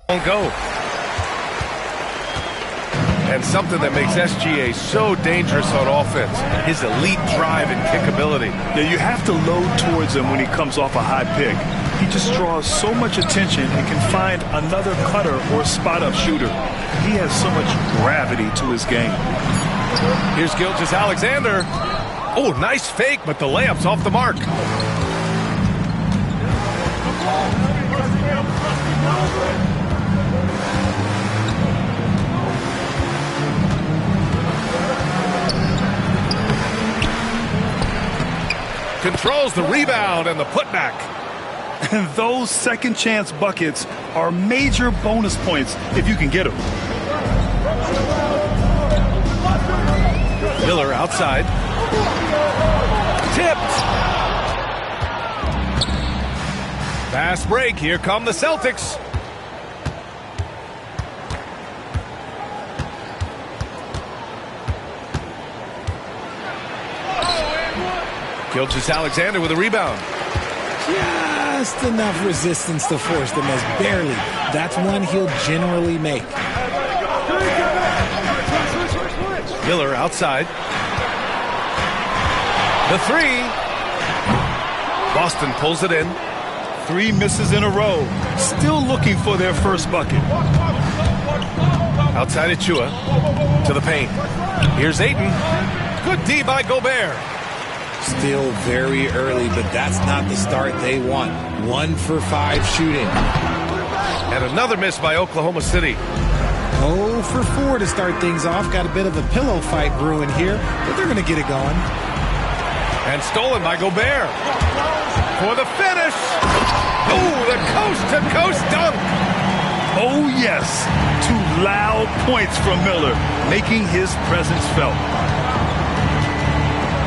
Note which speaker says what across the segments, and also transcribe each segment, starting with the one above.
Speaker 1: Won't go. And something that makes SGA so dangerous on offense, his elite drive and kickability.
Speaker 2: Yeah, you have to load towards him when he comes off a high pick. He just draws so much attention and can find another cutter or spot-up shooter. He has so much gravity to his game.
Speaker 1: Here's Gilgeous-Alexander. Oh, nice fake, but the layup's off the mark. Controls the rebound and the putback.
Speaker 2: And those second chance buckets are major bonus points if you can get them.
Speaker 1: Miller outside. Tipped. Fast break. Here come the Celtics. Gilgeous-Alexander with a rebound.
Speaker 3: Just enough resistance to force the miss. Barely. That's one he'll generally make.
Speaker 1: Miller outside. The three. Boston pulls it in.
Speaker 2: 3 misses in a row. Still looking for their first bucket.
Speaker 1: Outside Achua. To the paint. Here's Ayton. Good D by Gobert.
Speaker 3: Still very early, but that's not the start they want. 1 for 5 shooting.
Speaker 1: And another miss by Oklahoma City.
Speaker 3: 0 for 4 to start things off. Got a bit of a pillow fight brewing here, but they're going to get it going.
Speaker 1: And stolen by Gobert. For the finish. Oh, the coast-to-coast dunk.
Speaker 2: Oh, yes. 2 loud points from Miller, making his presence felt.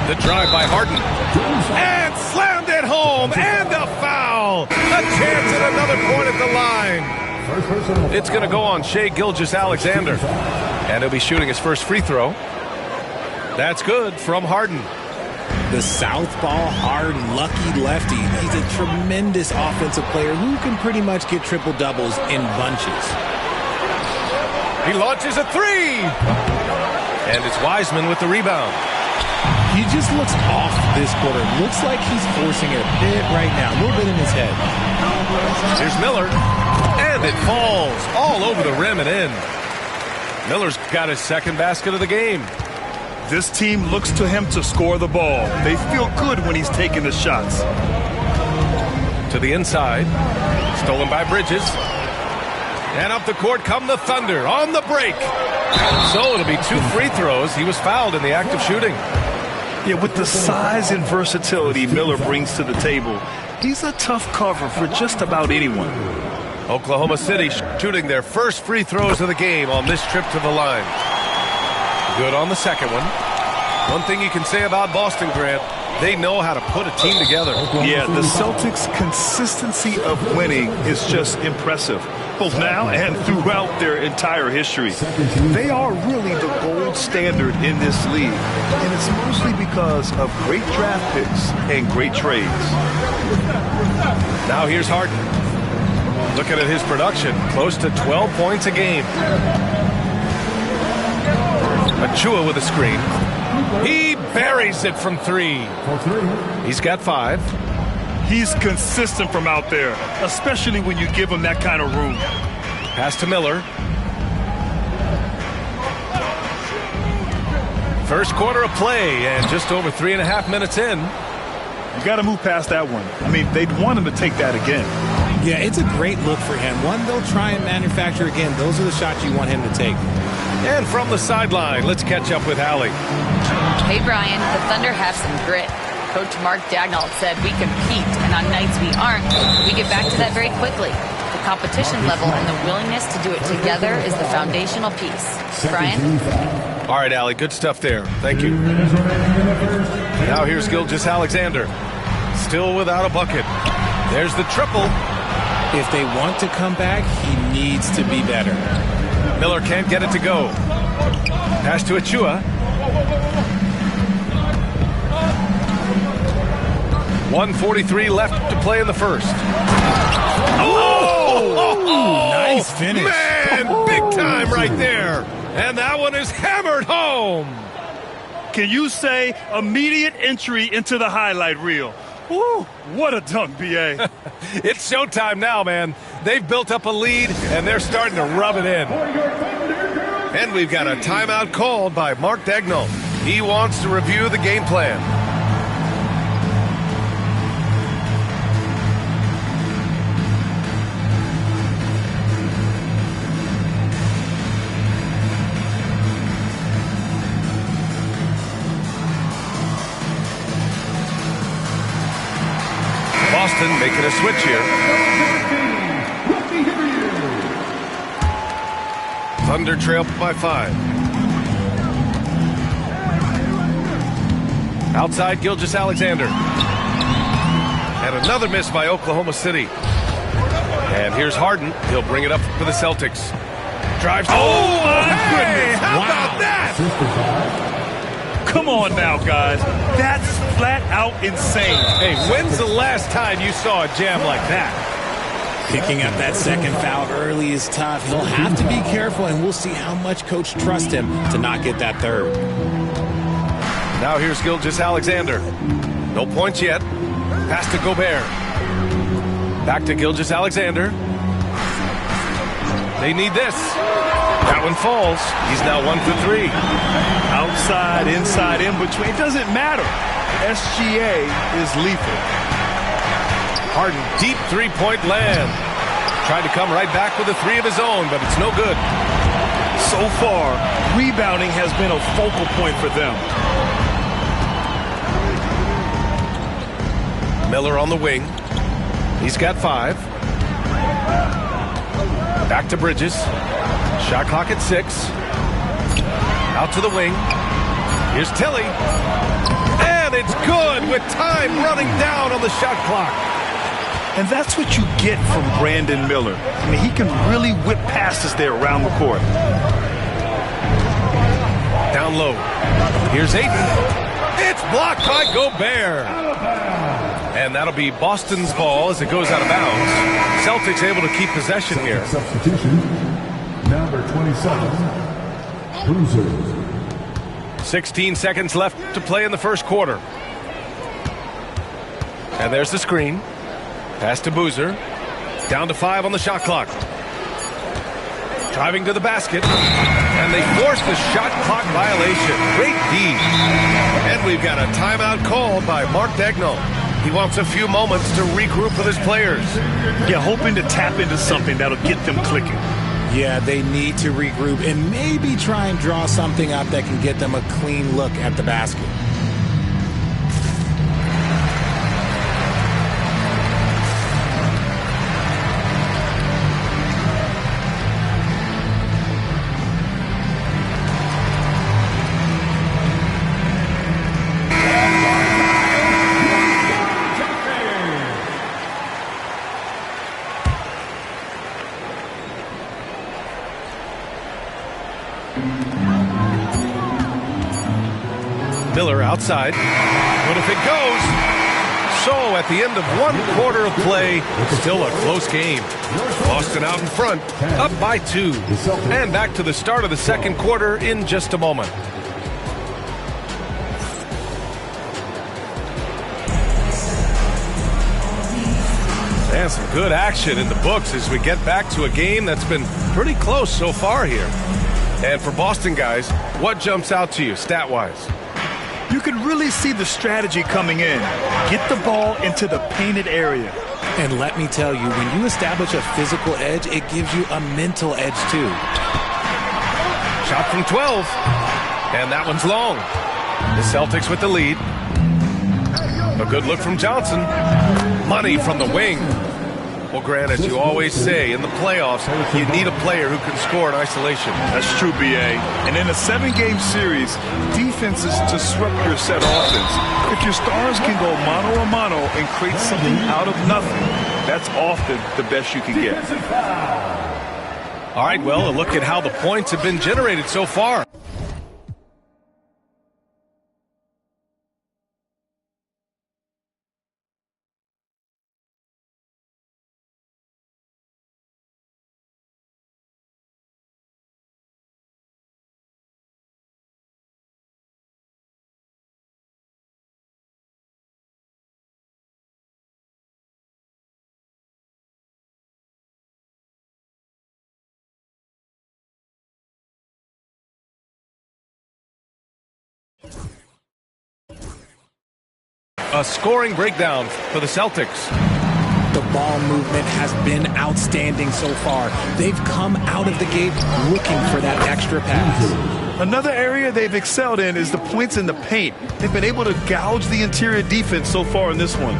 Speaker 1: The drive by Harden. And slammed it home. And a foul. A chance at another point at the line. It's going to go on Shai Gilgeous-Alexander. And he'll be shooting his first free throw. That's good from Harden.
Speaker 3: The southpaw, hard, lucky lefty. He's a tremendous offensive player who can pretty much get triple-doubles in bunches.
Speaker 1: He launches a three. And it's Wiseman with the rebound.
Speaker 3: He just looks off this quarter. Looks like he's forcing it a bit right now. A little bit in his head.
Speaker 1: Here's Miller. And it falls all over the rim and in. Miller's got his second basket of the game.
Speaker 2: This team looks to him to score the ball. They feel good when he's taking the shots.
Speaker 1: To the inside. Stolen by Bridges. And up the court come the Thunder on the break. So it'll be 2 free throws. He was fouled in the act of shooting.
Speaker 2: Yeah, with the size and versatility Miller brings to the table, he's a tough cover for just about anyone.
Speaker 1: Oklahoma City shooting their first free throws of the game on this trip to the line. Good on the second one. One thing you can say about Boston, Grant, they know how to put a team together.
Speaker 2: Yeah, the Celtics' consistency of winning is just impressive, both now and throughout their entire history. They are really the gold standard in this league, and it's mostly because of great draft picks and great trades.
Speaker 1: Now here's Harden. Looking at his production, close to 12 points a game. Achua with a screen. He buries it from 3. He's got 5.
Speaker 2: He's consistent from out there, especially when you give him that kind of room.
Speaker 1: Pass to Miller. First quarter of play, and just over 3.5 minutes in.
Speaker 2: You got to move past that one. I mean, they'd want him to take that again.
Speaker 3: Yeah, it's a great look for him. One they'll try and manufacture again. Those are the shots you want him to take.
Speaker 1: And from the sideline, let's catch up with Allie.
Speaker 4: Hey, Brian, the Thunder have some grit. Coach Mark Daigneault said we compete, and on nights we aren't, we get back to that very quickly. The competition level and the willingness to do it together is the foundational piece. Brian?
Speaker 1: All right, Allie, good stuff there. Thank you. Now here's Gilgeous-Alexander. Still without a bucket. There's the triple.
Speaker 3: If they want to come back, he needs to be better.
Speaker 1: Miller can't get it to go. Pass to Achua. 1:43 left to play in the first. Oh!
Speaker 3: Nice finish.
Speaker 1: Man, big time right there. And that one is hammered home.
Speaker 2: Can you say immediate entry into the highlight reel? Woo, what a dunk, B.A.
Speaker 1: It's showtime now, man. They've built up a lead, and they're starting to rub it in. And we've got a timeout called by Mark Daigneault. He wants to review the game plan. Boston making a switch here. Thunder trail by 5. Outside Gilgeous-Alexander. And another miss by Oklahoma City. And here's Harden. He'll bring it up for the Celtics. Drives. Oh, my goodness. How about that?
Speaker 2: Come on now, guys. That's flat out insane.
Speaker 1: Hey, when's the last time you saw a jam like that?
Speaker 3: Picking up that second foul early is tough. He'll have to be careful, and we'll see how much coach trusts him to not get that third.
Speaker 1: Now here's Gilgeous-Alexander. No points yet. Pass to Gobert. Back to Gilgeous-Alexander. They need this. That one falls. He's now 1 for 3.
Speaker 2: Outside, inside, in between. It doesn't matter. SGA is lethal.
Speaker 1: Harden, deep three-point land. Tried to come right back with a 3 of his own, but it's no good.
Speaker 2: So far, rebounding has been a focal point for them.
Speaker 1: Miller on the wing. He's got 5. Back to Bridges. Shot clock at 6. Out to the wing. Here's Tilly. And it's good with time running down on the shot clock.
Speaker 2: And that's what you get from Brandon Miller. I mean, he can really whip passes there around the court.
Speaker 1: Down low. Here's Ayton. It's blocked by Gobert. And that'll be Boston's ball as it goes out of bounds. Celtics able to keep possession here.
Speaker 5: Substitution, number 27, Boozer.
Speaker 1: 16 seconds left to play in the first quarter. And there's the screen. Pass to Boozer. Down to 5 on the shot clock. Driving to the basket. And they force the shot clock violation. Great D. And we've got a timeout called by Mark Daigneault. He wants a few moments to regroup with his players.
Speaker 2: Yeah, hoping to tap into something that'll get them clicking.
Speaker 3: Yeah, they need to regroup and maybe try and draw something up that can get them a clean look at the basket.
Speaker 1: Miller outside. But if it goes, so at the end of 1 quarter of play, still a close game. Boston out in front, up by 2. And back to the start of the second quarter in just a moment. And some good action in the books as we get back to a game that's been pretty close so far here. And for Boston guys, what jumps out to you stat-wise?
Speaker 2: You can really see the strategy coming in. Get the ball into the painted area.
Speaker 3: And let me tell you, when you establish a physical edge, it gives you a mental edge too.
Speaker 1: Shot from 12. And that one's long. The Celtics with the lead. A good look from Johnson. Money from the wing. Well, Grant, as you always say, in the playoffs, you need a player who can score in isolation.
Speaker 2: That's true, B.A. And in a 7-game series, defense is to disrupt your set offense. If your stars can go mano-a-mano and create something out of nothing, that's often the best you can get.
Speaker 1: All right, well, a look at how the points have been generated so far. A scoring breakdown for the Celtics.
Speaker 3: The ball movement has been outstanding so far. They've come out of the gate looking for that extra pass.
Speaker 2: Another area they've excelled in is the points in the paint. They've been able to gouge the interior defense so far in this one.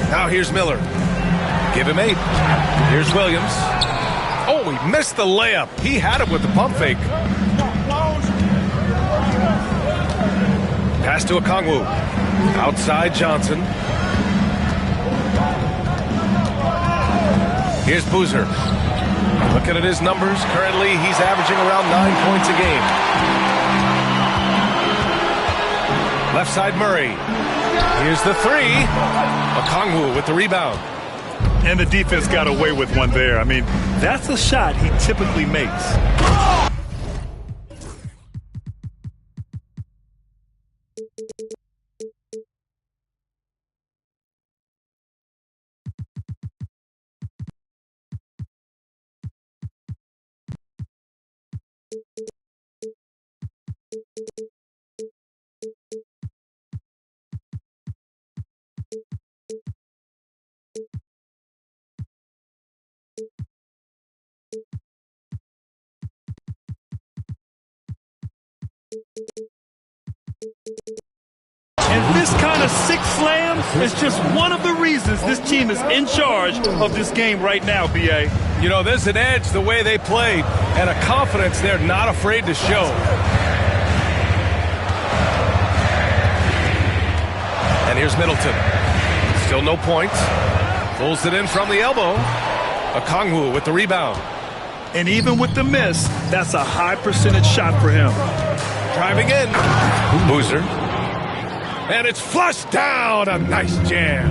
Speaker 1: Now here's Miller. Give him 8. Here's Williams. Oh, he missed the layup. He had it with the pump fake. Pass to Okongwu. Outside Johnson. Here's Boozer. Looking at his numbers, currently he's averaging around 9 points a game. Left side Murray. Here's the 3. Okongwu with the rebound.
Speaker 2: And the defense got away with one there. I mean, that's a shot he typically makes. And this kind of 6 slam is just one of the reasons this team is in charge of this game right now, B.A.
Speaker 1: You know, there's an edge the way they play and a confidence they're not afraid to show. And here's Middleton. Still no points. Pulls it in from the elbow. Okongwu with the rebound.
Speaker 2: And even with the miss, that's a high percentage shot for him.
Speaker 1: Driving in. Boozer. And it's flushed down. A nice jam.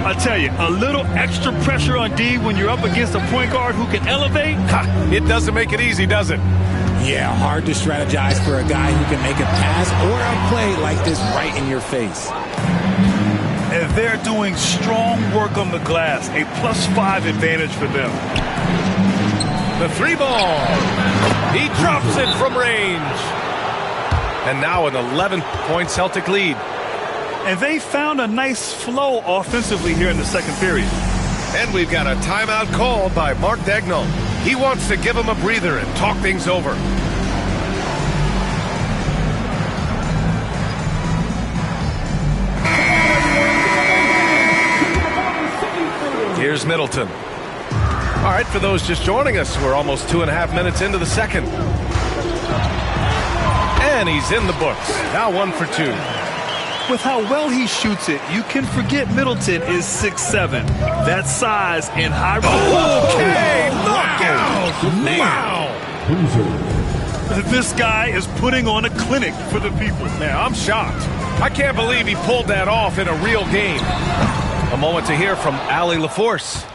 Speaker 2: I tell you, a little extra pressure on D when you're up against a point guard who can elevate.
Speaker 1: It doesn't make it easy, does it?
Speaker 3: Yeah, hard to strategize for a guy who can make a pass or a play like this right in your face.
Speaker 2: And they're doing strong work on the glass, a +5 advantage for them.
Speaker 1: The 3 ball. He drops it from range. And now an 11-point Celtic lead.
Speaker 2: And they found a nice flow offensively here in the second period.
Speaker 1: And we've got a timeout called by Mark Daigneault. He wants to give him a breather and talk things over. Here's Middleton. All right, for those just joining us, we're almost 2.5 minutes into the second. And he's in the books. Now 1 for 2.
Speaker 2: With how well he shoots it, you can forget Middleton is 6'7". That size and high...
Speaker 1: Okay, knockout!
Speaker 2: Wow! This guy is putting on a clinic for the people.
Speaker 1: Man, I'm shocked. I can't believe he pulled that off in a real game. A moment to hear from Allie LaForce.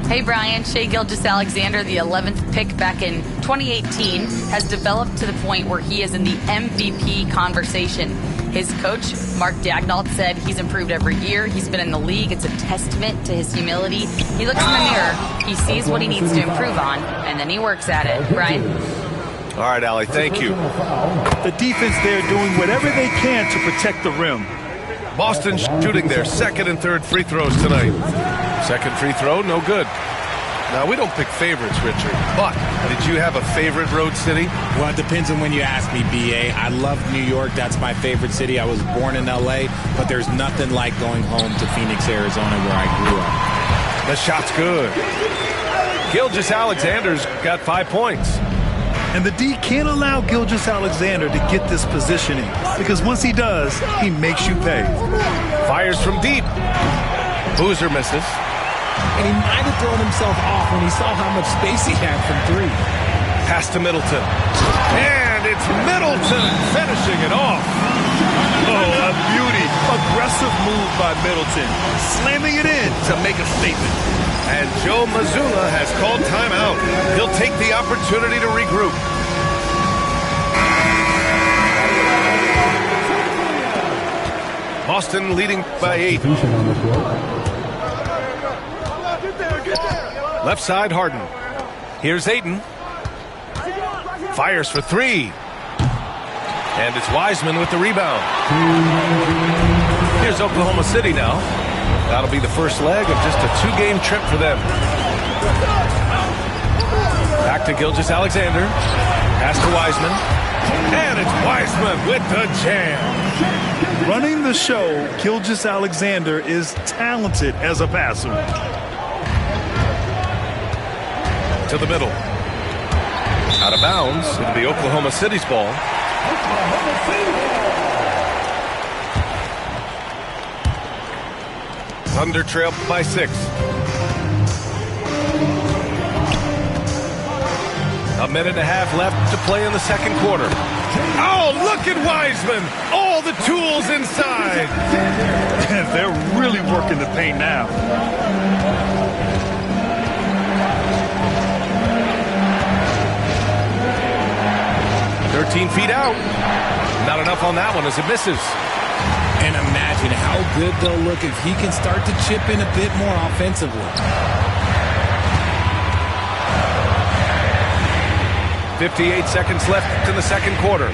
Speaker 4: Hey, Brian. Shai Gilgeous-Alexander, the 11th pick back in 2018, has developed to the point where he is in the MVP conversation. His coach, Mark Daigneault, said he's improved every year. He's been in the league. It's a testament to his humility. He looks in the mirror, he sees what he needs to improve on, and then he works at it. Brian?
Speaker 1: All right, Allie, thank you.
Speaker 2: The defense there doing whatever they can to protect the rim.
Speaker 1: Boston shooting their second and third free throws tonight. Second free throw, no good. Now, we don't pick favorites, Richard, but did you have a favorite road city?
Speaker 3: Well, it depends on when you ask me, B.A. I love New York. That's my favorite city. I was born in L.A., but there's nothing like going home to Phoenix, Arizona, where I grew up.
Speaker 1: The shot's good. Gilgeous-Alexander's got 5 points.
Speaker 2: And the D can't allow Gilgeous-Alexander to get this positioning, because once he does, he makes you pay.
Speaker 1: Fires from deep. Boozer misses.
Speaker 3: And he might have thrown himself off when he saw how much space he had from 3.
Speaker 1: Pass to Middleton. And it's Middleton finishing it off.
Speaker 2: Oh, a beauty. Aggressive move by Middleton. Slamming it in to make a statement.
Speaker 1: And Joe Mazzulla has called timeout. He'll take the opportunity to regroup. Boston leading by 8. Left side, Harden. Here's Ayton. Fires for 3. And it's Wiseman with the rebound. Here's Oklahoma City now. That'll be the first leg of just a 2-game trip for them. Back to Gilgeous-Alexander. Pass to Wiseman. And it's Wiseman with the jam.
Speaker 2: Running the show, Gilgeous-Alexander is talented as a passer.
Speaker 1: To the middle. Out of bounds. It'll be Oklahoma City's ball. Thunder trail by 6. A minute and a half left to play in the second quarter. Oh, look at Wiseman. All the tools inside.
Speaker 2: They're really working the paint now.
Speaker 1: 13 feet out. Not enough on that one as it misses.
Speaker 3: And imagine how good they'll look if he can start to chip in a bit more offensively.
Speaker 1: 58 seconds left in the second quarter.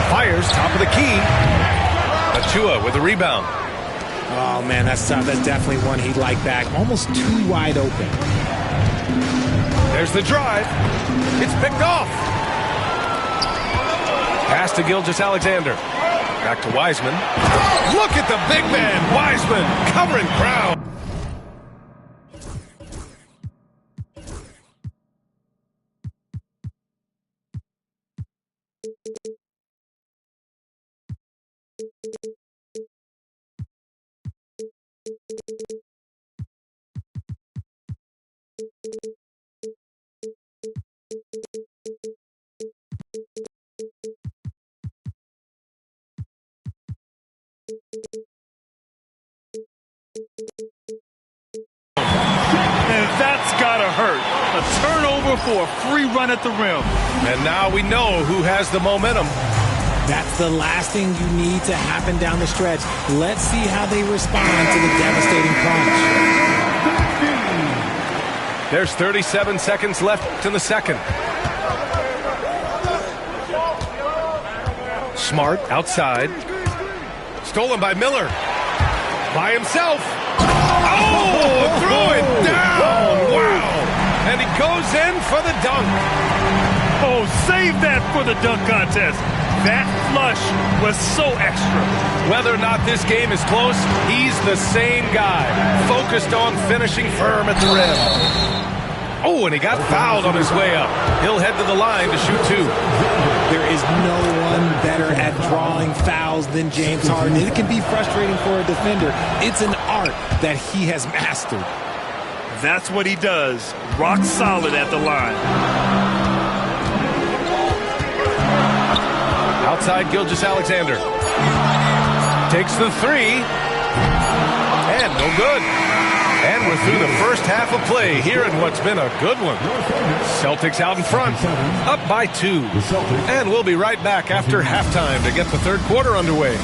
Speaker 1: Fires, top of the key. Achua with a rebound.
Speaker 3: Oh, man, that's tough. That's definitely one he'd like back. Almost too wide open.
Speaker 1: There's the drive. It's picked off. Pass to Gilgeous-Alexander. Back to Wiseman. Look at the big man, Wiseman, covering ground.
Speaker 2: And that's gotta hurt. A turnover for a free run at the rim.
Speaker 1: And now we know who has the momentum.
Speaker 3: That's the last thing you need to happen down the stretch. Let's see how they respond to the devastating punch.
Speaker 1: There's 37 seconds left in the second. Smart outside. Stolen by Miller. By himself. Oh, threw it down. Wow. And he goes in for the dunk.
Speaker 2: Oh, save that for the dunk contest. That flush was so extra.
Speaker 1: Whether or not this game is close, he's the same guy. Focused on finishing firm at the rim. Oh, and he got fouled on his way up. He'll head to the line to shoot 2.
Speaker 3: There is no one better at drawing fouls than James Harden. It can be frustrating for a defender. It's an art that he has mastered.
Speaker 2: That's what he does. Rock solid at the line.
Speaker 1: Outside Gilgeous-Alexander. Takes the 3. And no good. And we're through the first half of play here in what's been a good one. Celtics out in front, up by 2. And we'll be right back after halftime to get the third quarter underway.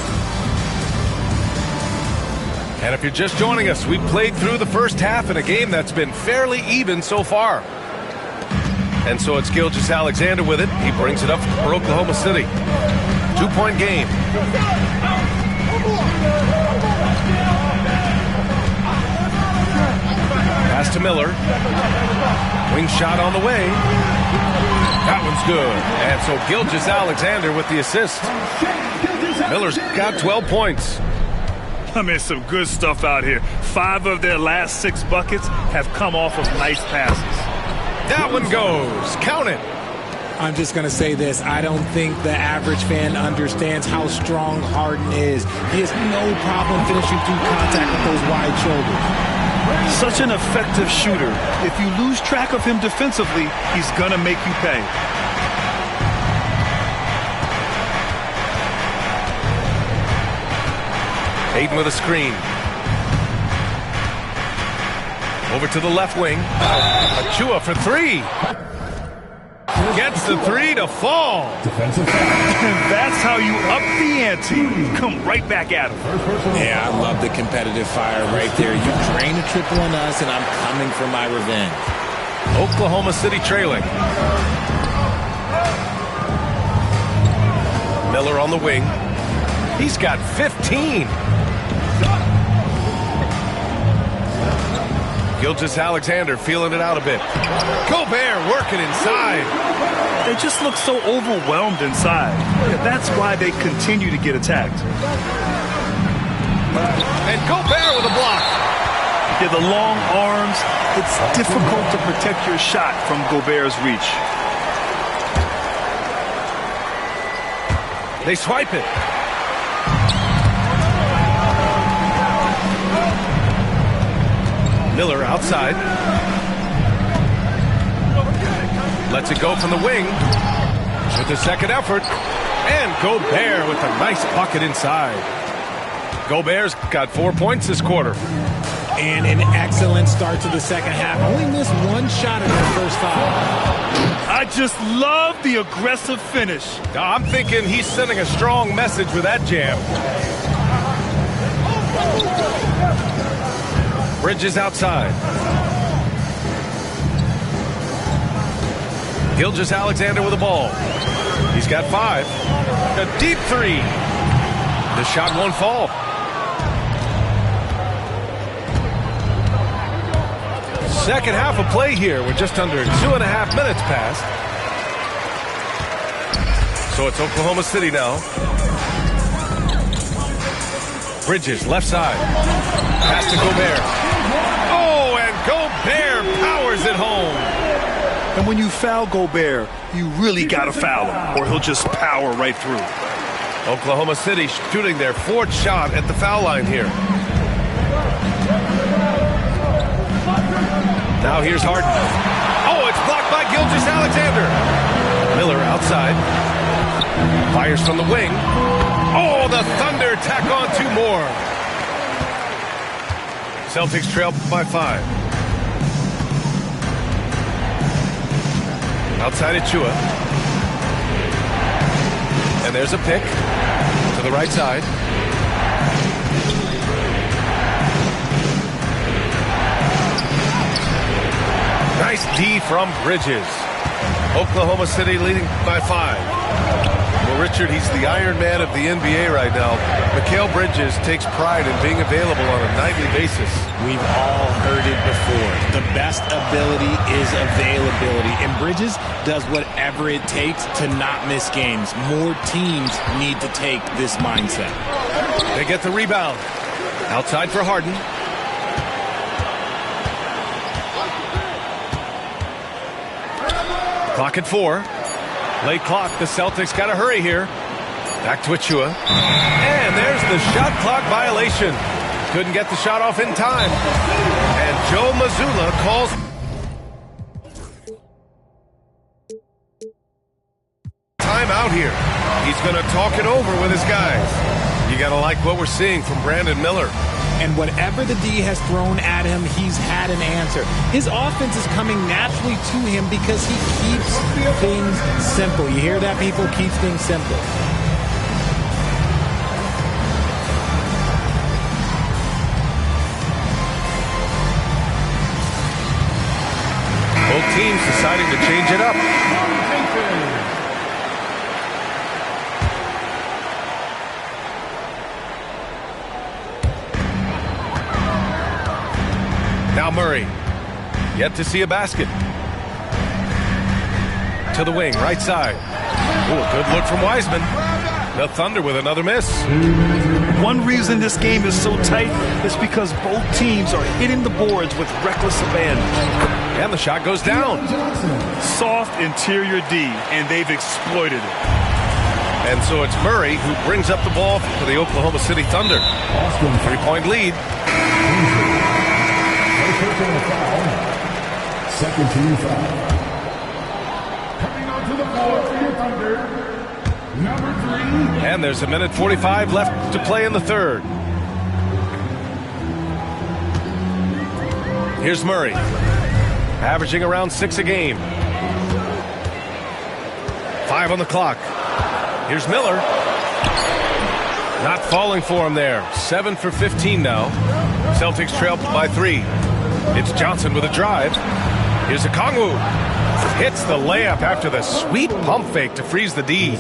Speaker 1: And if you're just joining us, we've played through the first half in a game that's been fairly even so far. And so it's Gilgeous-Alexander with it. He brings it up for Oklahoma City. 2-point game. Pass to Miller. Wing shot on the way. That one's good. And so Gilgeous-Alexander with the assist. Miller's got 12 points.
Speaker 2: I mean, some good stuff out here. 5 of their last 6 buckets have come off of nice passes.
Speaker 1: That one goes. Count it.
Speaker 3: I'm just going to say this. I don't think the average fan understands how strong Harden is. He has no problem finishing through contact with those wide shoulders.
Speaker 2: Such an effective shooter. If you lose track of him defensively, he's going to make you pay.
Speaker 1: Ayton with a screen. Over to the left wing. Achua for 3. Gets the 3 to fall.
Speaker 5: Defensive foul.
Speaker 2: And that's how you up the ante. You come right back at him.
Speaker 3: Yeah, I love the competitive fire right there. You drain a triple on us, and I'm coming for my revenge.
Speaker 1: Oklahoma City trailing. Miller on the wing. He's got 15. Gilgeous-Alexander feeling it out a bit. Gobert working inside.
Speaker 2: They just look so overwhelmed inside. That's why they continue to get attacked.
Speaker 1: And Gobert with a block.
Speaker 2: Yeah, the long arms. It's difficult to protect your shot from Gobert's reach.
Speaker 1: They swipe it. Miller outside. Lets it go from the wing with the second effort. And Gobert with a nice bucket inside. Gobert's got 4 points this quarter.
Speaker 3: And an excellent start to the second half. Only missed 1 shot in their first 5.
Speaker 2: I just love the aggressive finish.
Speaker 1: I'm thinking he's sending a strong message with that jam. Bridges outside. Gilgeous-Alexander with the ball. He's got 5. A deep 3. The shot won't fall. Second half of play here. We're just under 2.5 minutes past. So it's Oklahoma City now. Bridges, left side. Pass to Gobert. Oh, and Gobert powers it home.
Speaker 2: And when you foul Gobert, you really got to foul him, or he'll just power right through.
Speaker 1: Oklahoma City shooting their 4th shot at the foul line here. Now here's Harden. Oh, it's blocked by Gilgeous-Alexander. Miller outside. Fires from the wing. Oh, the Thunder tack on 2 more. Celtics trail by 5. Outside Achua. And there's a pick to the right side. Nice D from Bridges. Oklahoma City leading by 5. Well, Richard, he's the Iron Man of the NBA right now. Mikal Bridges takes pride in being available on a nightly basis.
Speaker 3: We've all heard it before. The best ability is availability. And Bridges does whatever it takes to not miss games. More teams need to take this mindset.
Speaker 1: They get the rebound. Outside for Harden. Clock at 4. Late clock. The Celtics got to hurry here. Back to Achua. And there's the shot clock violation. Couldn't get the shot off in time. And Joe Mazzulla calls timeout here. He's going to talk it over with his guys. You got to like what we're seeing from Brandon Miller.
Speaker 3: And whatever the D has thrown at him, he's had an answer. His offense is coming naturally to him because he keeps things simple. You hear that, people? Keeps things simple.
Speaker 1: Both teams deciding to change it up. Now Murray. Yet to see a basket. To the wing, right side. Oh, good look from Wiseman. The Thunder with another miss.
Speaker 2: One reason this game is so tight is because both teams are hitting the boards with reckless abandon.
Speaker 1: And the shot goes down.
Speaker 2: Soft interior D, and they've exploited it.
Speaker 1: And so it's Murray who brings up the ball for the Oklahoma City Thunder. 3-point lead.
Speaker 5: Second team foul. Coming onto the floor for your Thunder, number 3.
Speaker 1: And there's 1:45 left to play in the third. Here's Murray, averaging around 6 a game. 5 on the clock. Here's Miller. Not falling for him there. 7 for 15 now. Celtics trail by 3. It's Johnson with a drive. Here's Okongwu. Hits the layup after the sweet pump fake to freeze the D.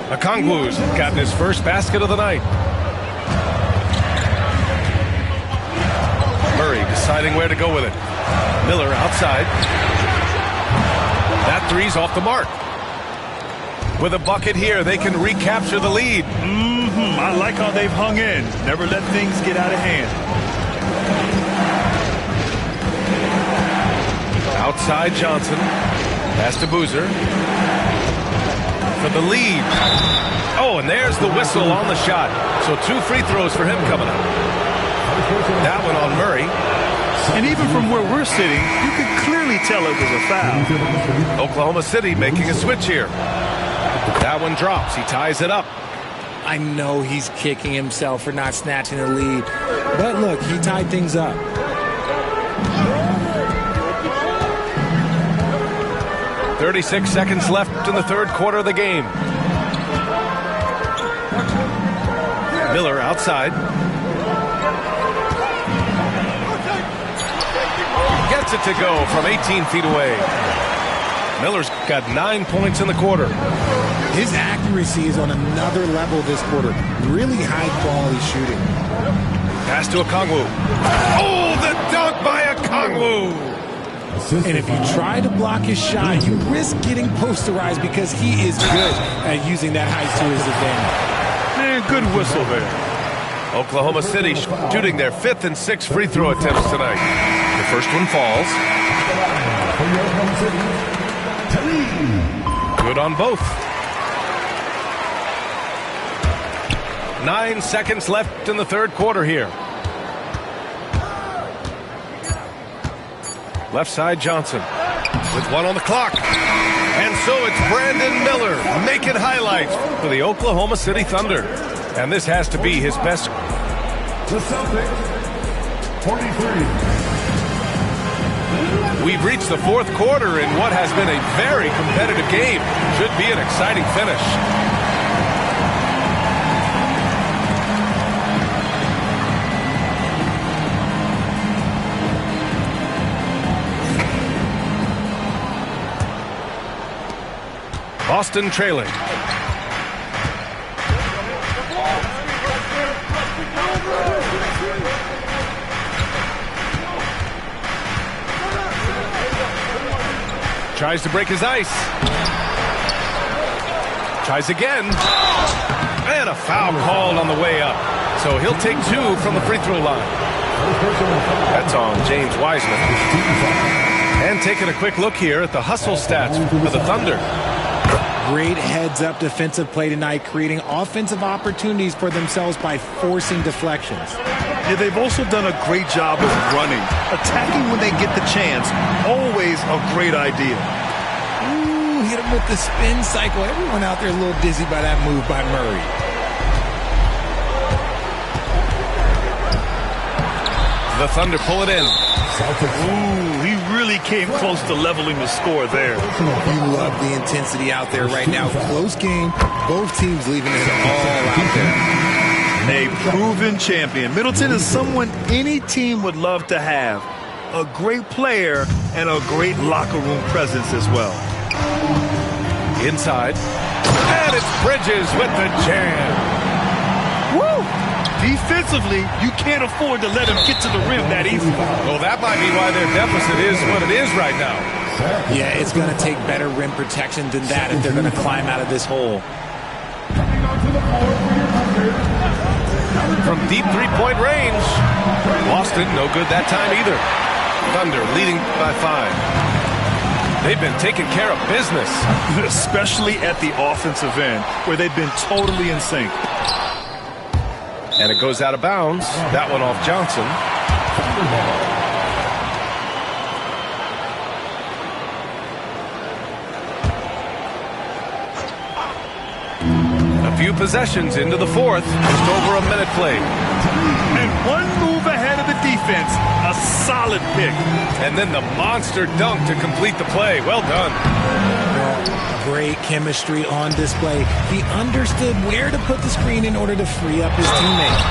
Speaker 1: Okongwu's gotten his first basket of the night. Murray deciding where to go with it. Miller outside. That three's off the mark. With a bucket here, they can recapture the lead.
Speaker 2: I like how they've hung in. Never let things get out of hand.
Speaker 1: Outside Johnson. Pass to Boozer. For the lead. Oh, and there's the whistle on the shot. So 2 free throws for him coming up. That one on Murray.
Speaker 2: And even from where we're sitting, you can clearly tell it was a foul.
Speaker 1: Oklahoma City making a switch here. That one drops. He ties it up.
Speaker 3: I know he's kicking himself for not snatching the lead. But look, he tied things up.
Speaker 1: .36 seconds left in the third quarter of the game. Miller outside. Gets it to go from 18 feet away. Miller's got 9 points in the quarter.
Speaker 3: His accuracy is on another level this quarter. Really high-quality shooting.
Speaker 1: Pass to Okongwu. Oh, the dunk by Okongwu!
Speaker 3: And if you try to block his shot, you risk getting posterized because he is good at using that height to his advantage.
Speaker 2: Man, good whistle there.
Speaker 1: Oklahoma City shooting their 5th and 6th free throw attempts tonight. The first one falls. Good on both. 9 seconds left in the third quarter here. Left side Johnson with 1 on the clock. And so it's Brandon Miller making highlights for the Oklahoma City Thunder. And this has to be his best.
Speaker 5: The Celtics, 43.
Speaker 1: We've reached the fourth quarter in what has been a very competitive game. Should be an exciting finish. Boston trailing. Tries to break his ice. Tries again. And a foul called on the way up. So he'll take 2 from the free throw line. That's on James Wiseman. And taking a quick look here at the hustle stats for the Thunder.
Speaker 3: Great heads-up defensive play tonight, creating offensive opportunities for themselves by forcing deflections.
Speaker 2: Yeah, they've also done a great job of running. Attacking when they get the chance, always a great idea.
Speaker 3: Ooh, hit him with the spin cycle. Everyone out there a little dizzy by that move by Murray.
Speaker 1: The Thunder pull it in.
Speaker 2: Ooh, he really came close to leveling the score there.
Speaker 3: You love the intensity out there right now. Close game. Both teams leaving it all out there.
Speaker 2: A proven champion. Middleton is someone any team would love to have. A great player and a great locker room presence as well.
Speaker 1: Inside. And it's Bridges with the jam.
Speaker 2: Woo! defensively, you can't afford to let him get to the rim that easily.
Speaker 1: Well, that might be why their deficit is what it is right now.
Speaker 3: Yeah, it's going to take better rim protection than that if they're going to climb out of this hole.
Speaker 1: From deep three-point range, Boston no good that time either. Thunder leading by 5. They've been taking care of business.
Speaker 2: Especially at the offensive end, where they've been totally in sync.
Speaker 1: And it goes out of bounds. That one off Johnson. A few possessions into the fourth. Just over a minute played.
Speaker 2: And one move ahead of the defense. A solid pick.
Speaker 1: And then the monster dunk to complete the play. Well done.
Speaker 3: Great chemistry on display. He understood where to put the screen in order to free up his teammate.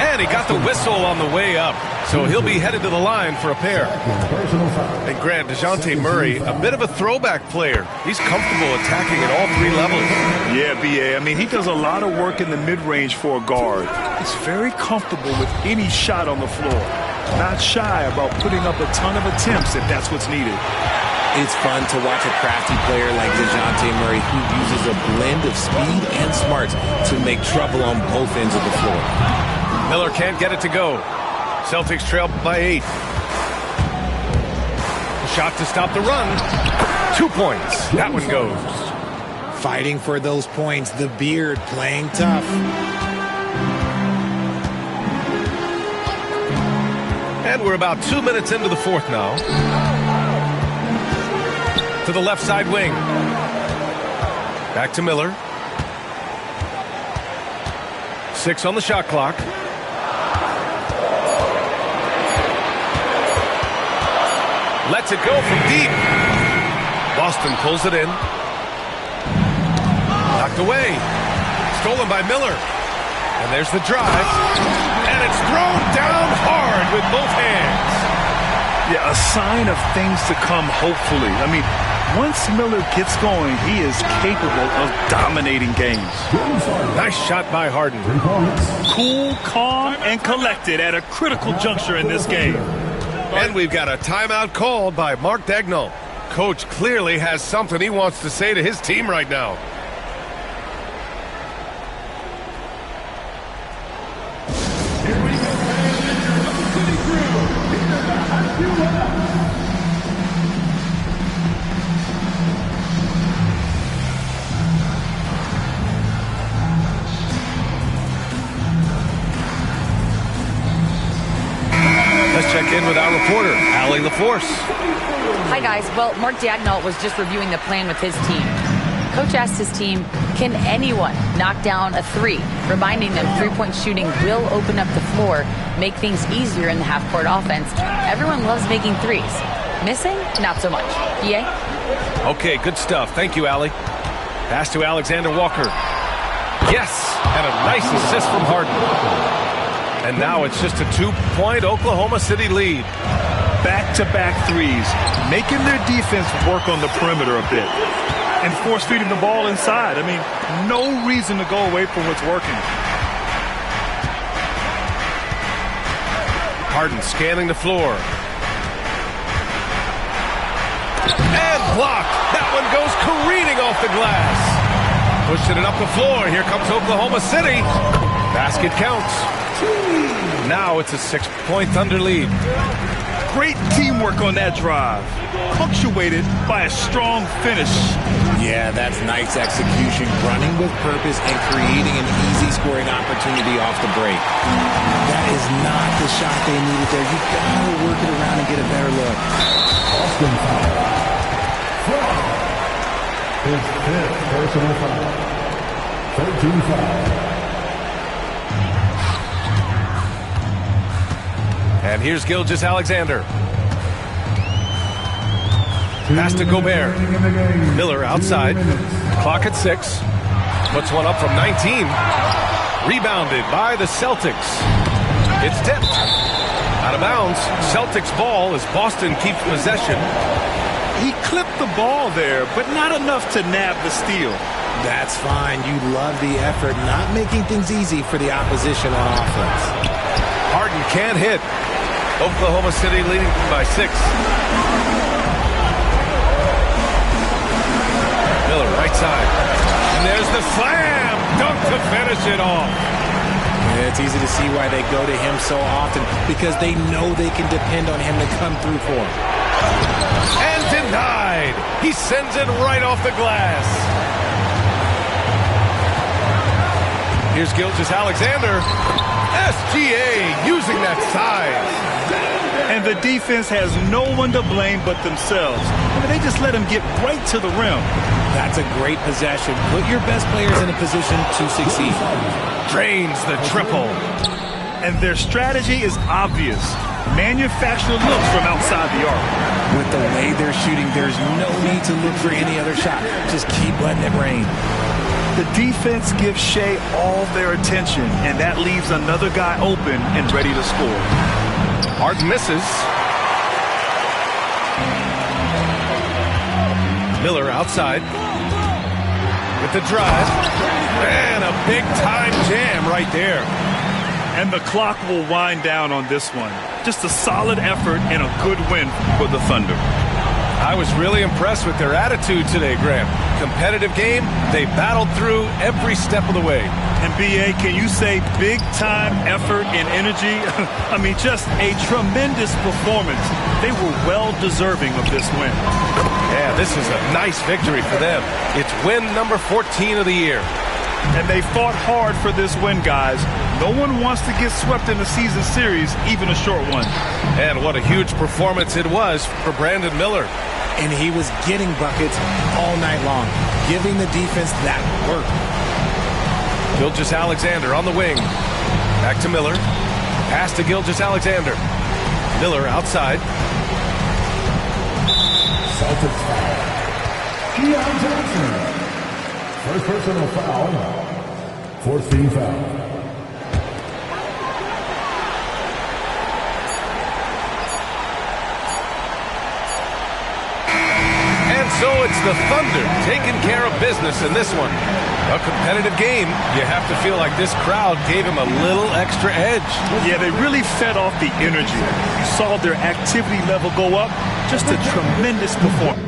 Speaker 1: And he got the whistle on the way up. So he'll be headed to the line for a pair. And Grant, DeJounte Murray, a bit of a throwback player. He's comfortable attacking at all 3 levels.
Speaker 2: Yeah, B.A. I mean, he does a lot of work in the mid-range for a guard. He's very comfortable with any shot on the floor. Not shy about putting up a ton of attempts if that's what's needed.
Speaker 3: It's fun to watch a crafty player like DeJounte Murray who uses a blend of speed and smarts to make trouble on both ends of the floor.
Speaker 1: Miller can't get it to go. Celtics trail by 8. Shot to stop the run. 2 points. That one goes.
Speaker 3: Fighting for those points. The Beard playing tough.
Speaker 1: And we're about 2 minutes into the fourth now. To the left side wing. Back to Miller. 6 on the shot clock. Lets it go from deep. Boston pulls it in. Knocked away. Stolen by Miller. And there's the drive. And it's thrown down hard with both hands.
Speaker 2: Yeah, a sign of things to come, hopefully. I mean, once Miller gets going, he is capable of dominating games.
Speaker 1: Nice shot by Harden.
Speaker 2: Cool, calm, and collected at a critical juncture in this game.
Speaker 1: And we've got a timeout called by Mark Daigneault. Coach clearly has something he wants to say to his team right now. Let's check in with our reporter, Allie LaForce.
Speaker 4: Hi, guys. Well, Mark Daigneault was just reviewing the plan with his team. Coach asked his team, can anyone knock down a 3? Reminding them three-point shooting will open up the floor, make things easier in the half-court offense. Everyone loves making 3s. Missing? Not so much. Yeah?
Speaker 1: Okay, good stuff. Thank you, Allie. Pass to Alexander Walker. Yes, and a nice assist from Harden. And now it's just a 2-point Oklahoma City lead.
Speaker 2: Back-to-back threes, making their defense work on the perimeter a bit. And force-feeding the ball inside. I mean, no reason to go away from what's working.
Speaker 1: Harden scanning the floor. And blocked. That one goes careening off the glass. Pushing it up the floor. Here comes Oklahoma City. Basket counts. Now it's a 6-point Thunder lead.
Speaker 2: Great teamwork on that drive, punctuated by a strong finish.
Speaker 3: Yeah, that's nice execution, running with purpose and creating an easy scoring opportunity off the break. That is not the shot they needed there. You gotta work it around and get a better look.
Speaker 5: Boston foul. His 5th personal foul. 13 foul.
Speaker 1: And here's Gilgeous-Alexander. Pass to Gobert. Miller outside. Clock at 6. Puts one up from 19. Rebounded by the Celtics. It's tipped. Out of bounds. Celtics ball as Boston keeps possession.
Speaker 2: He clipped the ball there, but not enough to nab the steal.
Speaker 3: That's fine. You love the effort, not making things easy for the opposition on offense.
Speaker 1: Harden can't hit. Oklahoma City leading by 6. Miller right side. And there's the slam dunk to finish it off.
Speaker 3: Yeah, it's easy to see why they go to him so often, because they know they can depend on him to come through for them.
Speaker 1: And denied. He sends it right off the glass. Here's Gilgeous-Alexander. SGA using that size.
Speaker 2: And the defense has no one to blame but themselves. I mean, they just let him get right to the rim.
Speaker 3: That's a great possession. Put your best players in a position to succeed.
Speaker 1: Drains the triple.
Speaker 2: And their strategy is obvious. Manufacture looks from outside the arc.
Speaker 3: With the way they're shooting, there's no need to look for any other shot. Just keep letting it rain.
Speaker 2: The defense gives Shea all their attention, and that leaves another guy open and ready to score.
Speaker 1: Harden misses. Miller outside with the drive. And a big-time jam right there.
Speaker 2: And the clock will wind down on this one. Just a solid effort and a good win for the Thunder.
Speaker 1: I was really impressed with their attitude today, Graham. Competitive game, they battled through every step of the way.
Speaker 2: And B.A., can you say big-time effort and energy? I mean, just a tremendous performance. They were well-deserving of this win.
Speaker 1: Yeah, this is a nice victory for them. It's win number 14 of the year.
Speaker 2: And they fought hard for this win, guys. No one wants to get swept in the season series, even a short one.
Speaker 1: And what a huge performance it was for Brandon Miller.
Speaker 3: And he was getting buckets all night long, giving the defense that work.
Speaker 1: Gilgeous-Alexander on the wing. Back to Miller. Pass to Gilgeous-Alexander. Miller outside.
Speaker 5: Celtics foul. Keon Johnson. First personal foul. Fourth team foul.
Speaker 1: So it's the Thunder taking care of business in this one. A competitive game. You have to feel like this crowd gave him a little extra edge.
Speaker 2: Yeah, they really fed off the energy. You saw their activity level go up. Just a tremendous performance.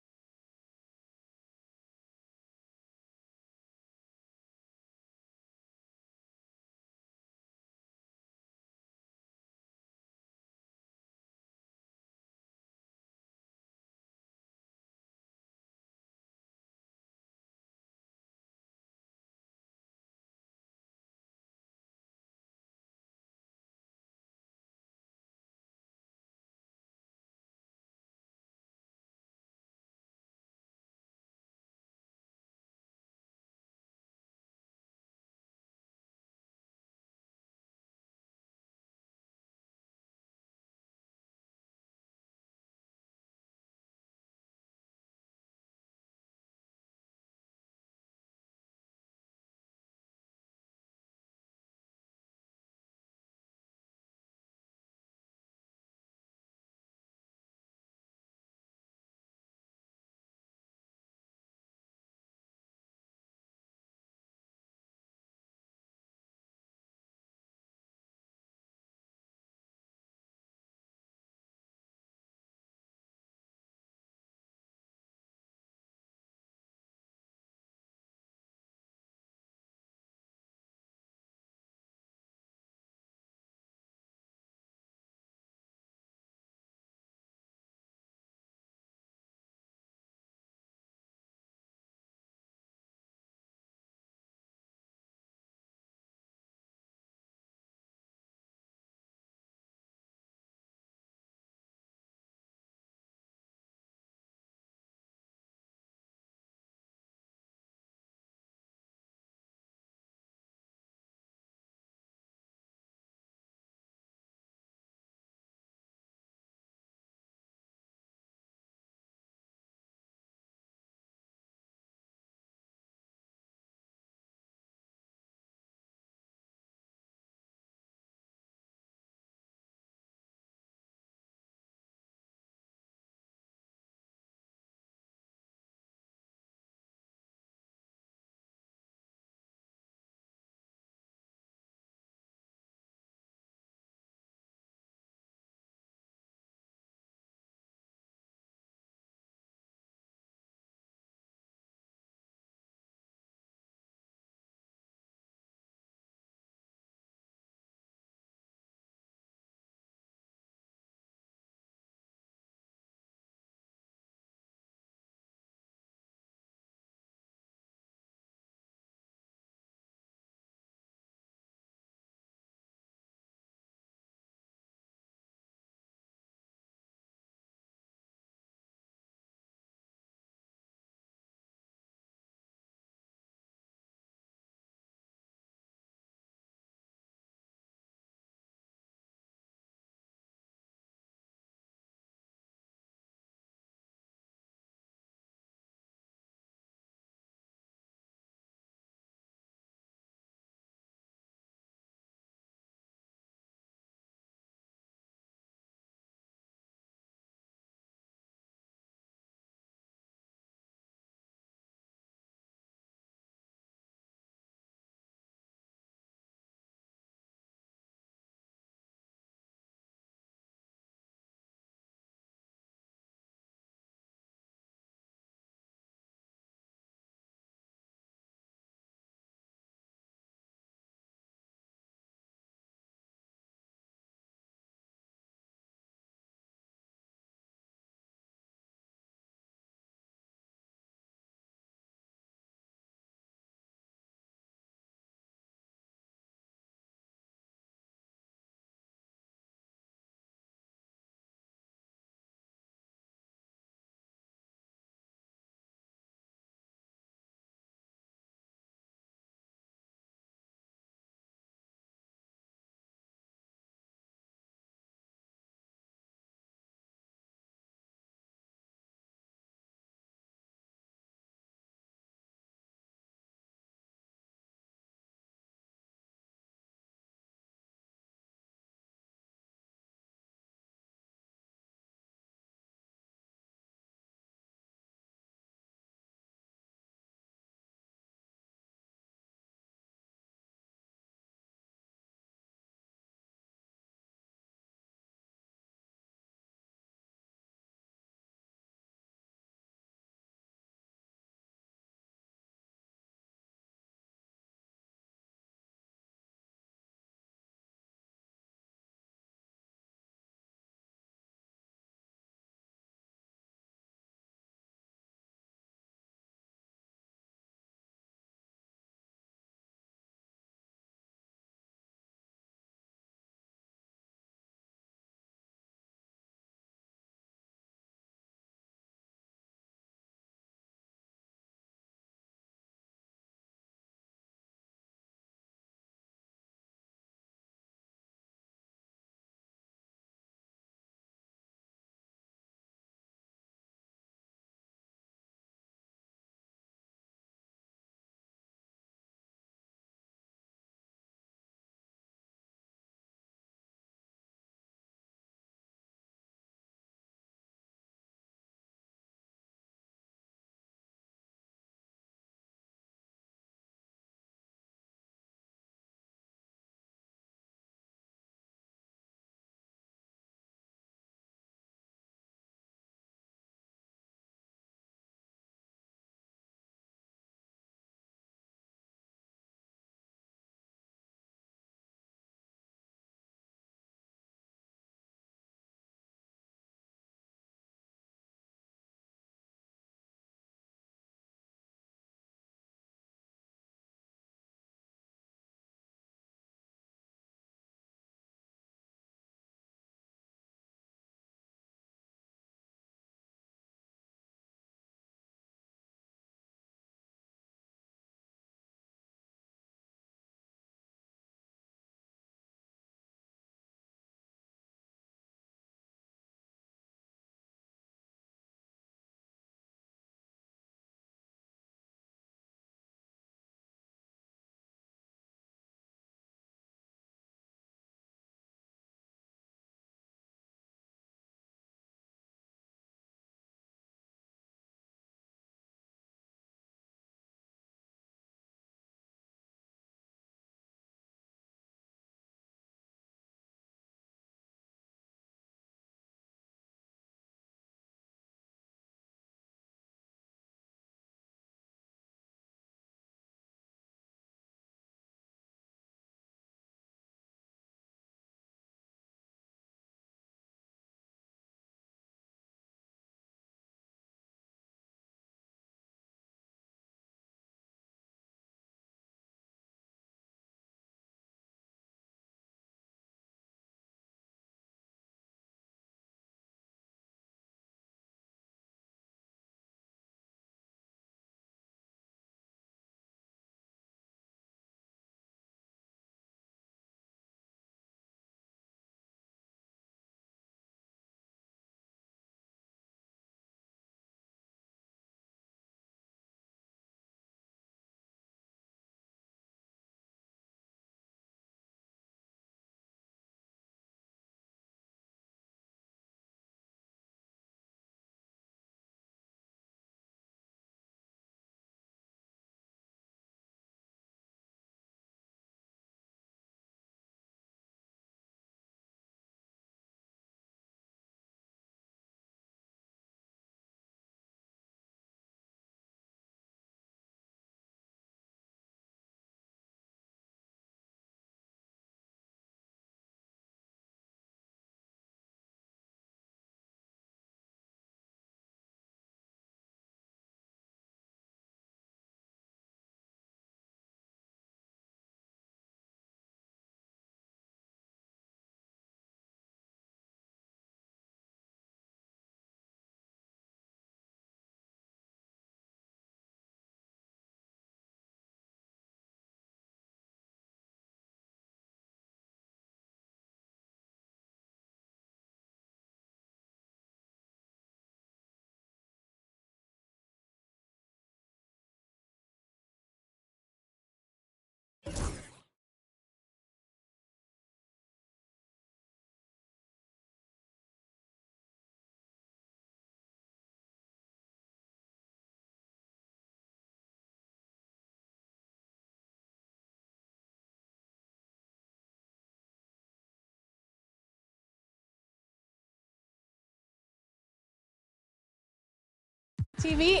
Speaker 6: TV.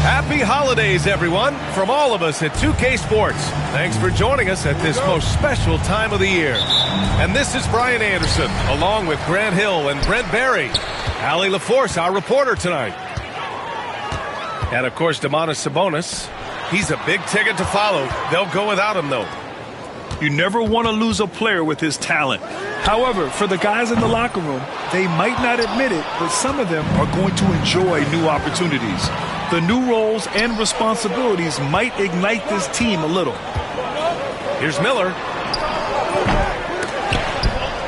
Speaker 1: Happy holidays, everyone, from all of us at 2K Sports. Thanks for joining us at this most special time of the year. And this is Brian Anderson, along with Grant Hill and Brent Barry. Allie LaForce, our reporter tonight. And, of course, Domantas Sabonis. He's a big ticket to follow. They'll go without him, though.
Speaker 2: You never want to lose a player with his talent. However, for the guys in the locker room, they might not admit it, but some of them are going to enjoy new opportunities. The new roles and responsibilities might ignite this team a little.
Speaker 1: Here's Miller.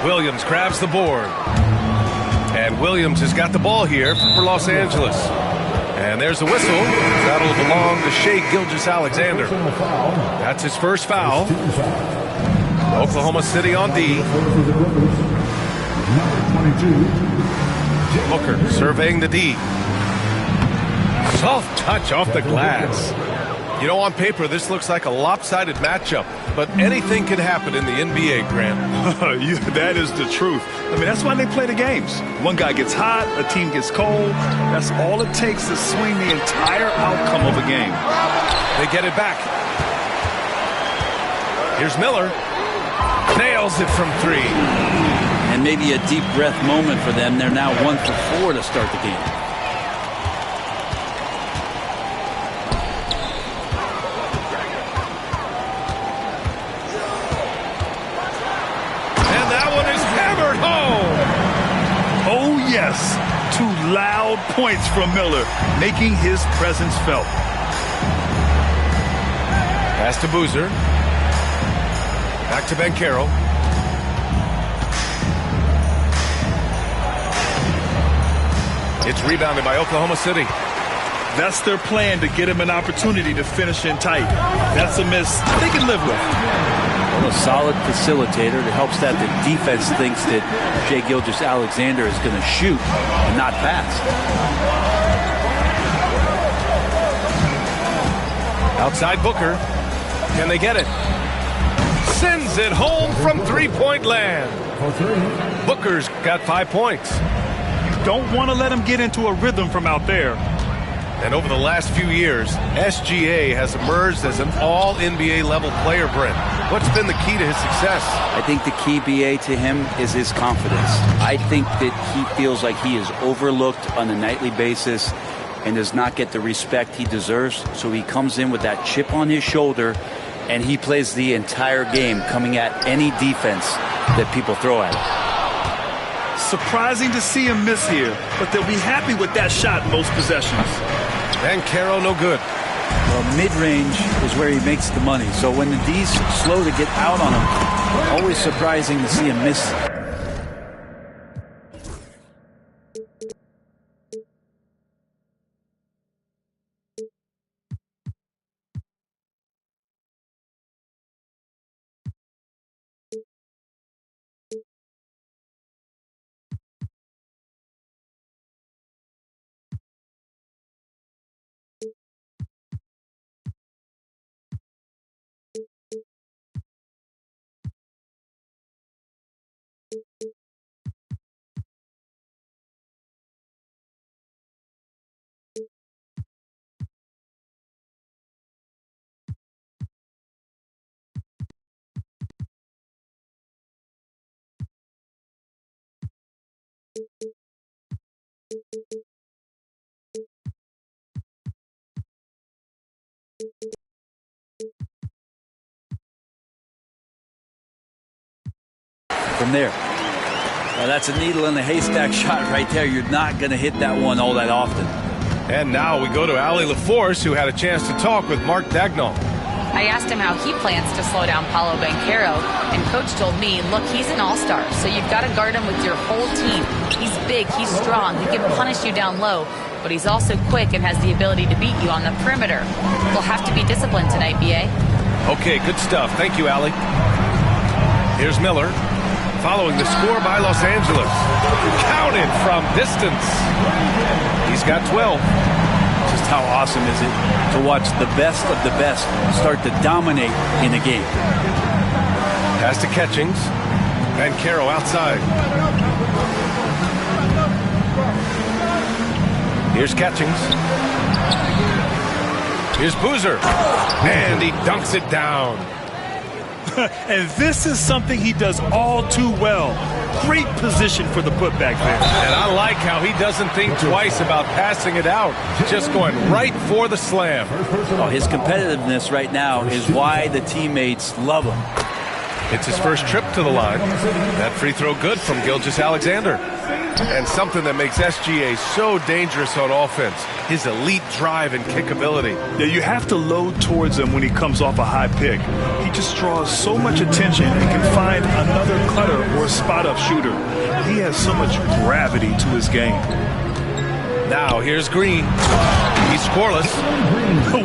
Speaker 1: Williams grabs the board. And Williams has got the ball here for Los Angeles. And there's the whistle. That'll belong to Shai Gilgeous-Alexander. That's his first foul. Oklahoma City on D. Booker surveying the D. Soft touch off the glass. You know, on paper, this looks like a lopsided matchup, but anything can happen in the NBA, Grant.
Speaker 2: That is the truth. I mean, that's why they play the games. One guy gets hot, a team gets cold. That's all it takes to swing the entire outcome of a game.
Speaker 1: They get it back. Here's Miller. Nails it from three.
Speaker 6: And maybe a deep breath moment for them. They're now 1 for 4 to start the game.
Speaker 2: Yes, 2 loud points from Miller, making his presence felt.
Speaker 1: Pass to Boozer. Back to Banchero. It's rebounded by Oklahoma City.
Speaker 2: That's their plan, to get him an opportunity to finish in tight. That's a miss they can live with.
Speaker 6: A solid facilitator that helps that the defense thinks that Shai Gilgeous-Alexander is going to shoot and not pass.
Speaker 1: Outside Booker. Can they get it? Sends it home from three-point land. Booker's got 5 points.
Speaker 2: You don't want to let him get into a rhythm from out there.
Speaker 1: And over the last few years, SGA has emerged as an all-NBA level player, Brent. What's been the key to his success?
Speaker 6: I think the key, BA, to him is his confidence. I think that he feels like he is overlooked on a nightly basis and does not get the respect he deserves. So he comes in with that chip on his shoulder, and he plays the entire game, coming at any defense that people throw at him.
Speaker 2: Surprising to see him miss here, but they'll be happy with that shot most possessions.
Speaker 1: Banchero no good.
Speaker 6: Well, mid-range is where he makes the money. So when the D's slow to get out on him, always surprising to see him miss. From there. That's a needle in the haystack shot right there. You're not going to hit that one all that often.
Speaker 1: And now we go to Allie LaForce, who had a chance to talk with Mark Daigneault.
Speaker 4: I asked him how he plans to slow down Paolo Banchero, and Coach told me, look, he's an all-star, so you've got to guard him with your whole team. He's big, he's strong, he can punish you down low, but he's also quick and has the ability to beat you on the perimeter. We'll have to be disciplined tonight, B.A.
Speaker 1: Okay, good stuff. Thank you, Allie. Here's Miller, following the score by Los Angeles. Counted from distance. He's got 12.
Speaker 6: Just how awesome is it to watch the best of the best start to dominate in a game.
Speaker 1: Pass to Catchings. Banchero outside. Here's Catchings. Here's Boozer. And he dunks it down.
Speaker 2: And this is something he does all too well. Great position for the putback there.
Speaker 1: And I like how he doesn't think twice about passing it out. Just going right for the slam.
Speaker 6: Oh, his competitiveness right now is why the teammates love him.
Speaker 1: It's his first trip to the line. That free throw good from Gilgeous-Alexander. And something that makes SGA so dangerous on offense, his elite drive and kick ability.
Speaker 2: Yeah, you have to load towards him when he comes off a high pick. He just draws so much attention and can find another cutter or a spot-up shooter. He has so much gravity to his game.
Speaker 1: Now here's Green. He's scoreless.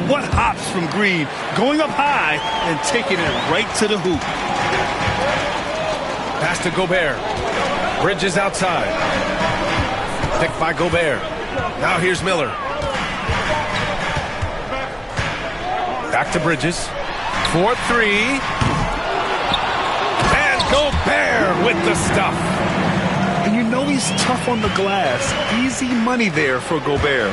Speaker 2: What hops from Green, going up high and taking it right to the hoop.
Speaker 1: Pass to Gobert. Bridges outside. Picked by Gobert. Now here's Miller. Back to Bridges. 4-3. And Gobert with the stuff.
Speaker 2: And you know he's tough on the glass. Easy money there for Gobert.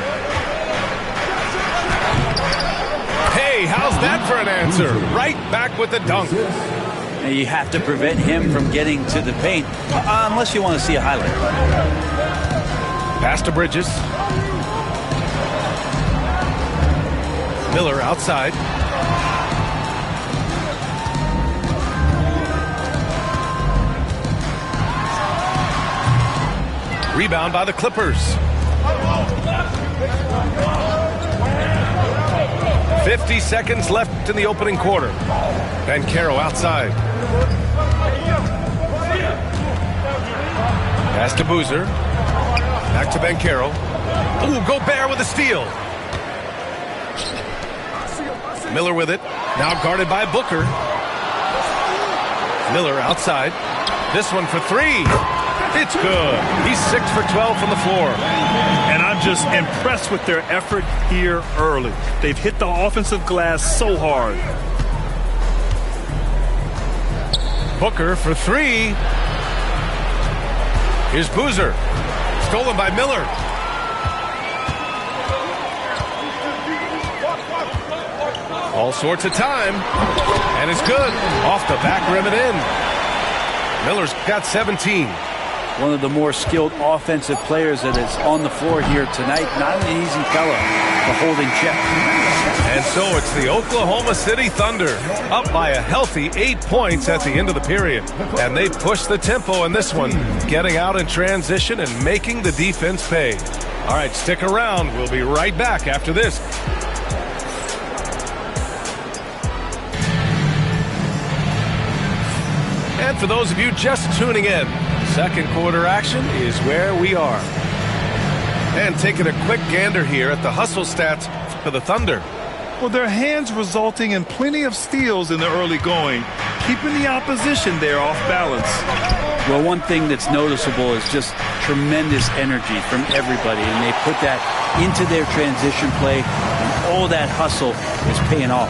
Speaker 1: Hey, how's that for an answer? Right back with the dunk.
Speaker 6: And you have to prevent him from getting to the paint, unless you want to see a highlight.
Speaker 1: Pass to Bridges. Miller outside. Rebound by the Clippers. 50 seconds left in the opening quarter. Banchero outside. Pass to Boozer. Back to Banchero. Ooh, Gobert with a steal. Miller with it. Now guarded by Booker. Miller outside. This one for three. It's good. He's 6 for 12 from the floor.
Speaker 2: And I'm just impressed with their effort here early. They've hit the offensive glass so hard.
Speaker 1: Booker for three. Here's Boozer. Stolen by Miller. All sorts of time. And it's good. Off the back rim and in. Miller's got 17.
Speaker 6: One of the more skilled offensive players that is on the floor here tonight. Not an easy fella to hold in check.
Speaker 1: And so it's the Oklahoma City Thunder up by a healthy 8 points at the end of the period. And they push the tempo in this one, getting out in transition and making the defense pay. All right, stick around. We'll be right back after this. And for those of you just tuning in, second quarter action is where we are. And taking a quick gander here at the hustle stats for the Thunder.
Speaker 2: Well, their hands resulting in plenty of steals in the early going, keeping the opposition there off balance.
Speaker 6: Well, one thing that's noticeable is just tremendous energy from everybody, and they put that into their transition play, and all that hustle is paying off.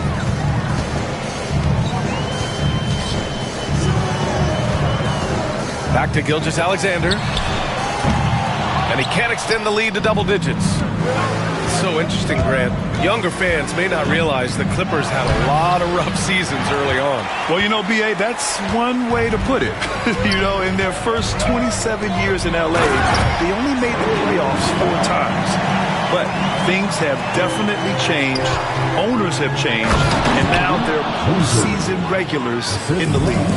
Speaker 1: Back to Gilgeous-Alexander. And he can't extend the lead to double digits. It's so interesting, Grant. Younger fans may not realize the Clippers had a lot of rough seasons early on.
Speaker 2: Well, you know, B.A., that's one way to put it. You know, in their first 27 years in L.A., they only made the playoffs 4 times. But things have definitely changed. Owners have changed. And now they're postseason regulars in the league.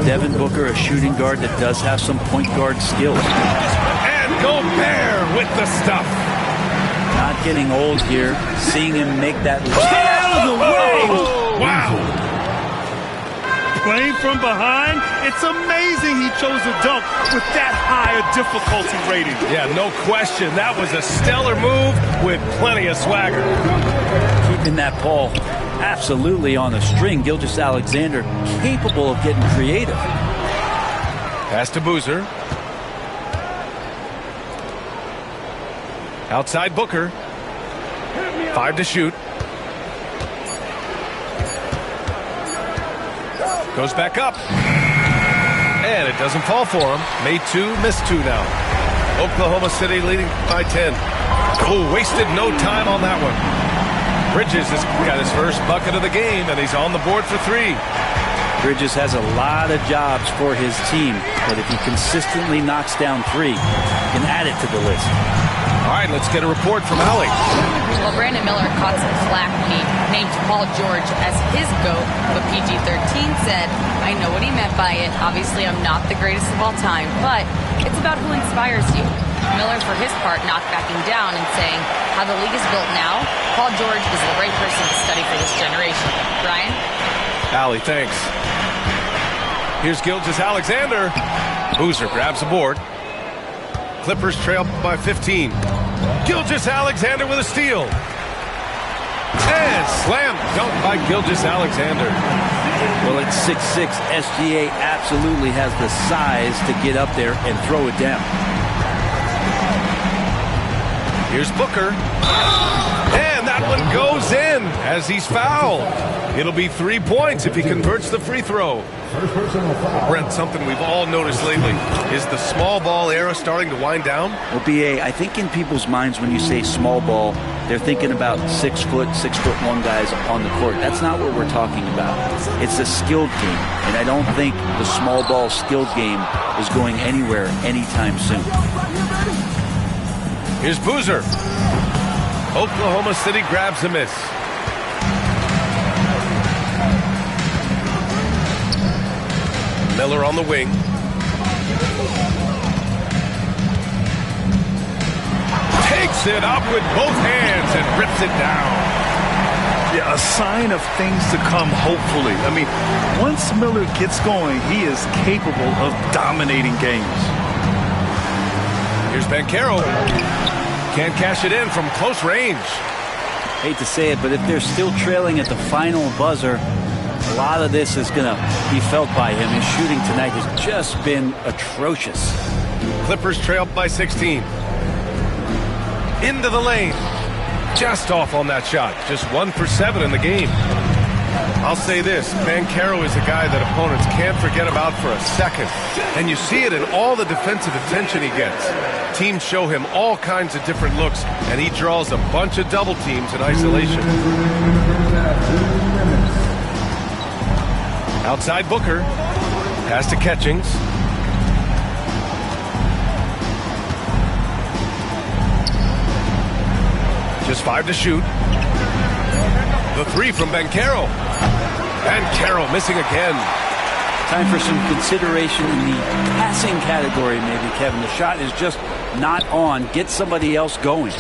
Speaker 6: Devin Booker, a shooting guard that does have some point guard skills.
Speaker 1: And Gobert with the stuff.
Speaker 6: Not getting old here. Seeing him make that leap. Get out of the way!
Speaker 1: Wow.
Speaker 2: Playing from behind, it's amazing he chose a dunk with that high a difficulty rating.
Speaker 1: Yeah, no question. That was a stellar move with plenty of swagger.
Speaker 6: Keeping that ball absolutely on a string. Gilgeous-Alexander capable of getting creative.
Speaker 1: Pass to Boozer. Outside Booker. 5 to shoot. Goes back up. And it doesn't fall for him. Made 2, missed 2 now. Oklahoma City leading by 10. Oh, wasted no time on that one. Bridges has got his first bucket of the game, and he's on the board for 3.
Speaker 6: Bridges has a lot of jobs for his team, but if he consistently knocks down 3, he can add it to the list.
Speaker 1: All right, let's get a report from Allie.
Speaker 4: Well, Brandon Miller caught some flack when he named Paul George as his GOAT, but PG-13 said, I know what he meant by it. Obviously, I'm not the greatest of all time, but it's about who inspires you. Miller, for his part, not backing down and saying, how the league is built now, Paul George is the right person to study for this generation. Brian?
Speaker 1: Allie, thanks. Here's Gilgeous-Alexander. Boozer grabs a board. Clippers trail by 15. Gilgeous-Alexander with a steal. And slam dunk by Gilgeous-Alexander.
Speaker 6: Well, at 6'6", SGA absolutely has the size to get up there and throw it down.
Speaker 1: Here's Booker. And that one goes in as he's fouled. It'll be 3 points if he converts the free throw. Brent, something we've all noticed lately. Is the small ball era starting to wind down?
Speaker 6: Well, B.A., I think in people's minds when you say small ball, they're thinking about 6'1" guys on the court. That's not what we're talking about. It's a skilled game, and I don't think the small ball skilled game is going anywhere anytime soon.
Speaker 1: Here's Boozer. Oklahoma City grabs a miss. Miller on the wing. Takes it up with both hands and rips it down.
Speaker 2: Yeah, a sign of things to come, hopefully. I mean, once Miller gets going, he is capable of dominating games.
Speaker 1: Here's Banchero. Can't cash it in from close range.
Speaker 6: Hate to say it, but if they're still trailing at the final buzzer, a lot of this is going to be felt by him. His shooting tonight has just been atrocious.
Speaker 1: Clippers trail by 16. Into the lane. Just off on that shot. Just 1 for 7 in the game. I'll say this, Banchero is a guy that opponents can't forget about for a second. And you see it in all the defensive attention he gets. Teams show him all kinds of different looks, and he draws a bunch of double teams in isolation. Outside Booker. Pass to Catchings. Just 5 to shoot. The 3 from Banchero. Banchero missing again.
Speaker 6: Time for some consideration in the passing category, maybe, Kevin. The shot is just not on. Get somebody else going.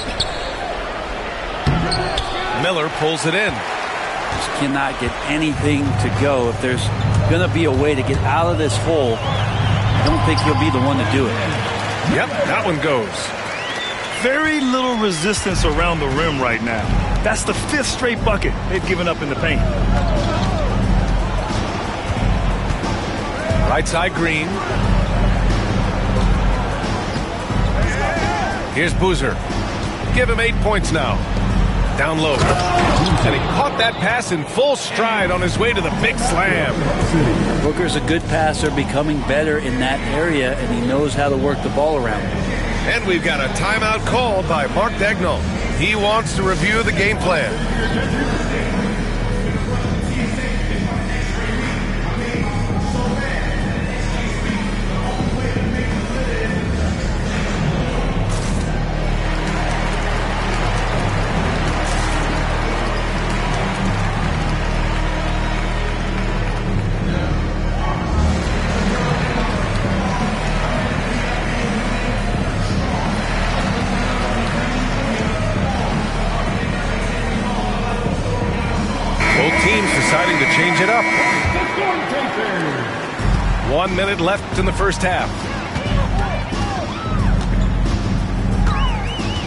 Speaker 1: Miller pulls it in.
Speaker 6: Just cannot get anything to go. If there's going to be a way to get out of this hole, I don't think he'll be the one to do it.
Speaker 1: Yep, that one goes.
Speaker 2: Very little resistance around the rim right now. That's the 5th straight bucket they've given up in the paint.
Speaker 1: Right side Green. Here's Boozer. Give him 8 points now. Down low. And he caught that pass in full stride on his way to the big slam.
Speaker 6: Booker's a good passer, becoming better in that area, and he knows how to work the ball around.
Speaker 1: And we've got a timeout called by Mark Daigneault. He wants to review the game plan. Deciding to change it up. 1 minute left in the first half.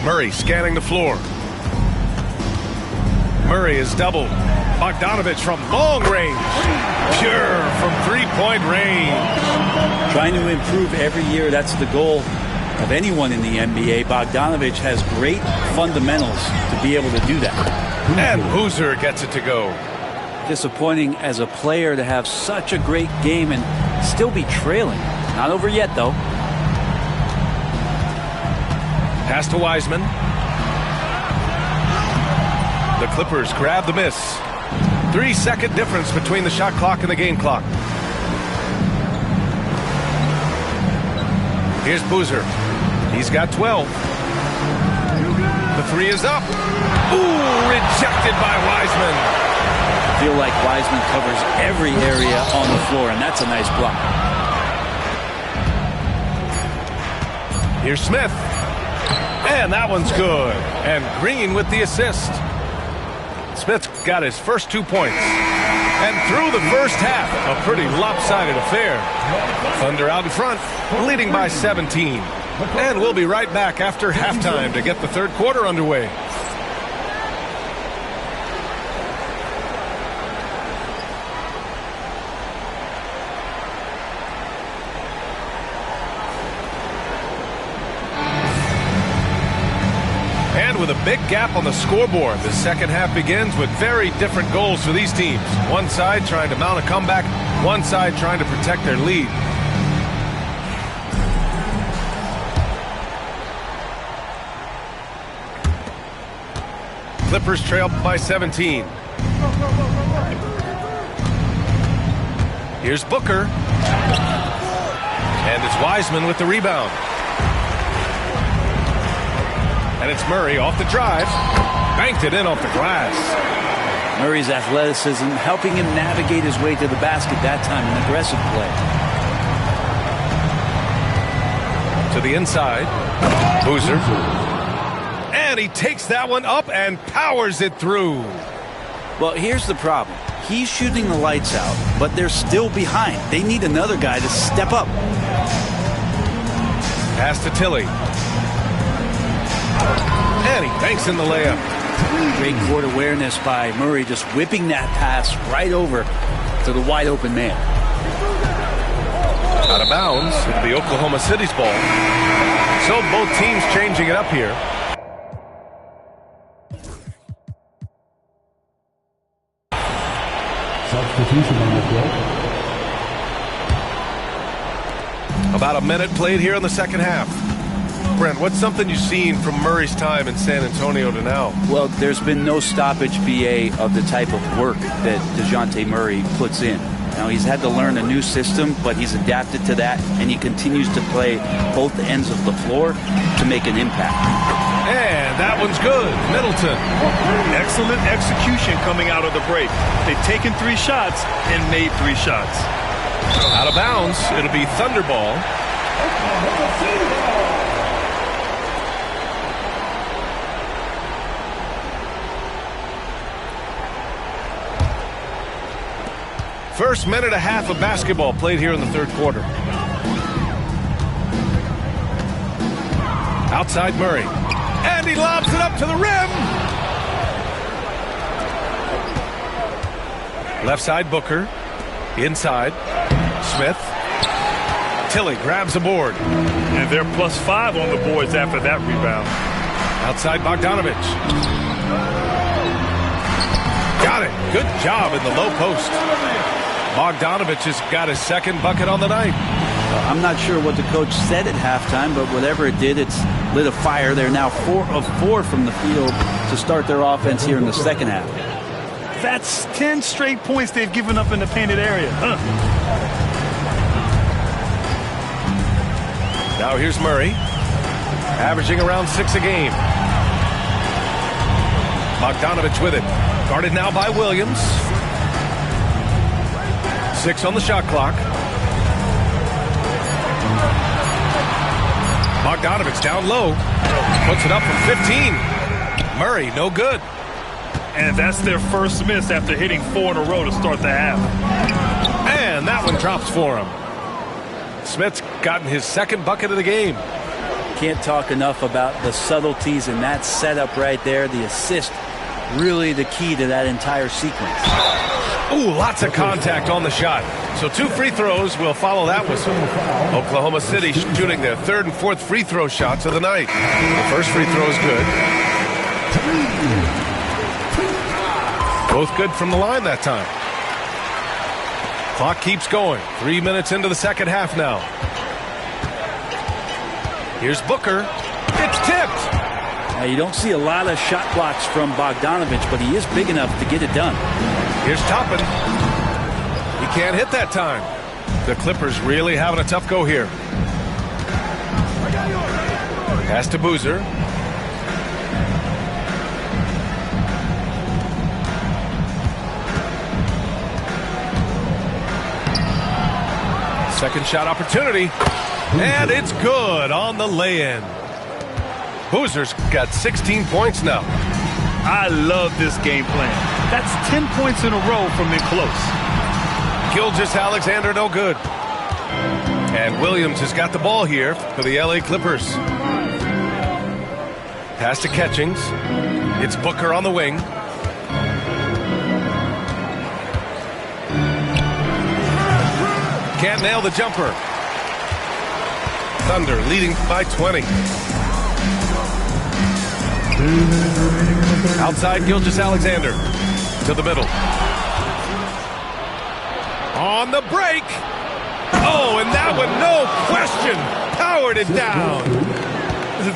Speaker 1: Murray scanning the floor. Murray is doubled. Bogdanovich from long range. Pure from three-point range.
Speaker 6: Trying to improve every year, that's the goal of anyone in the NBA. Bogdanovich has great fundamentals to be able to do that.
Speaker 1: And Boozer gets it to go.
Speaker 6: Disappointing as a player to have such a great game and still be trailing. Not over yet, though.
Speaker 1: Pass to Wiseman. The Clippers grab the miss. 3-second difference between the shot clock and the game clock. Here's Boozer. He's got 12. The three is up. Ooh, rejected by Wiseman.
Speaker 6: I feel like Wiseman covers every area on the floor, and that's a nice block.
Speaker 1: Here's Smith. And that one's good. And Green with the assist. Smith got his first 2 points. And through the first half, a pretty lopsided affair. Thunder out in front, leading by 17. And we'll be right back after halftime to get the third quarter underway. With a big gap on the scoreboard, the second half begins with very different goals for these teams. One side trying to mount a comeback, one side trying to protect their lead. Clippers trail by 17. Here's Booker. And it's Wiseman with the rebound. And it's Murray off the drive. Banked it in off the glass.
Speaker 6: Murray's athleticism helping him navigate his way to the basket that time. An aggressive play.
Speaker 1: To the inside. Boozer. And he takes that one up and powers it through.
Speaker 6: Well, here's the problem. He's shooting the lights out, but they're still behind. They need another guy to step up.
Speaker 1: Pass to Tilly. And he banks in the layup.
Speaker 6: Great court awareness by Murray, just whipping that pass right over to the wide open man.
Speaker 1: Out of bounds. It'll be Oklahoma City's ball. So both teams changing it up here.
Speaker 5: Substitution on the floor.
Speaker 1: About a minute played here in the second half. Brent, what's something you've seen from Murray's time in San Antonio to now?
Speaker 6: Well, there's been no stoppage, BA, of the type of work that DeJounte Murray puts in. Now, he's had to learn a new system, but he's adapted to that, and he continues to play both ends of the floor to make an impact.
Speaker 1: And that one's good. Middleton.
Speaker 2: Excellent execution coming out of the break. They've taken 3 shots and made 3 shots.
Speaker 1: Out of bounds. It'll be Thunder ball. First minute and a half of basketball played here in the third quarter. Outside Murray. And he lobs it up to the rim. Left side Booker. Inside. Smith. Tilly grabs a board.
Speaker 2: And they're +5 on the boards after that rebound.
Speaker 1: Outside Bogdanovich. Got it. Good job in the low post. Bogdanovich has got his second bucket on the night.
Speaker 6: I'm not sure what the coach said at halftime, but whatever it did, it's lit a fire. They're now 4 of 4 from the field to start their offense here in the second half.
Speaker 2: That's 10 straight points they've given up in the painted area.
Speaker 1: Now here's Murray, averaging around 6 a game. Bogdanovich with it. Guarded now by Williams. 6 on the shot clock. Bogdanovich down low. Puts it up from 15. Murray, no good.
Speaker 2: And that's their first miss after hitting 4 in a row to start the half.
Speaker 1: And that one drops for him. Smith's gotten his second bucket of the game.
Speaker 6: Can't talk enough about the subtleties in that setup right there. The assist really the key to that entire sequence.
Speaker 1: Ooh, lots of contact on the shot. So 2 free throws will follow that whistle. Oklahoma City shooting their 3rd and 4th free throw shots of the night. The first free throw is good. Both good from the line that time. Clock keeps going. 3 minutes into the second half now. Here's Booker. It's tipped.
Speaker 6: Now, you don't see a lot of shot blocks from Bogdanovich, but he is big enough to get it done.
Speaker 1: Here's Toppin. He can't hit that time. The Clippers really having a tough go here. Pass to Boozer. Second shot opportunity. And it's good on the lay-in. Boozer's got 16 points now.
Speaker 2: I love this game plan. That's 10 points in a row from in close.
Speaker 1: Gilgeous-Alexander no good. And Williams has got the ball here for the LA Clippers. Pass to Catchings. It's Booker on the wing. Can't nail the jumper. Thunder leading by 20. Outside Gilgeous-Alexander to the middle. On the break. Oh, and that one, no question, powered it down.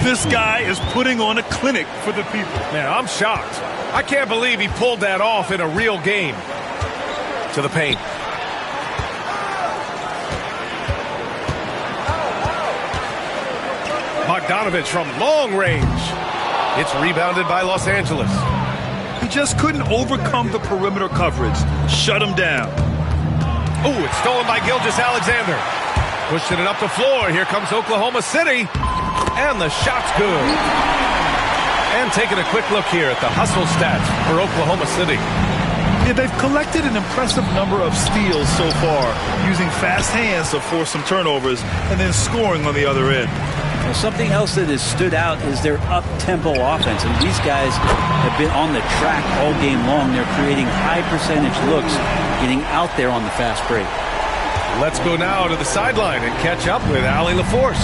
Speaker 2: This guy is putting on a clinic for the people.
Speaker 1: Man, I'm shocked. I can't believe he pulled that off in a real game. To the paint. Bogdanovich from long range. It's rebounded by Los Angeles.
Speaker 2: He just couldn't overcome the perimeter coverage. Shut him down.
Speaker 1: Oh, it's stolen by Gilgeous-Alexander. Pushing it up the floor. Here comes Oklahoma City. And the shot's good. And taking a quick look here at the hustle stats for Oklahoma City.
Speaker 2: Yeah, they've collected an impressive number of steals so far, using fast hands to force some turnovers and then scoring on the other end.
Speaker 6: Well, something else that has stood out is their up-tempo offense. And these guys have been on the track all game long. They're creating high-percentage looks, getting out there on the fast break.
Speaker 1: Let's go now to the sideline and catch up with Allie LaForce.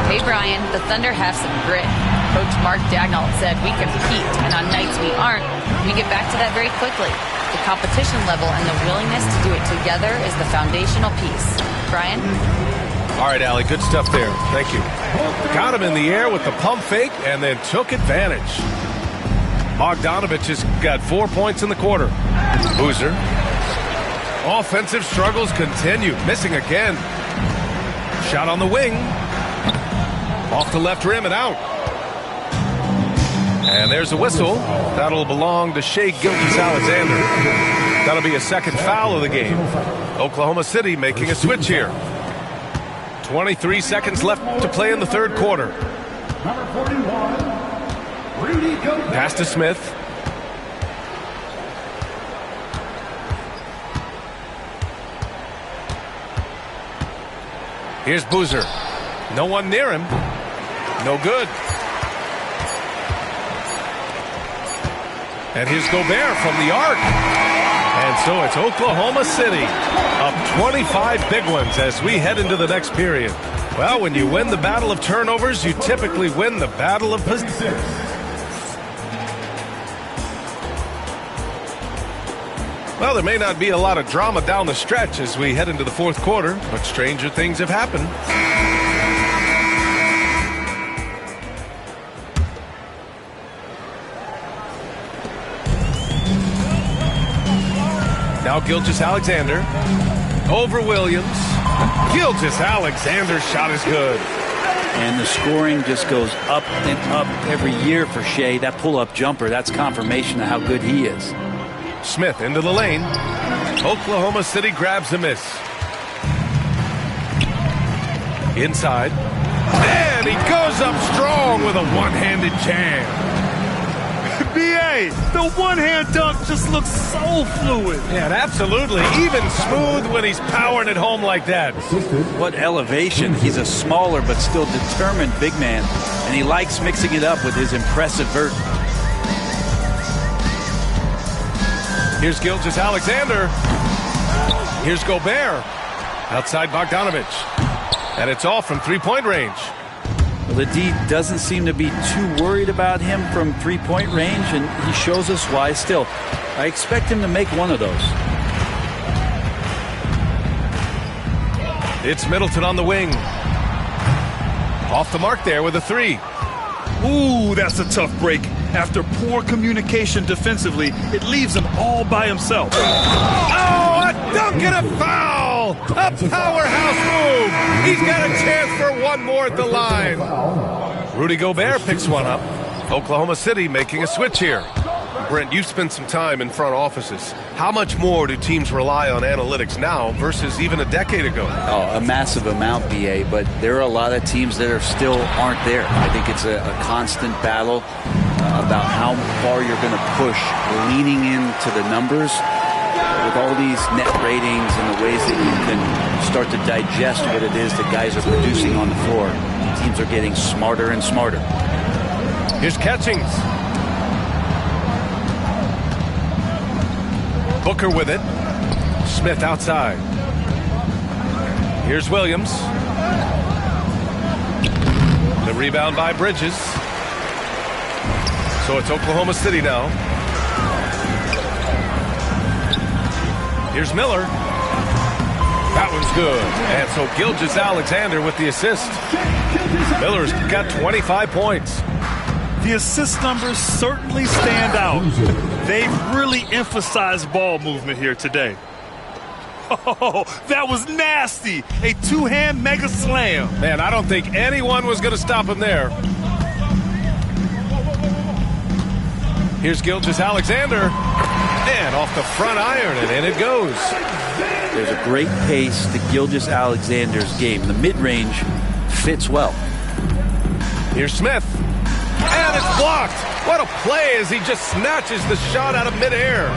Speaker 4: Hey, Brian, the Thunder have some grit. Coach Mark Daigneault said we compete, and on nights we aren't, we get back to that very quickly. The competition level and the willingness to do it together is the foundational piece. Brian?
Speaker 1: All right, Allie, good stuff there. Thank you. Got him in the air with the pump fake and then took advantage. Bogdanovich has got 4 points in the quarter. Boozer. Offensive struggles continue. Missing again. Shot on the wing. Off the left rim and out. And there's a whistle. That'll belong to Shai Gilgeous-Alexander. That'll be a second foul of the game. Oklahoma City making a switch here. 23 seconds left to play in the third quarter.
Speaker 5: Number 41, Rudy Gobert.
Speaker 1: Pass to Smith. Here's Boozer. No one near him. No good. And here's Gobert from the arc. And so it's Oklahoma City up 25 big ones as we head into the next period. Well, when you win the battle of turnovers, you typically win the battle of possession. Well, there may not be a lot of drama down the stretch as we head into the fourth quarter, but stranger things have happened. Now Gilgeous-Alexander over Williams. Gilgeous-Alexander's shot is good.
Speaker 6: And the scoring just goes up and up every year for Shai. That pull-up jumper, that's confirmation of how good he is.
Speaker 1: Smith into the lane. Oklahoma City grabs a miss. Inside. And he goes up strong with a one-handed jam.
Speaker 2: B.A., the one-hand dunk just looks so fluid.
Speaker 1: Yeah, absolutely. Even smooth when he's powering it home like that.
Speaker 6: What elevation. He's a smaller but still determined big man, and he likes mixing it up with his impressive vert.
Speaker 1: Here's Gilgeous-Alexander. Here's Gobert. Outside Bogdanovich. And it's all from three-point range.
Speaker 6: Well, the D doesn't seem to be too worried about him from three-point range, and he shows us why still. I expect him to make one of those.
Speaker 1: It's Middleton on the wing. Off the mark there with a three.
Speaker 2: Ooh, that's a tough break. After poor communication defensively, it leaves him all by himself.
Speaker 1: Oh, a dunk and a foul! A powerhouse move! He's got a chance for one more at the line. Rudy Gobert picks one up. Oklahoma City making a switch here. Brent, you've spent some time in front offices. How much more do teams rely on analytics now versus even a decade ago?
Speaker 6: Oh, a massive amount, BA, but there are a lot of teams that aren't there. I think it's a constant battle about how far you're going to push, leaning into the numbers with all these net ratings and the ways that you can start to digest what it is that guys are producing on the floor. Teams are getting smarter and smarter.
Speaker 1: Here's Catchings. Booker with it. Smith outside. Here's Williams. The rebound by Bridges. So it's Oklahoma City now. Here's Miller. That one's good. And so Gilgeous-Alexander with the assist. Miller's got 25 points.
Speaker 2: The assist numbers certainly stand out. They've really emphasized ball movement here today. Oh, that was nasty. A two-hand mega slam.
Speaker 1: Man, I don't think anyone was going to stop him there. Here's Gilgeous-Alexander. And off the front iron, and in it goes.
Speaker 6: There's a great pace to Gilgeous-Alexander's game. The mid-range fits well.
Speaker 1: Here's Smith. And it's blocked. What a play as he just snatches the shot out of midair.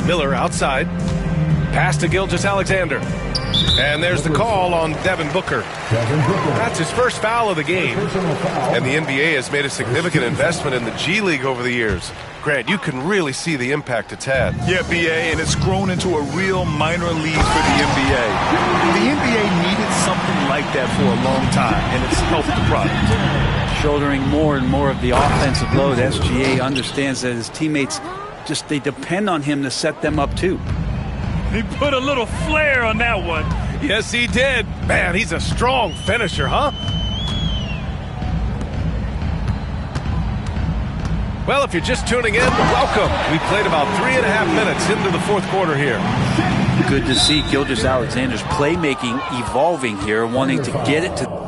Speaker 1: Miller outside. Pass to Gilgeous-Alexander. And there's the call on Devin Booker. That's his first foul of the game. And the NBA has made a significant investment in the G League over the years. Grant, you can really see the impact it's had.
Speaker 2: Yeah, BA, and it's grown into a real minor league for the NBA. The NBA needed something like that for a long time, and it's helped the product.
Speaker 6: Shouldering more and more of the offensive load, SGA understands that his teammates they depend on him to set them up too.
Speaker 2: He put a little flair on that one.
Speaker 1: Yes, he did. Man, he's a strong finisher, huh? Well, if you're just tuning in, welcome. We played about 3.5 minutes into the fourth quarter here.
Speaker 6: Good to see Gilgeous-Alexander's playmaking evolving here, wanting to get it to...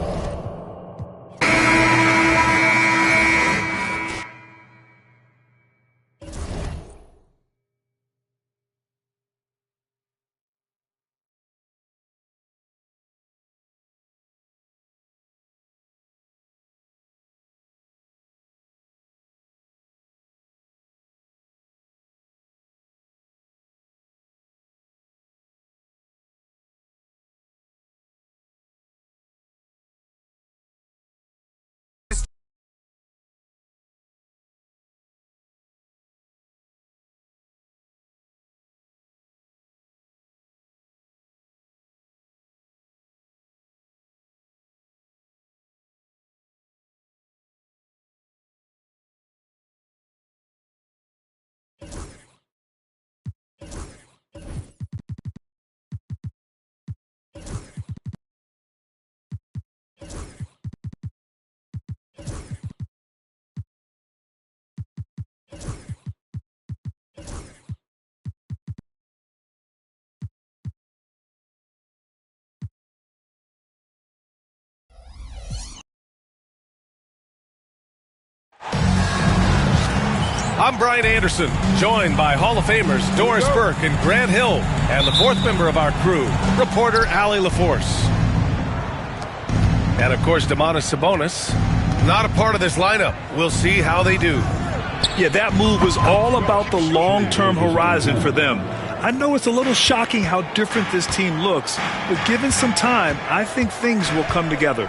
Speaker 1: I'm Brian Anderson, joined by Hall of Famers Doris Burke and Grant Hill, and the fourth member of our crew, reporter Allie LaForce. And, of course, Domantas Sabonis, not a part of this lineup. We'll see how they do.
Speaker 2: Yeah, that move was all about the long-term horizon for them. I know it's a little shocking how different this team looks, but given some time, I think things will come together.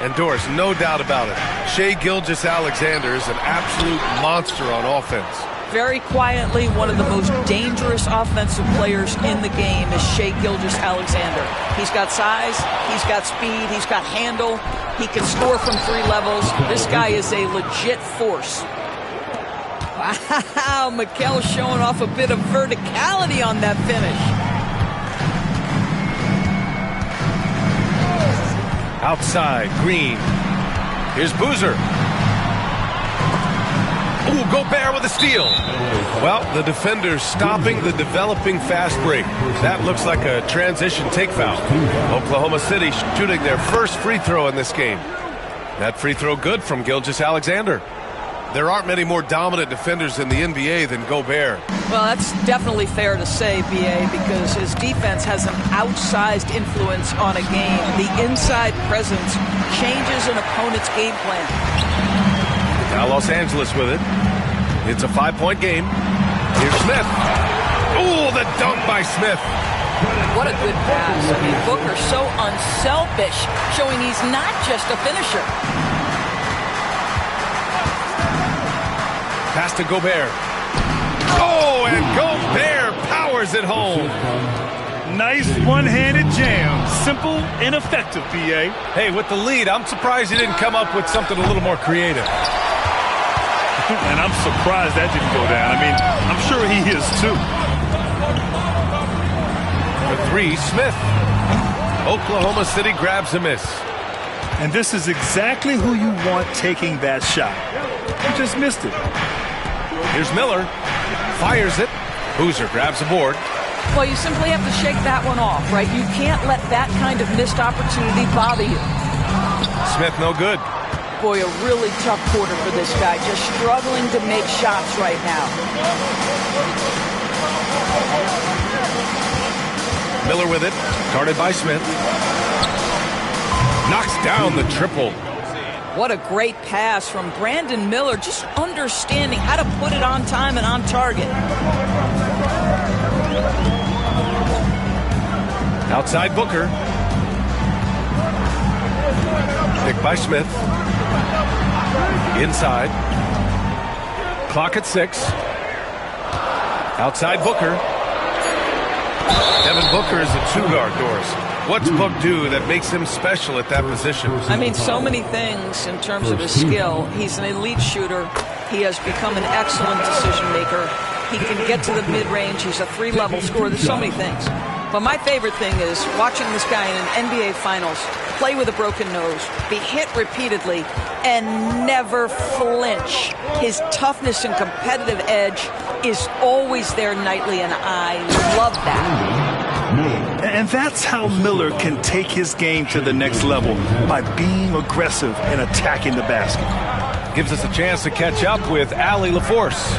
Speaker 1: And Doris, no doubt about it, Shai Gilgeous-Alexander is an absolute monster on offense.
Speaker 7: Very quietly, one of the most dangerous offensive players in the game is Shai Gilgeous-Alexander. He's got size, he's got speed, he's got handle, he can score from 3 levels. This guy is a legit force. Wow, Mikal showing off a bit of verticality on that finish.
Speaker 1: Outside, Green. Here's Boozer. Ooh, Gobert with a steal. Well, the defender's stopping the developing fast break. That looks like a transition take foul. Oklahoma City shooting their first free throw in this game. That free throw good from Gilgeous-Alexander. There aren't many more dominant defenders in the NBA than Gobert.
Speaker 7: Well, that's definitely fair to say, B.A., because his defense has an outsized influence on a game. The inside presence changes an opponent's game plan.
Speaker 1: Now Los Angeles with it. It's a 5-point game. Here's Smith. Ooh, the dunk by Smith.
Speaker 7: What a good pass. I mean, Booker so unselfish, showing he's not just a finisher.
Speaker 1: Pass to Gobert. Oh, and Gobert powers it home.
Speaker 2: Nice one-handed jam. Simple and effective, B.A.
Speaker 1: Hey, with the lead, I'm surprised he didn't come up with something a little more creative.
Speaker 2: And I'm surprised that didn't go down. I mean, I'm sure he is too.
Speaker 1: For 3, Smith. Oklahoma City grabs a miss.
Speaker 2: And this is exactly who you want taking that shot. You just missed it.
Speaker 1: Here's Miller. Fires it. Boozer grabs a board.
Speaker 7: Well, you simply have to shake that one off, right? You can't let that kind of missed opportunity bother you.
Speaker 1: Smith no good.
Speaker 7: Boy, a really tough quarter for this guy. Just struggling to make shots right now.
Speaker 1: Miller with it. Guarded by Smith. Knocks down the triple.
Speaker 7: What a great pass from Brandon Miller. Just understanding how to put it on time and on target.
Speaker 1: Outside Booker. Picked by Smith. Inside. Clock at 6. Outside Booker. Devin Booker is a 2-guard, Doris. What's Book do that makes him special at that position?
Speaker 7: I mean, so many things in terms of his skill. He's an elite shooter. He has become an excellent decision maker. He can get to the mid-range. He's a 3-level scorer. There's so many things. But my favorite thing is watching this guy in an NBA Finals play with a broken nose, be hit repeatedly, and never flinch. His toughness and competitive edge is always there nightly, and I love that.
Speaker 2: And that's how Miller can take his game to the next level, by being aggressive and attacking the basket.
Speaker 1: Gives us a chance to catch up with Allie LaForce.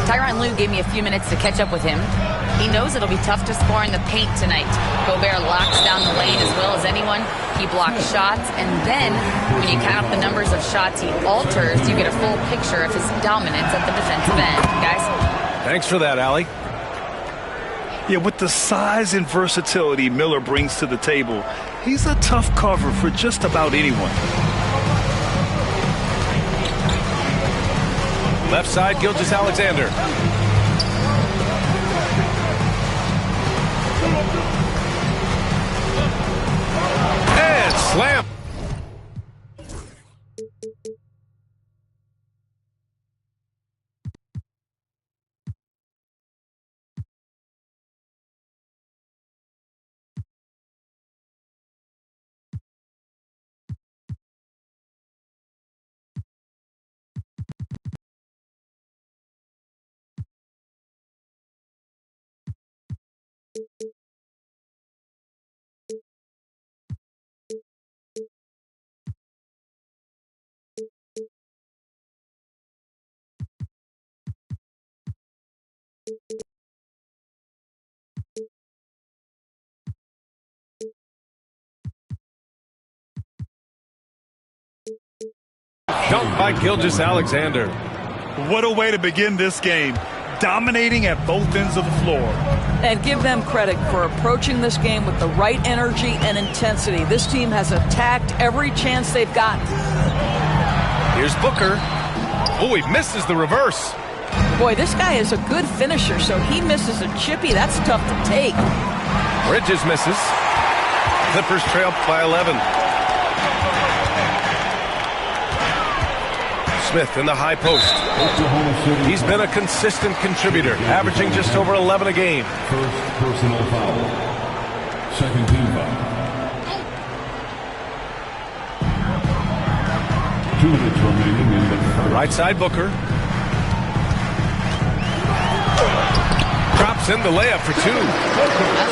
Speaker 4: Tyronn Lue gave me a few minutes to catch up with him. He knows it'll be tough to score in the paint tonight. Gobert locks down the lane as well as anyone. He blocks shots, and then when you count up the numbers of shots he alters, you get a full picture of his dominance at the defensive end. Guys?
Speaker 1: Thanks for that, Allie.
Speaker 2: Yeah, with the size and versatility Miller brings to the table, he's a tough cover for just about anyone.
Speaker 1: Left side, Gilgeous-Alexander. And slam. Dunk by Gilgeous-Alexander.
Speaker 2: What a way to begin this game. dominating at both ends of the floor.
Speaker 7: And give them credit for approaching this game with the right energy and intensity. This team has attacked every chance they've gotten.
Speaker 1: Here's Booker. Oh, he misses the reverse.
Speaker 7: Boy, this guy is a good finisher, so he misses a chippy. That's tough to take.
Speaker 1: Bridges misses. Clippers trail by 11. Smith in the high post. He's been a consistent contributor, averaging just over 11 a game.
Speaker 5: First personal foul. Second team foul. 2 minutes remaining in the first.
Speaker 1: Right side Booker. Drops in the layup for 2.
Speaker 7: I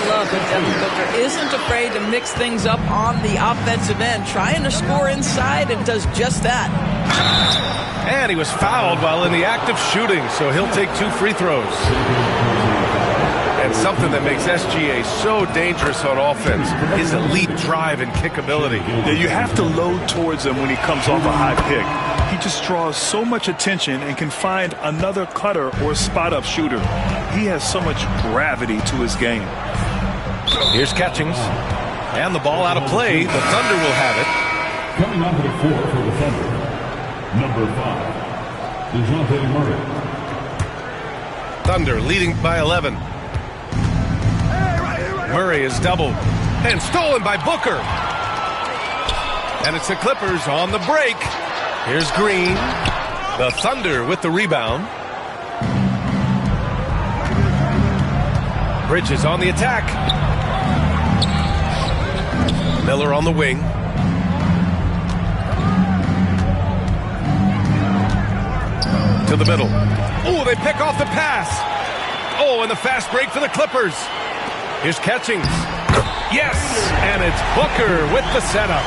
Speaker 7: love that Devin Booker isn't afraid to mix things up on the offensive end, trying to score inside, and does just that.
Speaker 1: And he was fouled while in the act of shooting, so he'll take 2 free throws. And something that makes SGA so dangerous on offense, his elite drive and kick ability.
Speaker 2: Yeah, you have to load towards him when he comes off a high pick. He just draws so much attention and can find another cutter or spot-up shooter. He has so much gravity to his game.
Speaker 1: Here's Catchings. And the ball out of play. The Thunder will have it.
Speaker 5: Coming onto the floor for the Thunder, number 5, DeJounte Murray.
Speaker 1: Thunder leading by 11. Murray is doubled and stolen by Booker. And it's the Clippers on the break. Here's Green. The Thunder with the rebound. Bridges on the attack. Miller on the wing. To the middle. Oh, they pick off the pass. Oh, and the fast break for the Clippers. Here's Catchings. Yes, and it's Booker with the setup.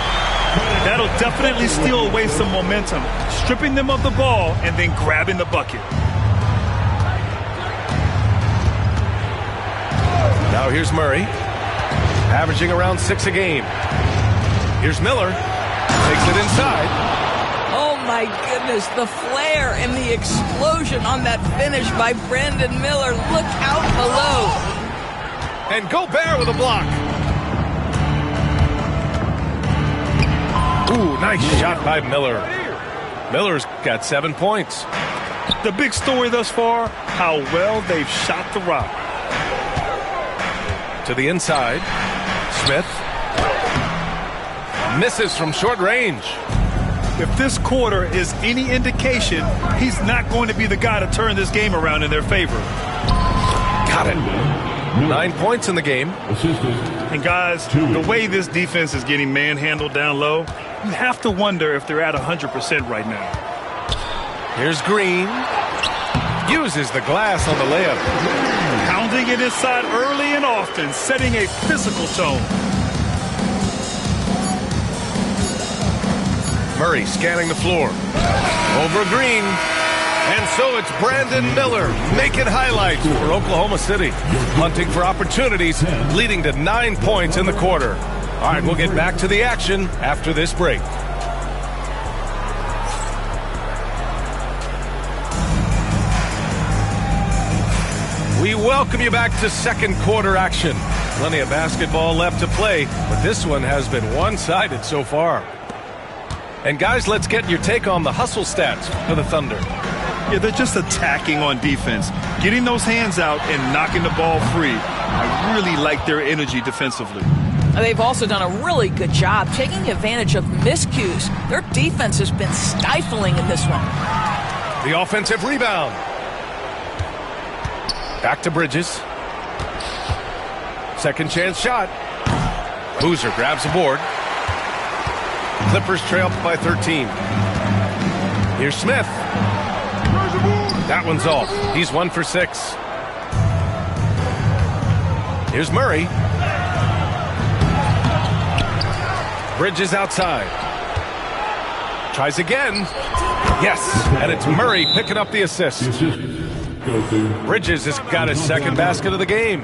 Speaker 2: That'll definitely steal away some momentum, stripping them of the ball and then grabbing the bucket.
Speaker 1: Now here's Murray, averaging around 6 a game. Here's Miller, takes it inside.
Speaker 7: Oh my goodness, the flare and the explosion on that finish by Brandon Miller. Look out below.
Speaker 1: And Gobert with a block. Ooh, nice shot by Miller. Miller's got 7 points.
Speaker 2: The big story thus far, how well they've shot the rock.
Speaker 1: To the inside. Smith. Misses from short range.
Speaker 2: If this quarter is any indication, he's not going to be the guy to turn this game around in their favor.
Speaker 1: Got it. 9 points in the game.
Speaker 2: And guys, the way this defense is getting manhandled down low, you have to wonder if they're at 100% right now.
Speaker 1: Here's Green. Uses the glass on the layup.
Speaker 2: Pounding it inside early and often, setting a physical tone.
Speaker 1: Murray scanning the floor. Over Green. And so it's Brandon Miller making highlights for Oklahoma City. Hunting for opportunities, leading to 9 points in the quarter. All right, we'll get back to the action after this break. We welcome you back to second quarter action. Plenty of basketball left to play, but this one has been one-sided so far. And guys, let's get your take on the hustle stats for the Thunder.
Speaker 2: Yeah, they're just attacking on defense, getting those hands out and knocking the ball free. I really like their energy defensively.
Speaker 7: They've also done a really good job taking advantage of miscues. Their defense has been stifling in this one.
Speaker 1: The offensive rebound. Back to Bridges. Second chance shot. Boozer grabs the board. Clippers trail by 13. Here's Smith. That one's off. He's 1 for 6. Here's Murray. Bridges outside. Tries again. Yes, and it's Murray picking up the assist. Bridges has got his second basket of the game.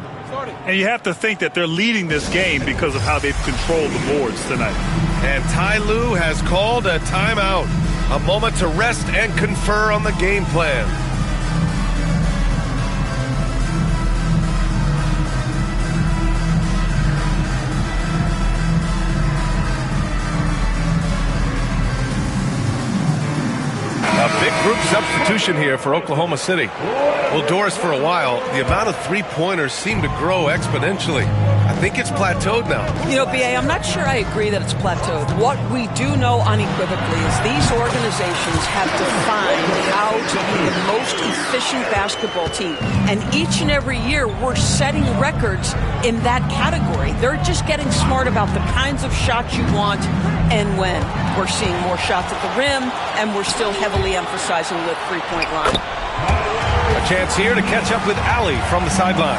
Speaker 2: And you have to think that they're leading this game because of how they've controlled the boards tonight.
Speaker 1: And Ty Lue has called a timeout. A moment to rest and confer on the game plan. Big group substitution here for Oklahoma City. Well, Doris, for a while, the amount of three-pointers seemed to grow exponentially. I think it's plateaued now.
Speaker 7: You know, B.A., I'm not sure I agree that it's plateaued. What we do know unequivocally is these organizations have defined how to be the most efficient basketball team. And each and every year, we're setting records in that category. They're just getting smart about the kinds of shots you want and when. We're seeing more shots at the rim, and we're still heavily emphasizing the three-point line.
Speaker 1: A chance here to catch up with Allie from the sideline.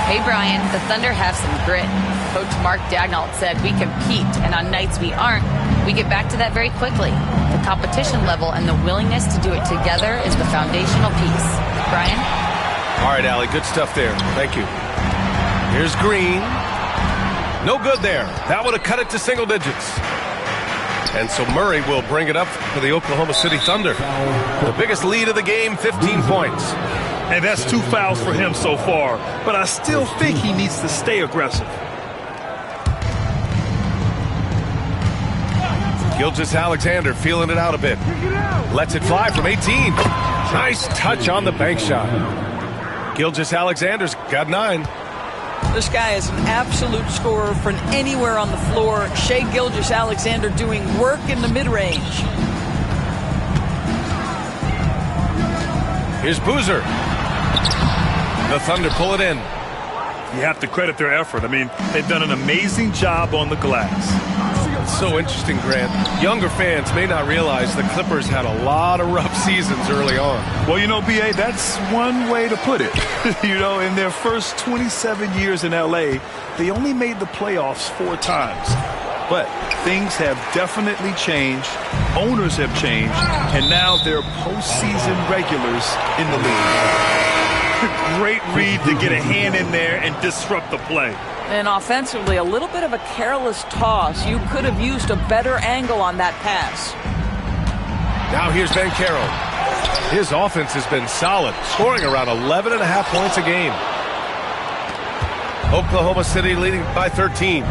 Speaker 4: Hey, Brian, the Thunder have some grit. Coach Mark Daigneault said we compete, and on nights we aren't, we get back to that very quickly. The competition level and the willingness to do it together is the foundational piece. Brian?
Speaker 1: All right, Allie, good stuff there. Thank you. Here's Green. No good there. That would have cut it to single digits. And so Murray will bring it up for the Oklahoma City Thunder. The biggest lead of the game, 15 points.
Speaker 2: And that's 2 fouls for him so far. But I still think he needs to stay aggressive.
Speaker 1: Gilgeous-Alexander feeling it out a bit. Lets it fly from 18. Nice touch on the bank shot. Gilgeous-Alexander's got 9.
Speaker 7: This guy is an absolute scorer from anywhere on the floor. Shai Gilgeous-Alexander doing work in the mid-range.
Speaker 1: Here's Boozer. The Thunder pull it in.
Speaker 2: You have to credit their effort. I mean, they've done an amazing job on the glass.
Speaker 1: It's so interesting, Grant. Younger fans may not realize the Clippers had a lot of rough seasons early on.
Speaker 2: Well, you know, B.A., that's one way to put it. You know, in their first 27 years in L.A., they only made the playoffs 4 times. But things have definitely changed. Owners have changed. And now they're postseason regulars in the league. Great read to get a hand in there and disrupt the play.
Speaker 7: And offensively, a little bit of a careless toss. You could have used a better angle on that pass.
Speaker 1: Now here's Banchero. His offense has been solid, scoring around 11.5 points a game. Oklahoma City leading by 13.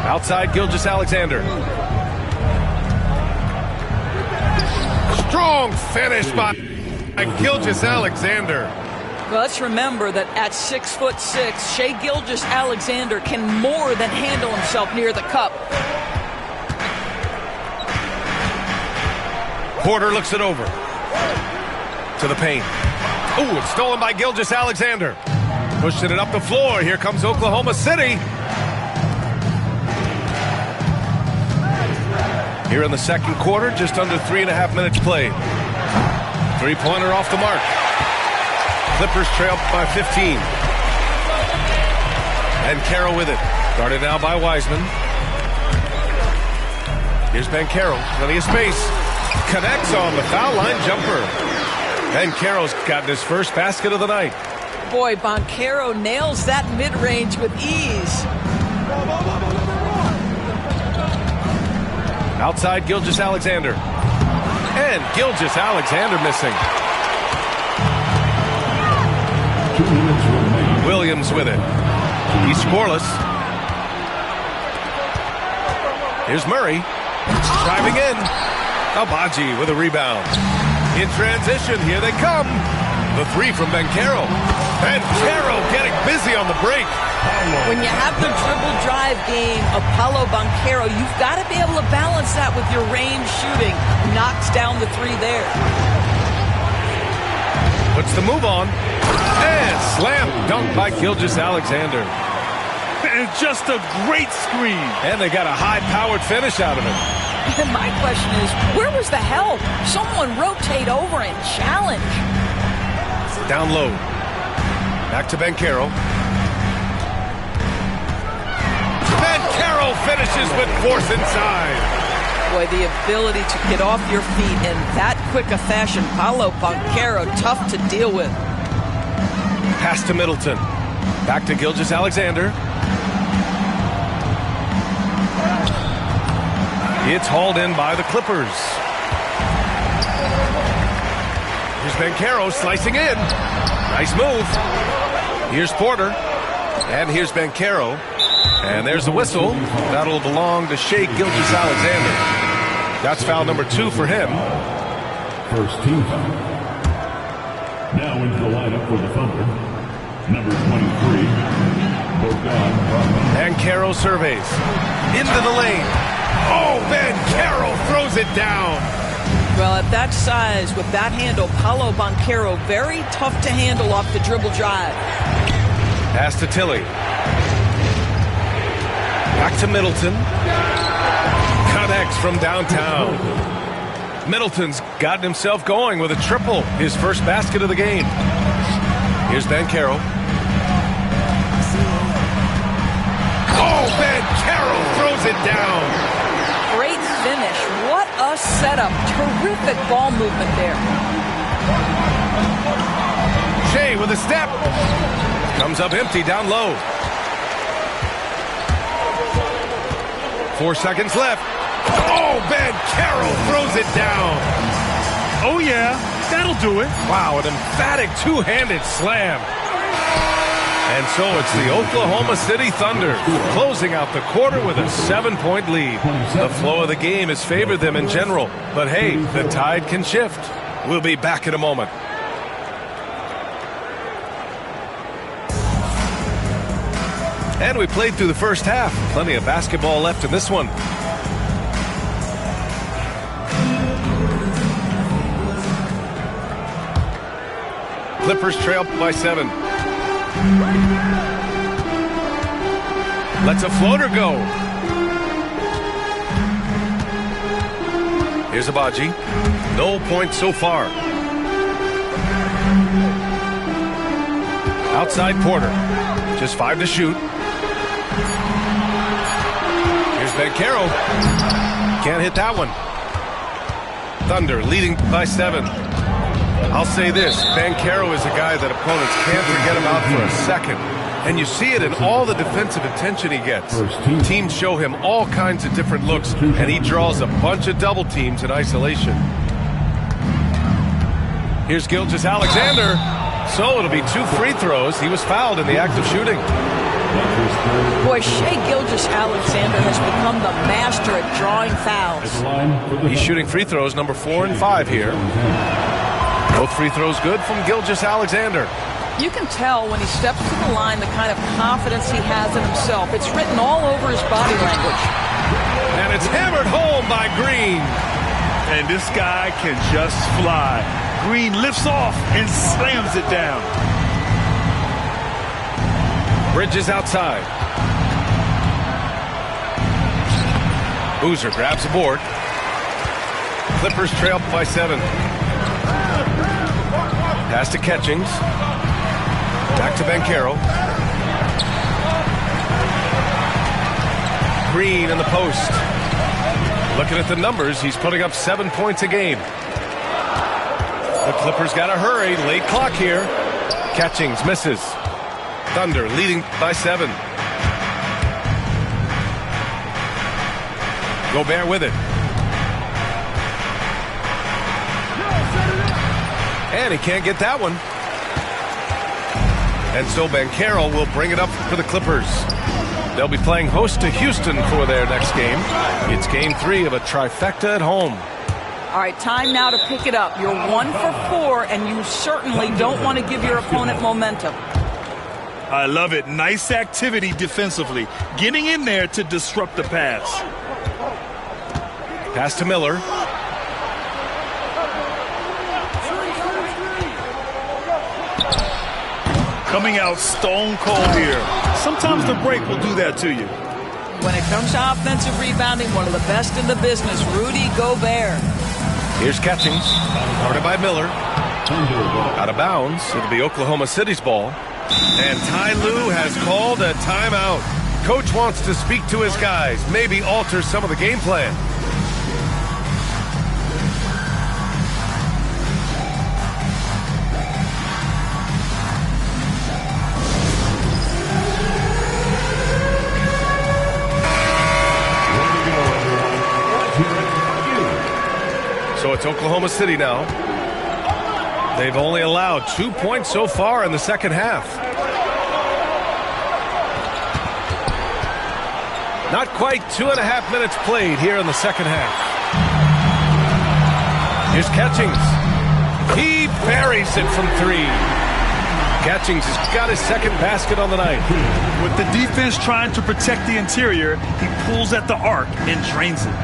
Speaker 1: Outside Gilgeous-Alexander. Strong finish by Gilgeous-Alexander.
Speaker 7: Well, let's remember that at 6'6", Shai Gilgeous-Alexander can more than handle himself near the cup.
Speaker 1: Porter looks it over. To the paint. Ooh, it's stolen by Gilgeous-Alexander. Pushing it up the floor. Here comes Oklahoma City. Here in the second quarter, just under 3.5 minutes played. Three-pointer off the mark. Clippers trail by 15. And Banchero with it. Guarded now by Wiseman. Here's Banchero. Plenty of space. Connects on the foul line jumper. Banchero's gotten his first basket of the night.
Speaker 7: Boy, Banchero nails that mid-range with ease.
Speaker 1: Outside Gilgeous-Alexander. And Gilgeous-Alexander missing. Williams with it. He's scoreless. Here's Murray. Driving in. Agbaji with a rebound. In transition, here they come. The three from Banchero. Banchero getting busy on the break.
Speaker 7: When you have the dribble drive game of Paolo Banchero, you've got to be able to balance that with your range shooting. Knocks down the three there.
Speaker 1: Puts the move on. And slam dunk by Gilgeous-Alexander.
Speaker 2: And just a great screen.
Speaker 1: And they got a high-powered finish out of it.
Speaker 7: And my question is, where was the help? Someone rotate over and challenge.
Speaker 1: Down low. Back to Banchero. Banchero finishes with force inside.
Speaker 7: Boy, the ability to get off your feet in that quick a fashion. Paolo Banchero, tough to deal with.
Speaker 1: Pass to Middleton. Back to Gilgeous-Alexander. It's hauled in by the Clippers. Here's Banchero slicing in. Nice move. Here's Porter. And here's Banchero. And there's the whistle. That'll belong to Shai Gilgeous-Alexander. That's foul number 2 for him.
Speaker 5: First team foul. Now into the lineup for the Thunder, number 23, Bogdan Bogdanovic.
Speaker 1: Banchero surveys. Into the lane. Oh, Banchero throws it down.
Speaker 7: Well, at that size, with that handle, Paolo Banchero, very tough to handle off the dribble drive.
Speaker 1: Pass to Tilly. Back to Middleton. Connects from downtown. Middleton's gotten himself going with a triple, his first basket of the game. Here's Banchero. Oh, Banchero throws it down.
Speaker 7: Great finish. What a setup. Terrific ball movement there.
Speaker 1: Shea with a step. Comes up empty down low. 4 seconds left. Oh, Banchero throws it down.
Speaker 2: Oh, yeah, that'll do it.
Speaker 1: Wow, an emphatic two-handed slam. And so it's the Oklahoma City Thunder closing out the quarter with a 7-point lead. The flow of the game has favored them in general, but hey, the tide can shift. We'll be back in a moment. And we played through the first half. Plenty of basketball left in this one. Clippers trail by 7. Lets a floater go. Here's Abaji. No points so far. Outside Porter. Just 5 to shoot. Here's Banchero. Can't hit that one. Thunder leading by 7. I'll say this, Banchero is a guy that opponents can't forget about for a second. And you see it in all the defensive attention he gets. Teams show him all kinds of different looks, and he draws a bunch of double teams in isolation. Here's Gilgeous-Alexander. So it'll be 2 free throws. He was fouled in the act of shooting.
Speaker 7: Boy, Shai Gilgeous-Alexander has become the master at drawing fouls.
Speaker 1: He's shooting free throws number 4 and 5 here. Both free throws good from Gilgeous-Alexander.
Speaker 7: You can tell when he steps to the line the kind of confidence he has in himself. It's written all over his body language.
Speaker 1: And it's hammered home by Green.
Speaker 2: And this guy can just fly. Green lifts off and slams it down.
Speaker 1: Bridges outside. Boozer grabs the board. Clippers trail by 7. Pass to Catchings. Back to Banchero. Green in the post. Looking at the numbers, he's putting up 7 points a game. The Clippers got to hurry. Late clock here. Catchings misses. Thunder leading by 7. Gobert with it. And he can't get that one. And so Banchero will bring it up for the Clippers. They'll be playing host to Houston for their next game. It's game 3 of a trifecta at home.
Speaker 7: All right, time now to pick it up. You're 1 for 4, and you certainly don't want to give your opponent momentum.
Speaker 2: I love it. Nice activity defensively. Getting in there to disrupt the pass.
Speaker 1: Pass to Miller.
Speaker 2: Coming out stone cold here. Sometimes the break will do that to you.
Speaker 7: When it comes to offensive rebounding, one of the best in the business, Rudy Gobert.
Speaker 1: Here's Catchings. Guarded by Miller. Out of bounds. It'll be Oklahoma City's ball. And Ty Lue has called a timeout. Coach wants to speak to his guys, maybe alter some of the game plan. So it's Oklahoma City now. They've only allowed 2 points so far in the second half. Not quite 2.5 minutes played here in the second half. Here's Catchings. He buries it from 3. Catchings has got his second basket on the night.
Speaker 2: With the defense trying to protect the interior, he pulls at the arc and drains it.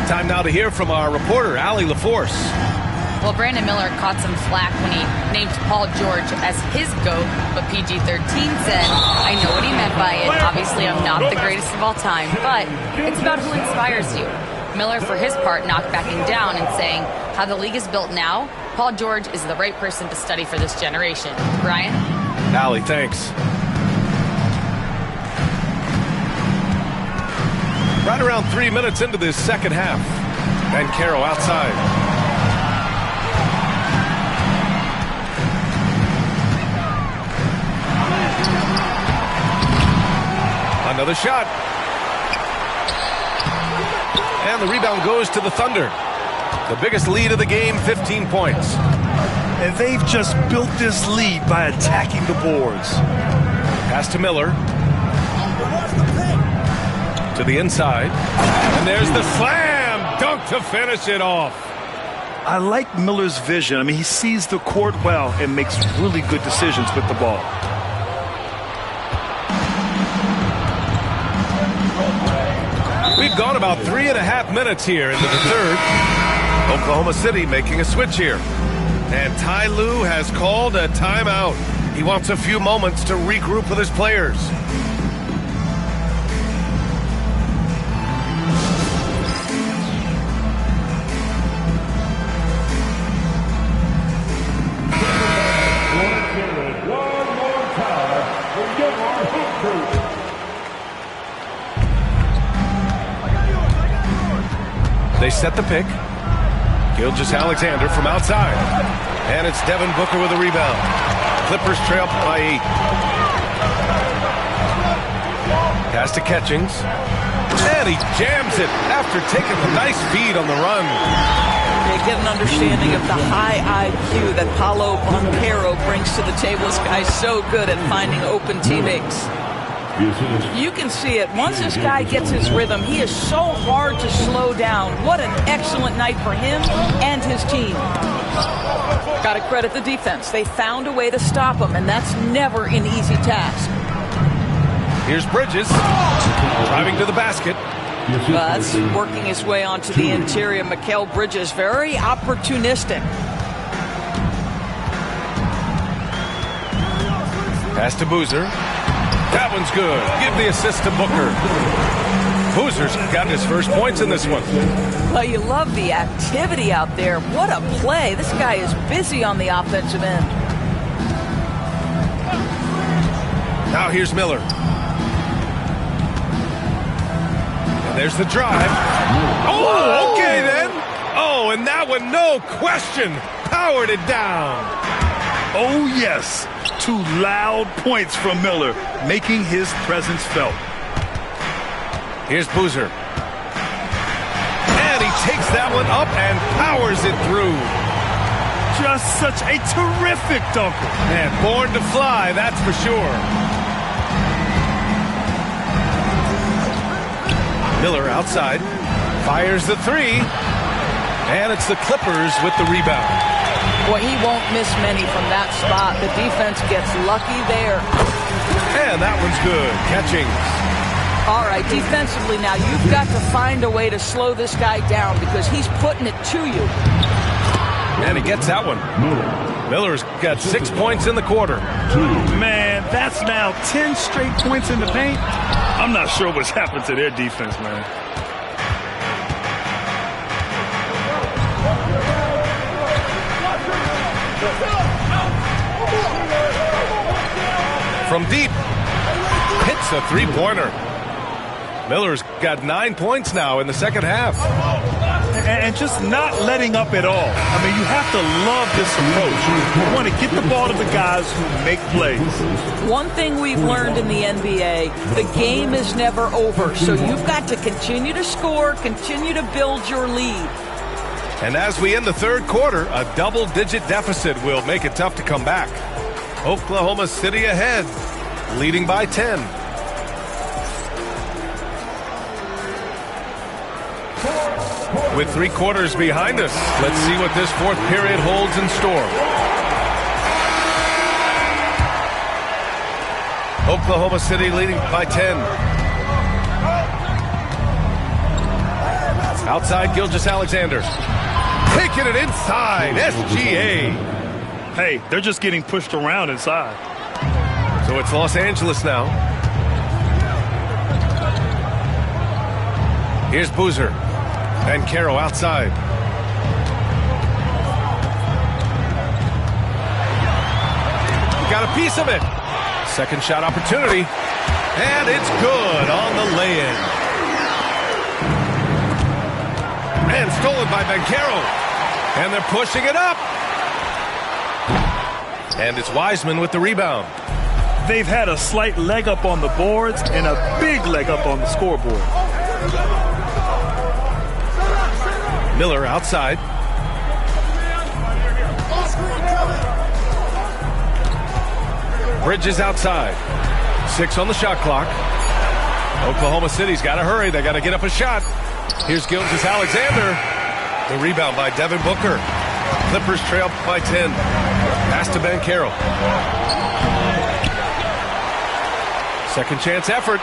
Speaker 1: Time now to hear from our reporter, Allie LaForce.
Speaker 4: Well, Brandon Miller caught some flack when he named Paul George as his GOAT, but PG-13 said, I know what he meant by it. Obviously, I'm not the greatest of all time, but it's about who inspires you. Miller, for his part, knocked backing down and saying, how the league is built now, Paul George is the right person to study for this generation. Brian?
Speaker 1: Allie, thanks. Right around 3 minutes into this second half. Banchero outside. Another shot. And the rebound goes to the Thunder. The biggest lead of the game, 15 points.
Speaker 2: And they've just built this lead by attacking the boards.
Speaker 1: Pass to Miller. To the inside. And there's the slam dunk to finish it off.
Speaker 2: I like Miller's vision. I mean, he sees the court well and makes really good decisions with the ball.
Speaker 1: We've gone about 3.5 minutes here into the third. Oklahoma City making a switch here. And Ty Lue has called a timeout. He wants a few moments to regroup with his players. They set the pick. Gilgeous-Alexander from outside. And it's Devin Booker with a rebound. Clippers trail by 8. Pass to Catchings. And he jams it after taking the nice feed on the run.
Speaker 7: They get an understanding of the high IQ that Paolo Banchero brings to the table. This guy's so good at finding open teammates. You can see it. Once this guy gets his rhythm, he is so hard to slow down. What an excellent night for him and his team. Got to credit the defense. They found a way to stop him, and that's never an easy task.
Speaker 1: Here's Bridges. Driving to the basket.
Speaker 7: That's working his way onto the interior. Mikal Bridges, very opportunistic.
Speaker 1: Pass to Boozer. That one's good. Give the assist to Booker. Boozer's got his first points in this one.
Speaker 7: Well, you love the activity out there. What a play. This guy is busy on the offensive end.
Speaker 1: Now here's Miller. And there's the drive. Oh, okay then. Oh, and that one, no question, powered it down.
Speaker 2: Oh, yes. 2 loud points from Miller, making his presence felt.
Speaker 1: Here's Boozer. And he takes that one up and powers it through.
Speaker 2: Just such a terrific dunker.
Speaker 1: Man, born to fly, that's for sure. Miller outside. Fires the 3. And it's the Clippers with the rebound.
Speaker 7: Well, he won't miss many from that spot. The defense gets lucky there.
Speaker 1: And that one's good. Catching.
Speaker 7: All right, defensively now, you've got to find a way to slow this guy down because he's putting it to you.
Speaker 1: And he gets that one. Miller's got 6 points in the quarter.
Speaker 2: Man, that's now 10 straight points in the paint. I'm not sure what's happened to their defense, man.
Speaker 1: From deep, hits a 3-pointer. Miller's got 9 points now in the second half.
Speaker 2: And just not letting up at all. I mean, you have to love this approach. You want to get the ball to the guys who make plays.
Speaker 7: One thing we've learned in the NBA, the game is never over. So you've got to continue to score, continue to build your lead.
Speaker 1: And as we end the third quarter, a double-digit deficit will make it tough to come back. Oklahoma City ahead, leading by 10. With 3 quarters behind us, let's see what this 4th period holds in store. Oklahoma City leading by 10. Outside, Gilgeous-Alexander. Taking it inside, SGA.
Speaker 2: Hey, they're just getting pushed around inside.
Speaker 1: So it's Los Angeles now. Here's Boozer. Banchero outside. Got a piece of it. Second shot opportunity. And it's good on the lay-in. And stolen by Banchero. And they're pushing it up. And it's Wiseman with the rebound.
Speaker 2: They've had a slight leg up on the boards and a big leg up on the scoreboard.
Speaker 1: Miller outside. Bridges outside. 6 on the shot clock. Oklahoma City's got to hurry. They got to get up a shot. Here's Gilgeous-Alexander. The rebound by Devin Booker. Clippers trail by 10. Pass to Banchero. Second chance effort.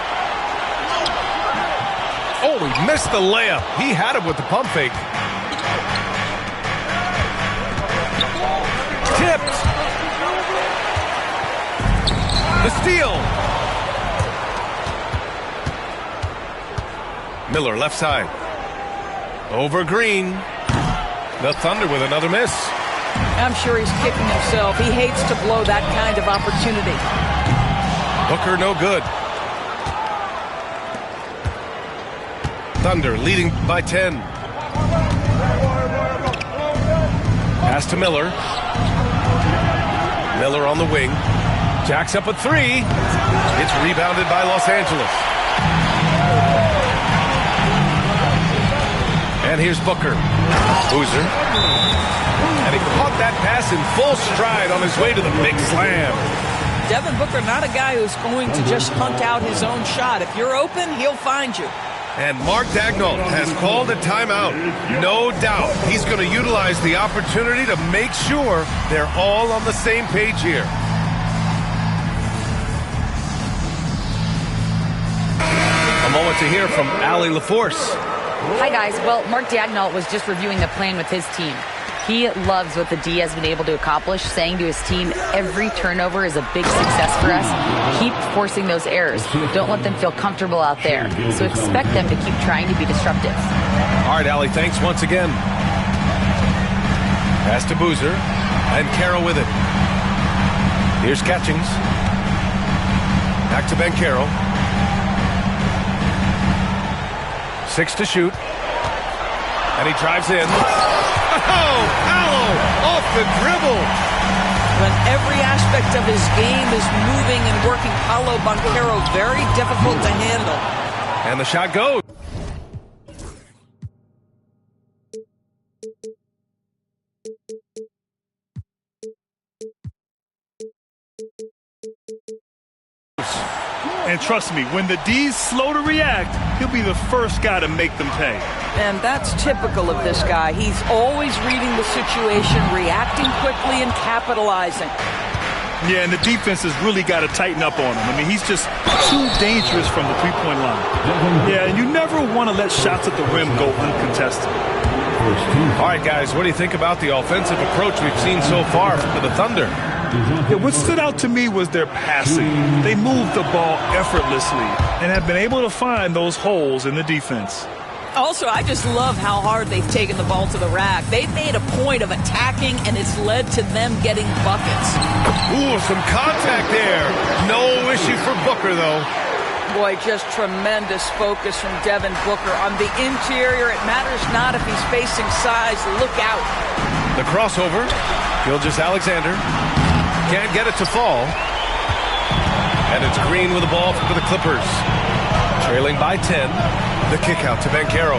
Speaker 1: Oh, he missed the layup. He had him with the pump fake. Tipped. The steal. Miller left side. Over Green. The Thunder with another miss.
Speaker 7: I'm sure he's kicking himself. He hates to blow that kind of opportunity.
Speaker 1: Booker no good. Thunder leading by 10. Pass to Miller. Miller on the wing. Jacks up a 3. It's rebounded by Los Angeles. And here's Booker. Boozer. And he caught that pass in full stride on his way to the big slam.
Speaker 7: Devin Booker, not a guy who's going to just hunt out his own shot. If you're open, he'll find you.
Speaker 1: And Mark Daigneault has called a timeout. No doubt he's going to utilize the opportunity to make sure they're all on the same page here. A moment to hear from Allie LaForce.
Speaker 4: Hi, guys. Well, Mark Daigneault was just reviewing the plan with his team. He loves what the D has been able to accomplish, saying to his team, every turnover is a big success for us. Keep forcing those errors. Don't let them feel comfortable out there. So expect them to keep trying to be disruptive.
Speaker 1: All right, Allie, thanks once again. Pass to Boozer, and Banchero with it. Here's Catchings. Back to Banchero. 6 to shoot. And he drives in. Oh, Paolo off the dribble.
Speaker 7: When every aspect of his game is moving and working, Paolo Banchero very difficult to handle.
Speaker 1: And the shot goes.
Speaker 2: And trust me, when the D's slow to react, he'll be the first guy to make them pay.
Speaker 7: And that's typical of this guy. He's always reading the situation, reacting quickly, and capitalizing.
Speaker 2: Yeah, and the defense has really got to tighten up on him. I mean, he's just too dangerous from the three-point line. Yeah, and you never want to let shots at the rim go uncontested.
Speaker 1: All right, guys, what do you think about the offensive approach we've seen so far from the Thunder?
Speaker 2: Yeah, what stood out to me was their passing. They moved the ball effortlessly and have been able to find those holes in the defense.
Speaker 7: Also, I just love how hard they've taken the ball to the rack. They've made a point of attacking, and it's led to them getting buckets.
Speaker 1: Ooh, some contact there. No issue for Booker, though.
Speaker 7: Boy, just tremendous focus from Devin Booker. On the interior, it matters not if he's facing size. Look out.
Speaker 1: The crossover. Gilgeous-Alexander. Can't get it to fall. And it's Green with the ball for the Clippers. Trailing by 10. The kick out to Banchero.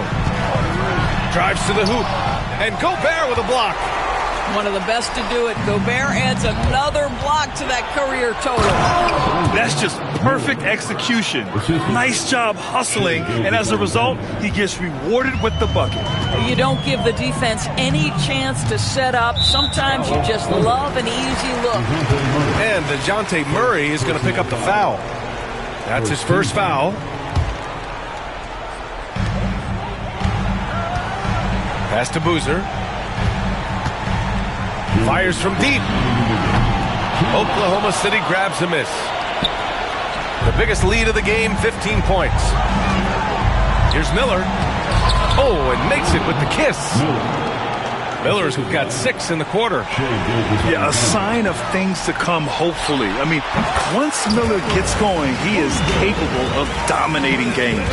Speaker 1: Drives to the hoop. And Gobert with a block.
Speaker 7: One of the best to do it. Gobert adds another block to that career total.
Speaker 2: That's just perfect execution. Nice job hustling, and as a result, he gets rewarded with the bucket.
Speaker 7: You don't give the defense any chance to set up. Sometimes you just love an easy look.
Speaker 1: And DeJounte Murray is going to pick up the foul. That's his first foul. Pass to Boozer. Fires from deep. Oklahoma City grabs a miss. The biggest lead of the game, 15 points. Here's Miller. Oh, and makes it with the kiss. Miller's got 6 in the quarter.
Speaker 2: Yeah, a sign of things to come, hopefully. I mean, once Miller gets going, he is capable of dominating games.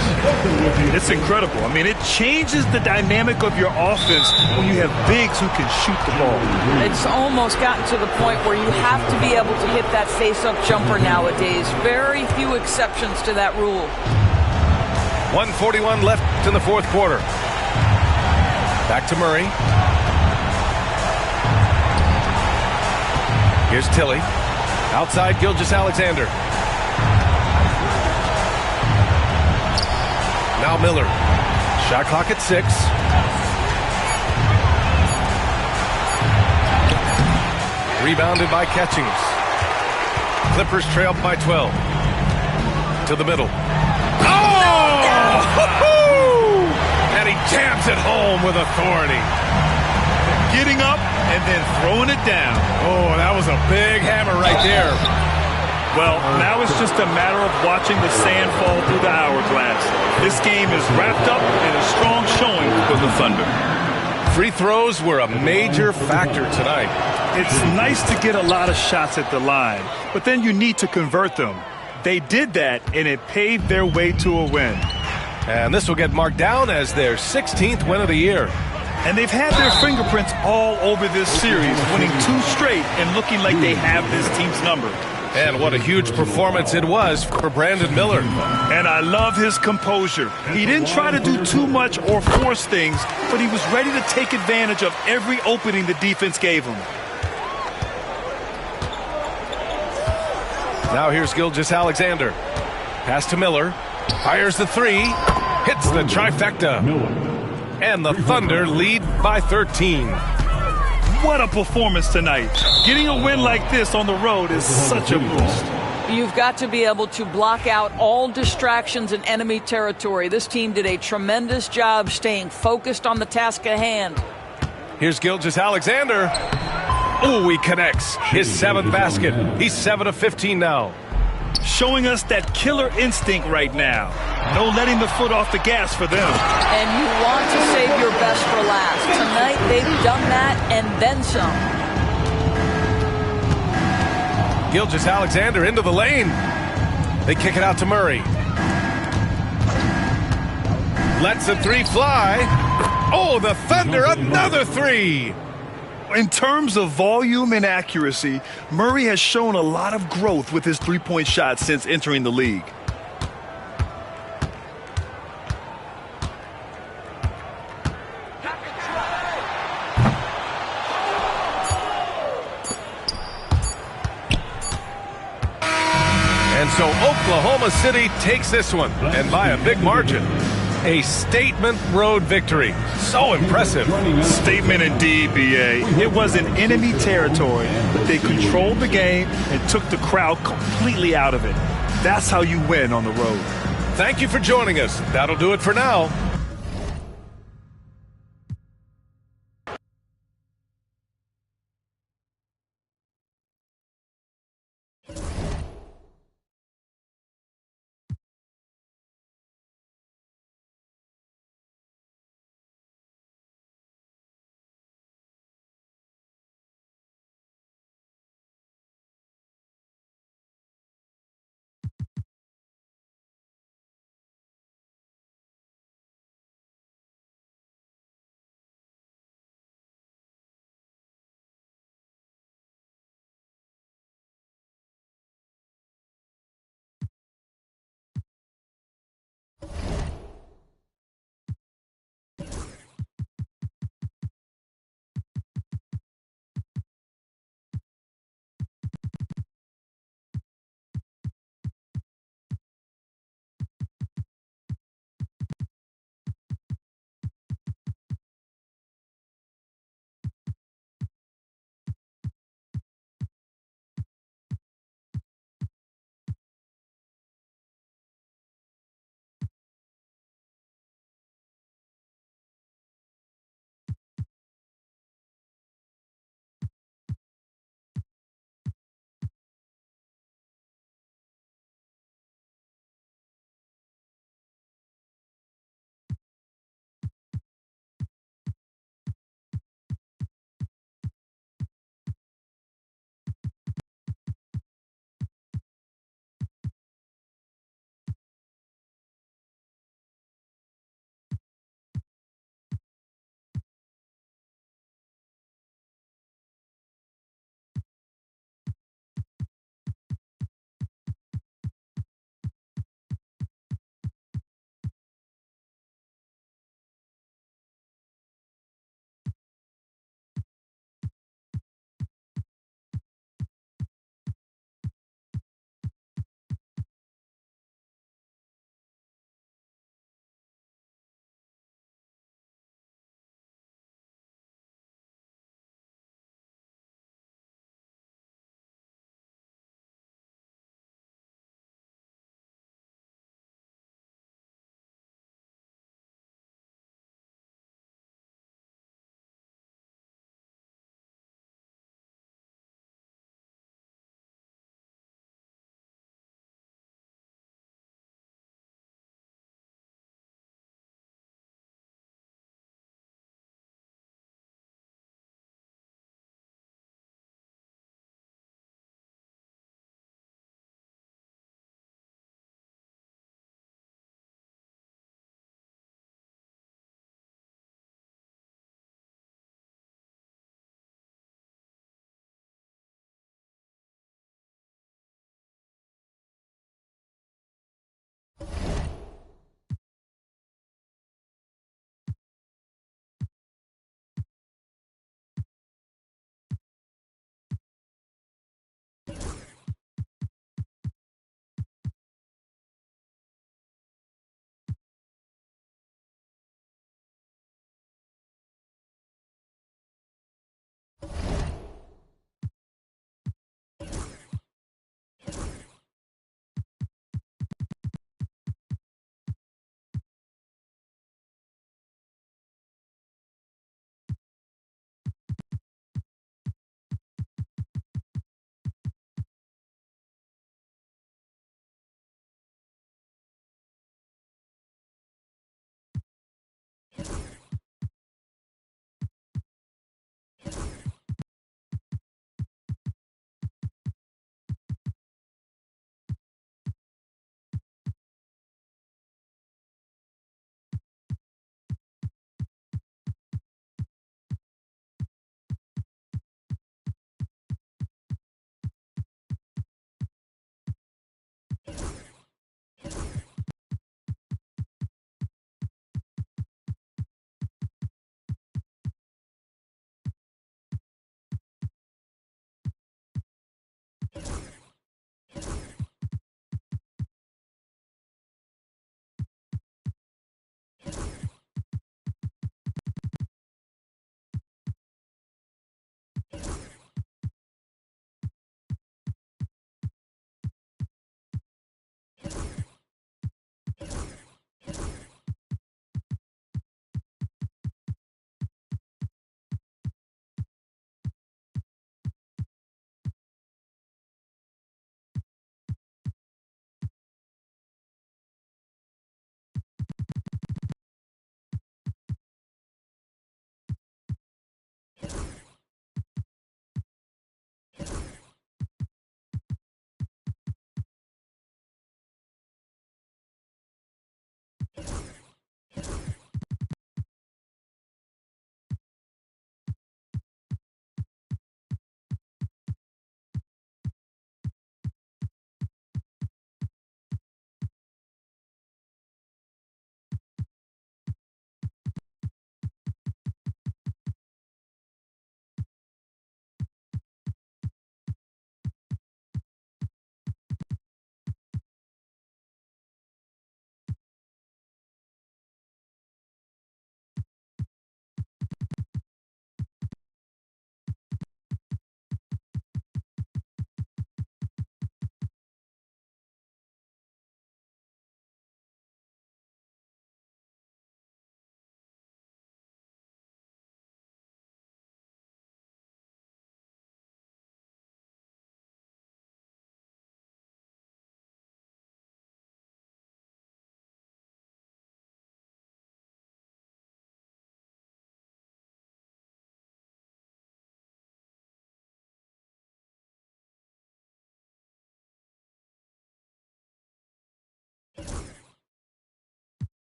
Speaker 2: It's incredible. I mean, it changes the dynamic of your offense when you have bigs who can shoot the ball.
Speaker 7: It's almost gotten to the point where you have to be able to hit that face-up jumper nowadays. Very few exceptions to that rule.
Speaker 1: 1:41 left in the fourth quarter. Back to Murray. Here's Tilly. Outside Gilgeous-Alexander. Now Miller. Shot clock at 6. Rebounded by Catchings. Clippers trail by 12. To the middle. And he jams it home with authority.
Speaker 2: Getting up and then throwing it down.
Speaker 1: Oh, that was a big hammer right there.
Speaker 2: Well, now it's just a matter of watching the sand fall through the hourglass. This game is wrapped up in a strong showing for the Thunder.
Speaker 1: Free throws were a major factor tonight.
Speaker 2: It's nice to get a lot of shots at the line, but then you need to convert them. They did that, and it paved their way to a win.
Speaker 1: And this will get marked down as their 16th win of the year.
Speaker 2: And they've had their fingerprints all over this series, winning 2 straight and looking like they have this team's number.
Speaker 1: And what a huge performance it was for Brandon Miller.
Speaker 2: And I love his composure. He didn't try to do too much or force things, but he was ready to take advantage of every opening the defense gave him.
Speaker 1: Now here's Gilgeous-Alexander. Pass to Miller. Fires the 3. Hits the trifecta. And the Thunder lead by 13.
Speaker 2: What a performance tonight. Getting a win like this on the road is such a boost.
Speaker 7: You've got to be able to block out all distractions in enemy territory. This team did a tremendous job staying focused on the task at hand.
Speaker 1: Here's Gilgeous-Alexander. Oh, he connects. His 7th basket. He's 7 of 15 now.
Speaker 2: Showing us that killer instinct right now. No letting the foot off the gas for them.
Speaker 7: And you want to save your best for last. Tonight, they've done that and then some.
Speaker 1: Gilgeous-Alexander into the lane. They kick it out to Murray. Lets a 3 fly. Oh, the Thunder, another 3.
Speaker 2: In terms of volume and accuracy, Murray has shown a lot of growth with his three-point shot since entering the league.
Speaker 1: And so Oklahoma City takes this one, and by a big margin. A statement road victory. So impressive.
Speaker 2: Statement indeed, B.A. It was in enemy territory, but they controlled the game and took the crowd completely out of it. That's how you win on the road.
Speaker 1: Thank you for joining us. That'll do it for now.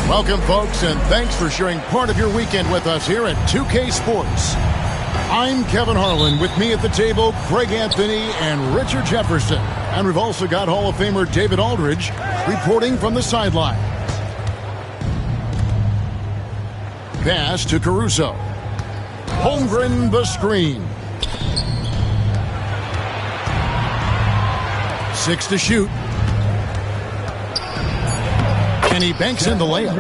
Speaker 8: Welcome, folks, and thanks for sharing part of your weekend with us here at 2K Sports. I'm Kevin Harlan. With me at the table, Craig Anthony and Richard Jefferson. And we've also got Hall of Famer David Aldridge reporting from the sideline. Pass to Caruso. Holmgren the screen. 6 to shoot. And he banks in the layup.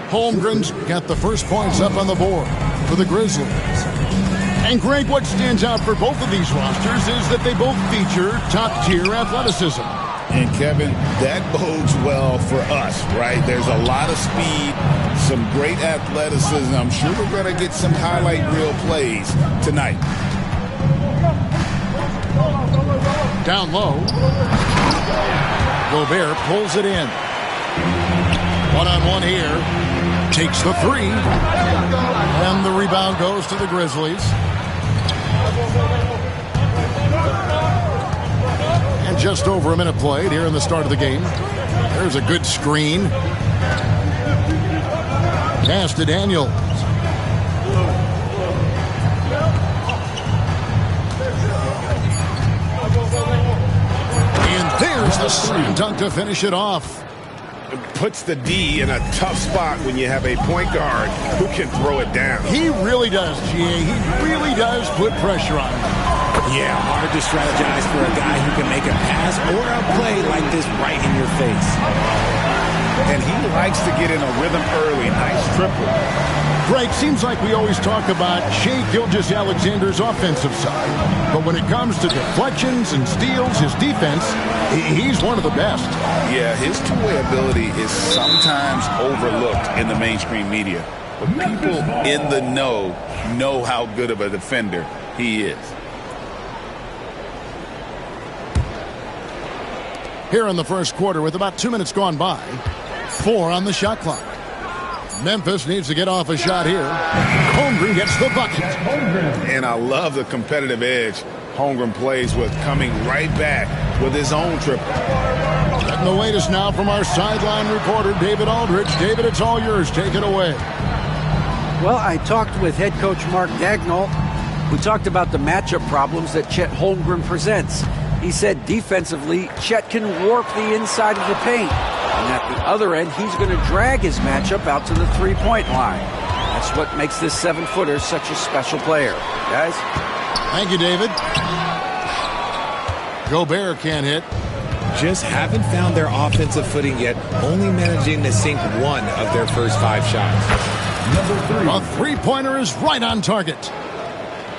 Speaker 8: Holmgren's got the first points up on the board for the Grizzlies. And Greg, what stands out for both of these rosters is that they both feature top-tier athleticism.
Speaker 9: And Kevin, that bodes well for us, right? There's a lot of speed, some great athleticism. I'm sure we're going to get some highlight reel plays tonight.
Speaker 8: Down low. Gobert pulls it in. One-on-one here. Takes the three. And the rebound goes to the Grizzlies. And just over a minute played here in the start of the game. There's a good screen. Pass to Daniels. And there's the slam dunk to finish it off.
Speaker 10: It puts the D in a tough spot when you have a point guard who can throw it down.
Speaker 8: He really does, GA. He really does put pressure on him.
Speaker 3: Yeah, hard to strategize for a guy who can make a pass or a play like this right in your face.
Speaker 10: And he likes to get in a rhythm early. Nice triple.
Speaker 8: Greg, seems like we always talk about Shai Gilgeous-Alexander's offensive side. But when it comes to deflections and steals, his defense, he's one of the best.
Speaker 9: Yeah, his two-way ability is sometimes overlooked in the mainstream media. But people in the know how good of a defender he is.
Speaker 8: Here in the first quarter with about 2 minutes gone by, 4 on the shot clock. Memphis needs to get off a shot here. Holmgren gets the bucket.
Speaker 10: And I love the competitive edge Holmgren plays with, coming right back with his own triple.
Speaker 8: Getting the latest now from our sideline reporter, David Aldridge. David, it's all yours. Take it away.
Speaker 11: Well, I talked with head coach Mark Daigneault, who talked about the matchup problems that Chet Holmgren presents. He said defensively, Chet can warp the inside of the paint. And at the other end, he's going to drag his matchup out to the three-point line. That's what makes this 7-footer such a special player. Guys?
Speaker 8: Thank you, David. Gobert can't hit.
Speaker 3: Just haven't found their offensive footing yet, only managing to sink one of their first 5 shots.
Speaker 8: A three-pointer is right on target.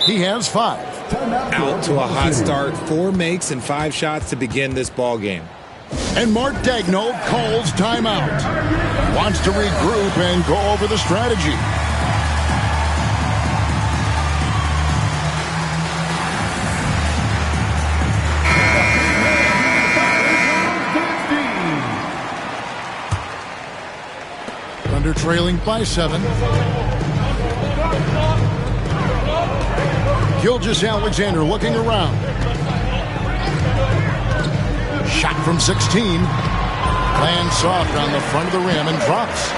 Speaker 8: He has 5.
Speaker 3: Out to a hot start, 4 makes and 5 shots to begin this ball game.
Speaker 8: And Mark Daigneault calls timeout. Wants to regroup and go over the strategy. Thunder trailing by 7. Gilgeous-Alexander looking around. Shot from 16. Lands soft on the front of the rim and drops.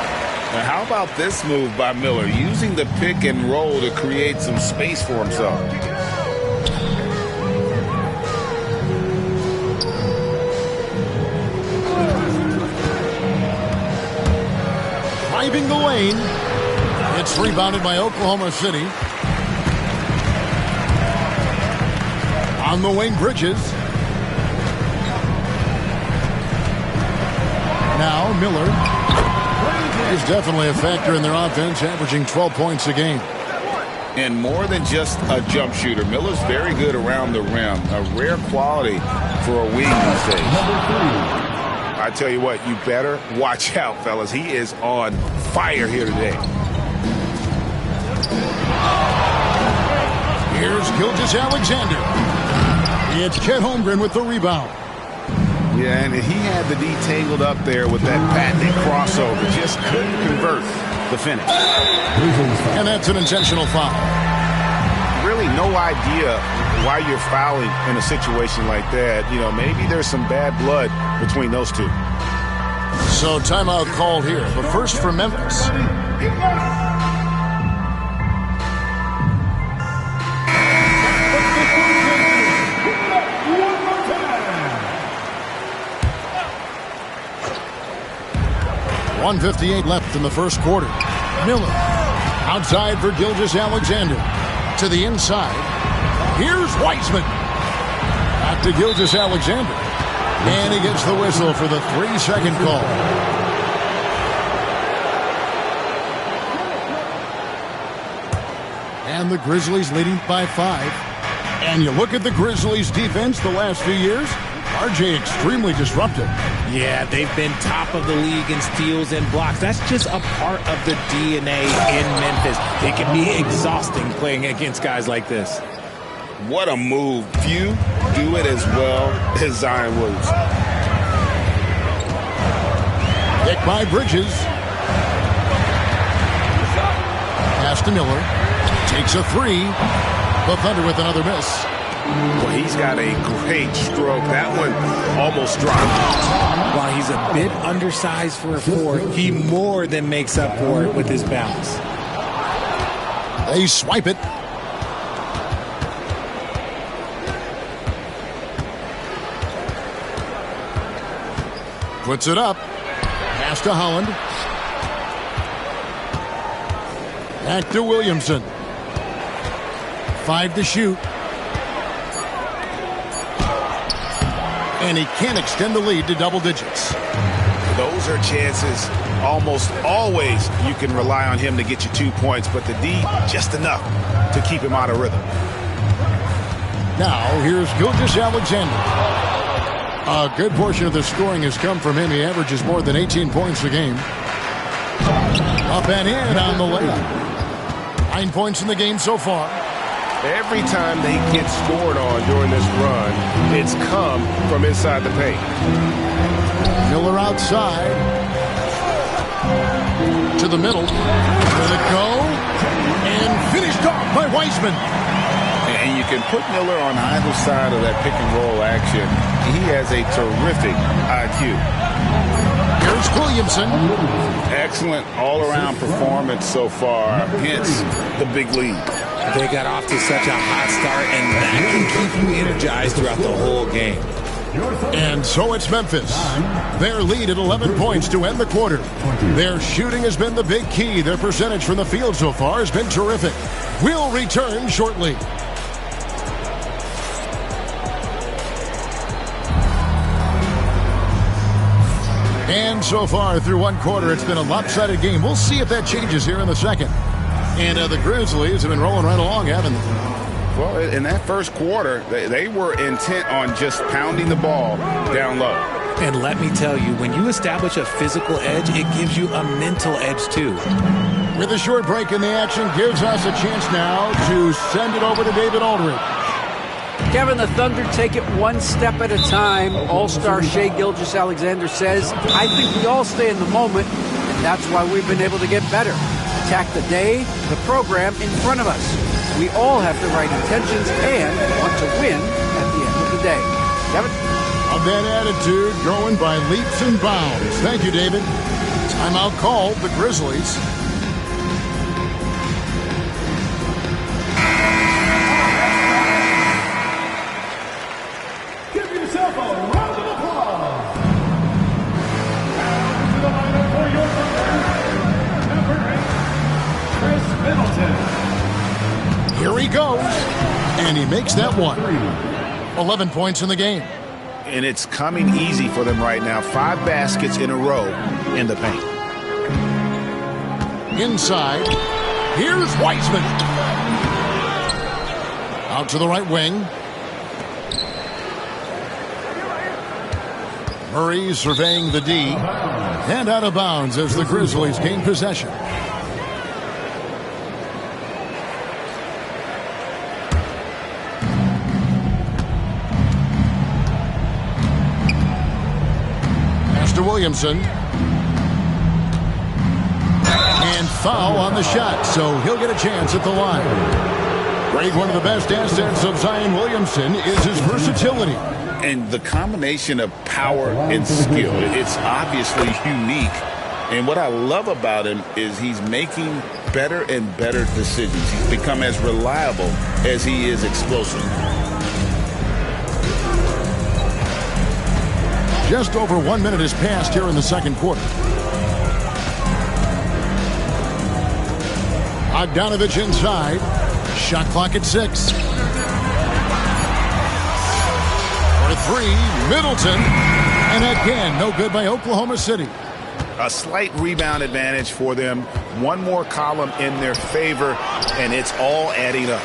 Speaker 10: Now, how about this move by Miller, using the pick and roll to create some space for himself?
Speaker 8: Driving the lane. It's rebounded by Oklahoma City. On the wing, Bridges. Now Miller is definitely a factor in their offense, averaging 12 points a game.
Speaker 9: And more than just a jump shooter, Miller's very good around the rim. A rare quality for a wing these days.
Speaker 10: I tell you what, you better watch out, fellas. He is on fire here today.
Speaker 8: Here's Gilgeous-Alexander. It's Chet Holmgren with the rebound.
Speaker 10: Yeah, and he had the D tangled up there with that patented crossover. Just couldn't convert the finish.
Speaker 8: And that's an intentional foul.
Speaker 10: Really no idea why you're fouling in a situation like that. You know, maybe there's some bad blood between those two.
Speaker 8: So timeout called here, but first for Memphis. .158 left in the first quarter. Miller outside for Gilgeous-Alexander. To the inside. Here's Wiseman. Back to Gilgeous-Alexander. And he gets the whistle for the 3-second call. And the Grizzlies leading by 5. And you look at the Grizzlies defense the last few years, RJ extremely disruptive.
Speaker 3: Yeah, they've been top of the league in steals and blocks. That's just a part of the DNA in Memphis. It can be exhausting playing against guys like this.
Speaker 9: What a move. Few do it as well as Zion Williamson.
Speaker 8: Pick by Bridges. Pass to Miller. Takes a 3. The Thunder with another miss.
Speaker 10: Well, he's got a great stroke. That one almost dropped.
Speaker 3: While he's a bit undersized for a 4, he more than makes up for it with his bounce.
Speaker 8: They swipe it. Puts it up. Pass to Holland. Back to Williamson. 5 to shoot. And he can't extend the lead to double digits.
Speaker 10: Those are chances. Almost always you can rely on him to get you 2 points, but the D just enough to keep him out of rhythm.
Speaker 8: Now here's Gilgeous-Alexander. A good portion of the scoring has come from him. He averages more than 18 points a game. Up and in on the layup. 9 points in the game so far.
Speaker 10: Every time they get scored on during this run, it's come from inside the paint.
Speaker 8: Miller outside. To the middle. Let it go. And finished off by Wiseman.
Speaker 9: And you can put Miller on either side of that pick and roll action. He has a terrific IQ.
Speaker 8: Here's Williamson.
Speaker 9: Excellent all-around performance so far, hence the big lead.
Speaker 3: They got off to such a hot start, and that can keep you energized throughout the whole game.
Speaker 8: And so it's Memphis. Their lead at 11 points to end the quarter. Their shooting has been the big key. Their percentage from the field so far has been terrific. We'll return shortly. And so far through one quarter, it's been a lopsided game. We'll see if that changes here in the second. And the Grizzlies have been rolling right along, haven't they?
Speaker 9: Well, in that first quarter, they were intent on just pounding the ball down low.
Speaker 3: And let me tell you, when you establish a physical edge, it gives you a mental edge too.
Speaker 8: With a short break in the action, gives us a chance now to send it over to David Aldridge.
Speaker 11: Kevin, the Thunder take it one step at a time. All-star Shai Gilgeous-Alexander says, I think we all stay in the moment, and that's why we've been able to get better. Attack the day, the program in front of us. We all have the right intentions and want to win at the end of the day. Kevin?
Speaker 8: Of that attitude, going by leaps and bounds. Thank you, David. Timeout called, the Grizzlies.
Speaker 5: Give yourself a round of applause. Down to the lineup for your number 8, Chris Middleton.
Speaker 8: Here he goes, and he makes that one. 11 points in the game.
Speaker 10: And it's coming easy for them right now. 5 baskets in a row in the paint.
Speaker 8: Inside, here's Wiseman. Out to the right wing. Murray surveying the D. And out of bounds as the Grizzlies gain possession. Williamson. And foul on the shot, so he'll get a chance at the line. Greg, one of the best assets of Zion Williamson is his versatility.
Speaker 9: And the combination of power and skill, it's obviously unique. And what I love about him is he's making better and better decisions. He's become as reliable as he is explosive.
Speaker 8: Just over 1 minute has passed here in the second quarter. Bogdanovich inside. Shot clock at 6. For 3, Middleton. And again, no good by Oklahoma City.
Speaker 10: A slight rebound advantage for them. One more column in their favor, and it's all adding up.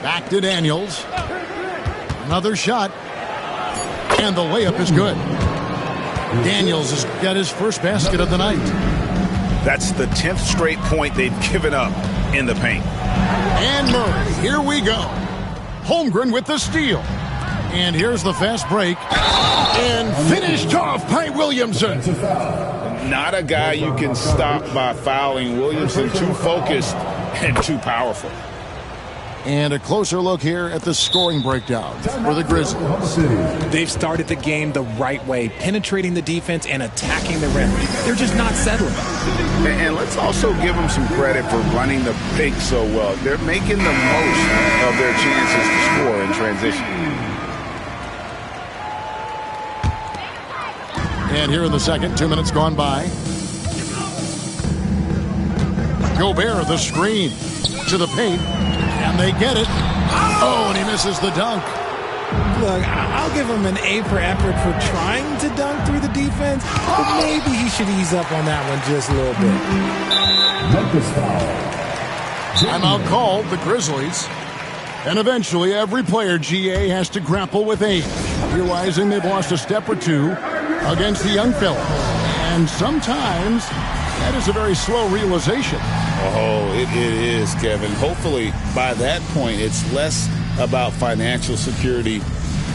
Speaker 8: Back to Daniels. Another shot. And the layup is good. Daniels has got his first basket of the night.
Speaker 10: That's the 10th straight point they've given up in the paint.
Speaker 8: And Murray, here we go. Holmgren with the steal. And here's the fast break. And finished off by Williamson.
Speaker 9: Not a guy you can stop by fouling. Williamson too focused and too powerful.
Speaker 8: And a closer look here at the scoring breakdown for the Grizzlies.
Speaker 3: They've started the game the right way, penetrating the defense and attacking the rim. They're just not settling.
Speaker 9: And let's also give them some credit for running the pick so well. They're making the most of their chances to score in transition.
Speaker 8: And here in the second, 2 minutes gone by. Gobert, the screen to the paint. And they get it. Oh, and he misses the dunk.
Speaker 3: Look, I'll give him an A for effort for trying to dunk through the defense, but maybe he should ease up on that one just a little bit.
Speaker 8: Timeout called, the Grizzlies. And eventually, every player, GA, has to grapple with age, realizing they've lost a step or two against the young fella. And sometimes that is a very slow realization.
Speaker 9: Oh, it is, Kevin. Hopefully, by that point, it's less about financial security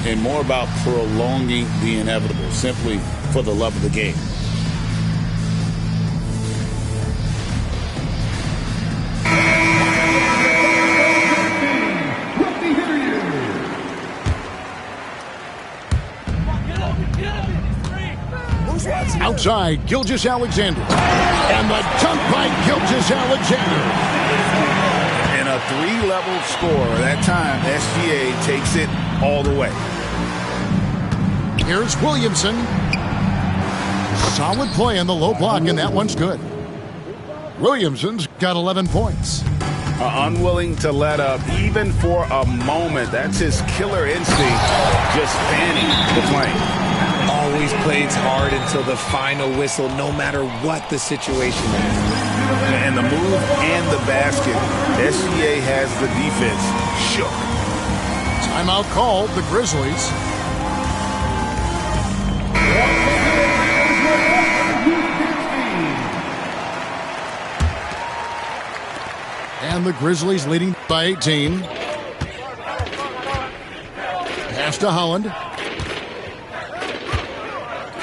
Speaker 9: and more about prolonging the inevitable, simply for the love of the game.
Speaker 8: Outside, Gilgeous-Alexander. And the dunk by Gilgeous-Alexander.
Speaker 9: And a 3-level score. That time, SGA takes it all the way.
Speaker 8: Here's Williamson. Solid play in the low block, and that one's good. Williamson's got 11 points.
Speaker 9: Unwilling to let up, even for a moment. That's his killer instinct, just fanning the flame.
Speaker 3: Always plays hard until the final whistle, no matter what the situation is.
Speaker 9: And the move and the basket, SGA has the defense shook.
Speaker 8: Timeout called, the Grizzlies. And the Grizzlies leading by 18. Pass to Holland.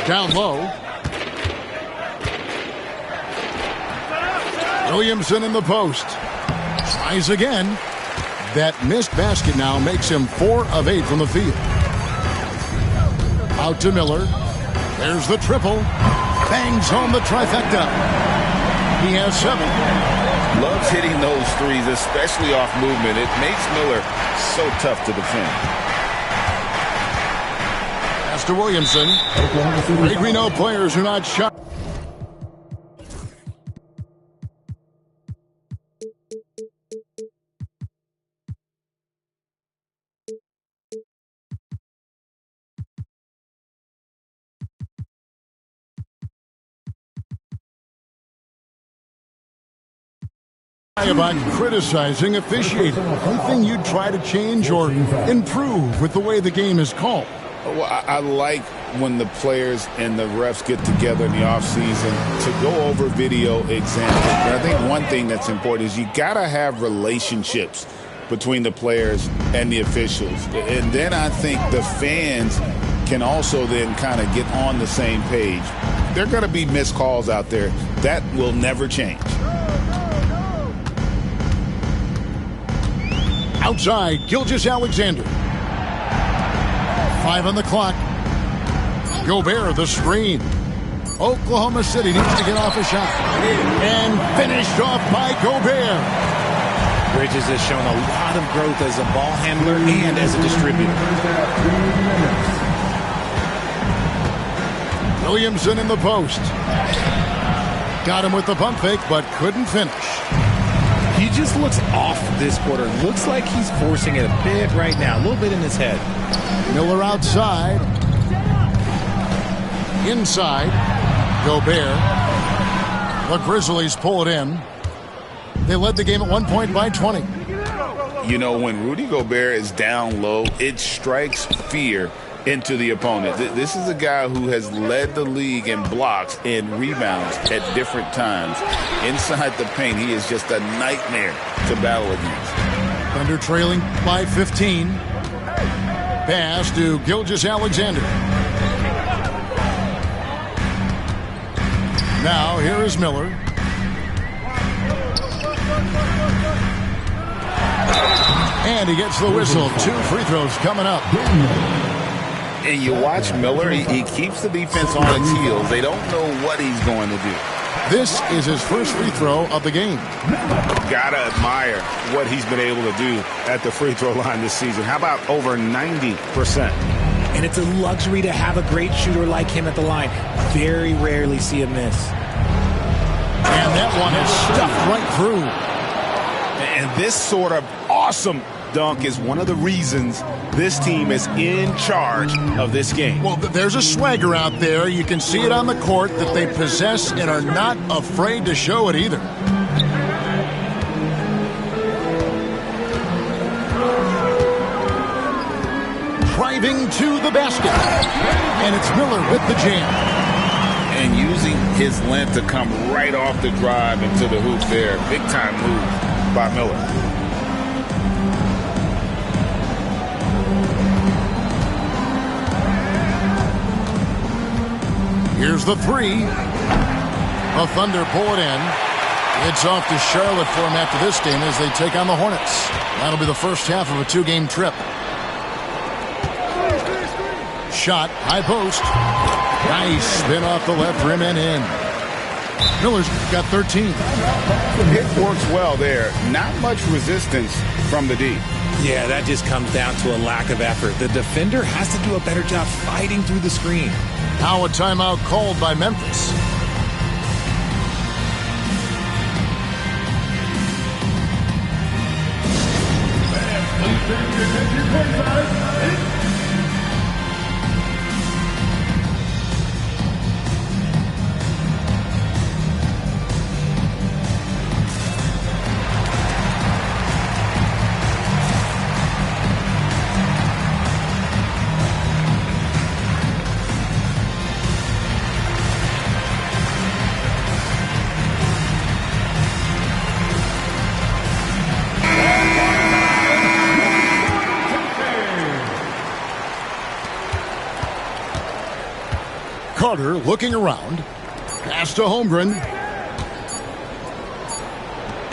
Speaker 8: Down low. Williamson in the post. Tries again. That missed basket now makes him 4 of 8 from the field. Out to Miller. There's the triple. Bangs home the trifecta. He has 7.
Speaker 9: Loves hitting those threes, especially off movement. It makes Miller so tough to defend.
Speaker 8: Pass to Williamson. We know players are not shot. About criticizing officiating. Anything you'd try to change or improve with the way the game is called?
Speaker 9: Well, I like when the players and the refs get together in the offseason to go over video examples. But I think one thing that's important is you got to have relationships between the players and the officials. And then I think the fans can also then kind of get on the same page. There are going to be missed calls out there. That will never change.
Speaker 8: Outside, Gilgeous-Alexander. 5 on the clock. Gobert, the screen. Oklahoma City needs to get off a shot. And finished off by Gobert.
Speaker 3: Bridges has shown a lot of growth as a ball handler and as a distributor.
Speaker 8: Williamson in the post. Got him with the pump fake, but couldn't finish.
Speaker 3: He just looks off this quarter. Looks like he's forcing it a bit right now. A little bit in his head.
Speaker 8: Miller outside. Inside. Gobert. The Grizzlies pull it in. They led the game at 1 point by 20.
Speaker 9: You know, when Rudy Gobert is down low, it strikes fear into the opponent. This is a guy who has led the league in blocks and rebounds at different times. Inside the paint, he is just a nightmare to battle against.
Speaker 8: Thunder trailing by 15. Pass to Gilgeous-Alexander. Now here is Miller. And he gets the whistle. 2 free throws coming up.
Speaker 9: And you watch Miller, he keeps the defense on its heels. They don't know what he's going to do.
Speaker 8: This is his first free throw of the game.
Speaker 10: Gotta admire what he's been able to do at the free throw line this season. How about over 90%?
Speaker 3: And it's a luxury to have a great shooter like him at the line. Very rarely see him miss.
Speaker 8: And that one is stuffed right through.
Speaker 10: And this sort of awesome dunk is one of the reasons this team is in charge of this game.
Speaker 8: Well, there's a swagger out there. You can see it on the court that they possess and are not afraid to show it either. Driving to the basket. And it's Miller with the jam.
Speaker 9: And using his length to come right off the drive into the hoop there. Big time move by Miller.
Speaker 8: Here's the 3. The Thunder pull it in. It's off to Charlotte for him after this game as they take on the Hornets. That'll be the first half of a 2-game trip. Shot, high post. Nice spin off the left rim and in. Miller's got 13.
Speaker 9: It works well there. Not much resistance from the D.
Speaker 3: Yeah, that just comes down to a lack of effort. The defender has to do a better job fighting through the screen.
Speaker 8: Now a timeout called by Memphis. Carter looking around. Pass to Holmgren.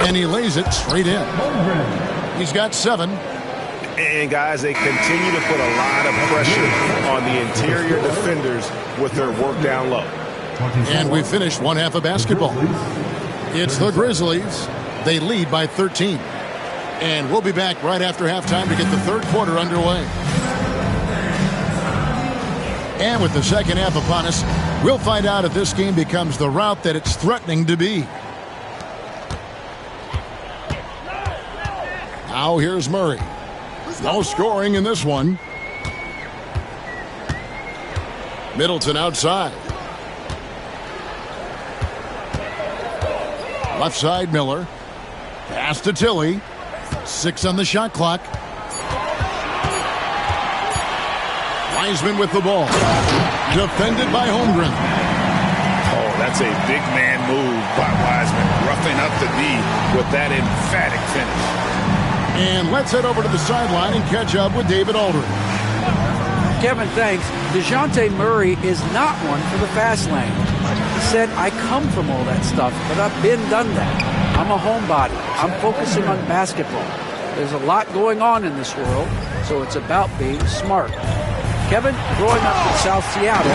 Speaker 8: And he lays it straight in. He's got 7.
Speaker 10: And guys, they continue to put a lot of pressure on the interior defenders with their work down low.
Speaker 8: And we finished one half of basketball. It's the Grizzlies. They lead by 13. And we'll be back right after halftime to get the third quarter underway. And with the second half upon us, we'll find out if this game becomes the route that it's threatening to be. Now here's Murray. No scoring in this one. Middleton outside. Left side, Miller. Pass to Tilly. 6 on the shot clock. Wiseman with the ball. Defended by Holmgren.
Speaker 9: Oh, that's a big man move by Wiseman. Roughing up the D with that emphatic finish.
Speaker 8: And let's head over to the sideline and catch up with David Aldridge.
Speaker 11: Kevin, thanks. DeJounte Murray is not one for the fast lane. He said, I come from all that stuff, but I've done that. I'm a homebody. I'm focusing on basketball. There's a lot going on in this world, so it's about being smart. Kevin, growing up in South Seattle,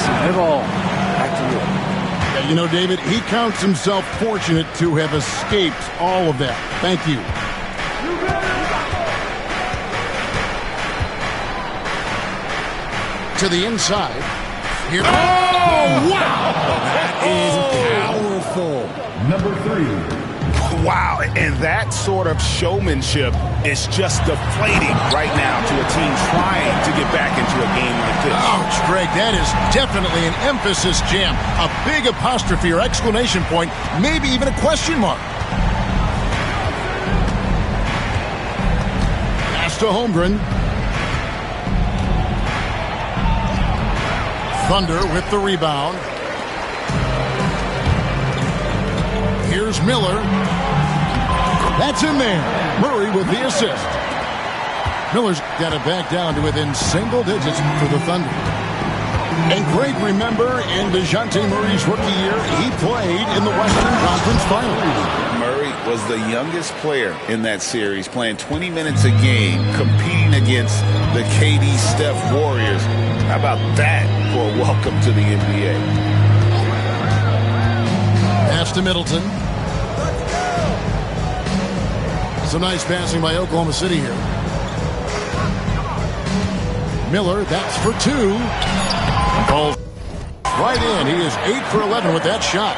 Speaker 11: seen it all. Back to you.
Speaker 8: Yeah, you know, David, he counts himself fortunate to have escaped all of that. Thank you. To the inside. Here.
Speaker 3: Oh, wow! That is powerful.
Speaker 5: Number 3.
Speaker 10: Wow, and that sort of showmanship is just deflating right now to a team trying to get back into a game like this.
Speaker 8: Ouch, Greg, that is definitely an emphasis jam. A big apostrophe or exclamation point, maybe even a question mark. Pass to Holmgren. Thunder with the rebound. Here's Miller. That's in there. Murray with the assist. Miller's got it back down to within single digits for the Thunder. And Greg, remember, in DeJounte Murray's rookie year, he played in the Western Conference Finals.
Speaker 9: Murray was the youngest player in that series, playing 20 minutes a game, competing against the KD Steph Warriors. How about that for a welcome to the NBA?
Speaker 8: Pass to Middleton. Some nice passing by Oklahoma City here. Miller, that's for 2. Falls right in. He is 8 for 11 with that shot.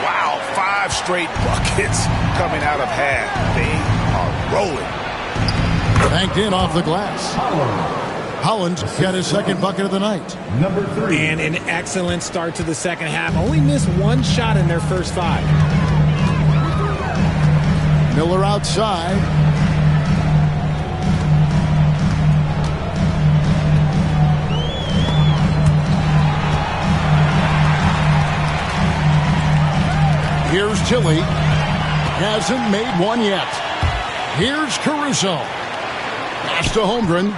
Speaker 10: Wow, 5 straight buckets coming out of half. They are rolling.
Speaker 8: Banked in off the glass. Holland got his second bucket of the night.
Speaker 5: Number 3.
Speaker 3: And an excellent start to the second half. Only missed 1 shot in their first 5.
Speaker 8: Miller outside. Here's Tilly. Hasn't made one yet. Here's Caruso. Pass to Holmgren.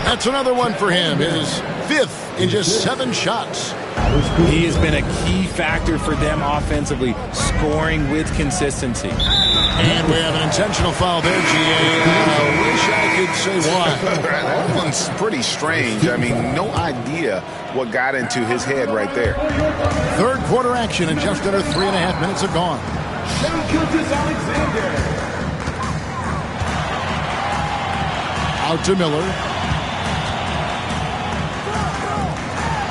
Speaker 8: That's another one for him. His 5th in just 7 shots.
Speaker 3: He has been a key factor for them offensively, scoring with consistency.
Speaker 8: And we have an intentional foul there, GA. I wish I could say why.
Speaker 10: That one's pretty strange. I mean, no idea what got into his head right there.
Speaker 8: Third quarter action, and just under 3.5 minutes have gone. Out to Miller.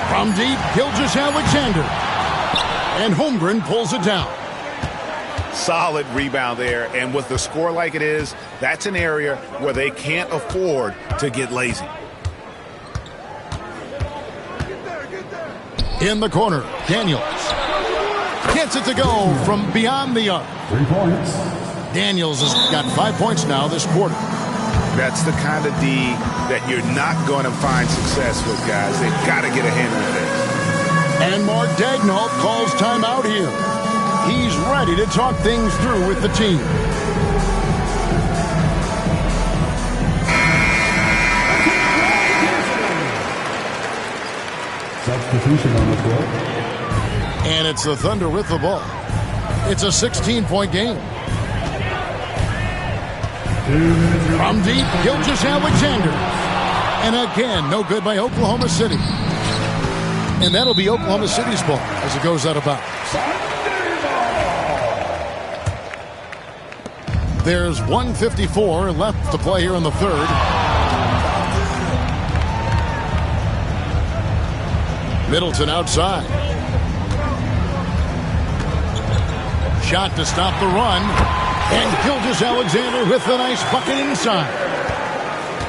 Speaker 8: From deep, Gilgeous-Alexander. And Holmgren pulls it down.
Speaker 10: Solid rebound there, and with the score like it is, that's an area where they can't afford to get lazy.
Speaker 8: In the corner, Daniels. Gets it to go from beyond the arc.
Speaker 5: 3 points. Daniels
Speaker 8: has got 5 points now this quarter.
Speaker 10: That's the kind of D that you're not going to find success with, guys. They've got to get a hand in the face.
Speaker 8: And Mark Daigneault calls timeout here. He's ready to talk things through with the team.
Speaker 5: Substitution on the floor.
Speaker 8: And it's the Thunder with the ball. It's a 16-point game. From deep, Gilgeous-Alexander. And again, no good by Oklahoma City. And that'll be Oklahoma City's ball as it goes out of bounds. There's 1:54 left to play here in the third. Middleton outside. Shot to stop the run. And Gilgeous-Alexander with a nice bucket inside.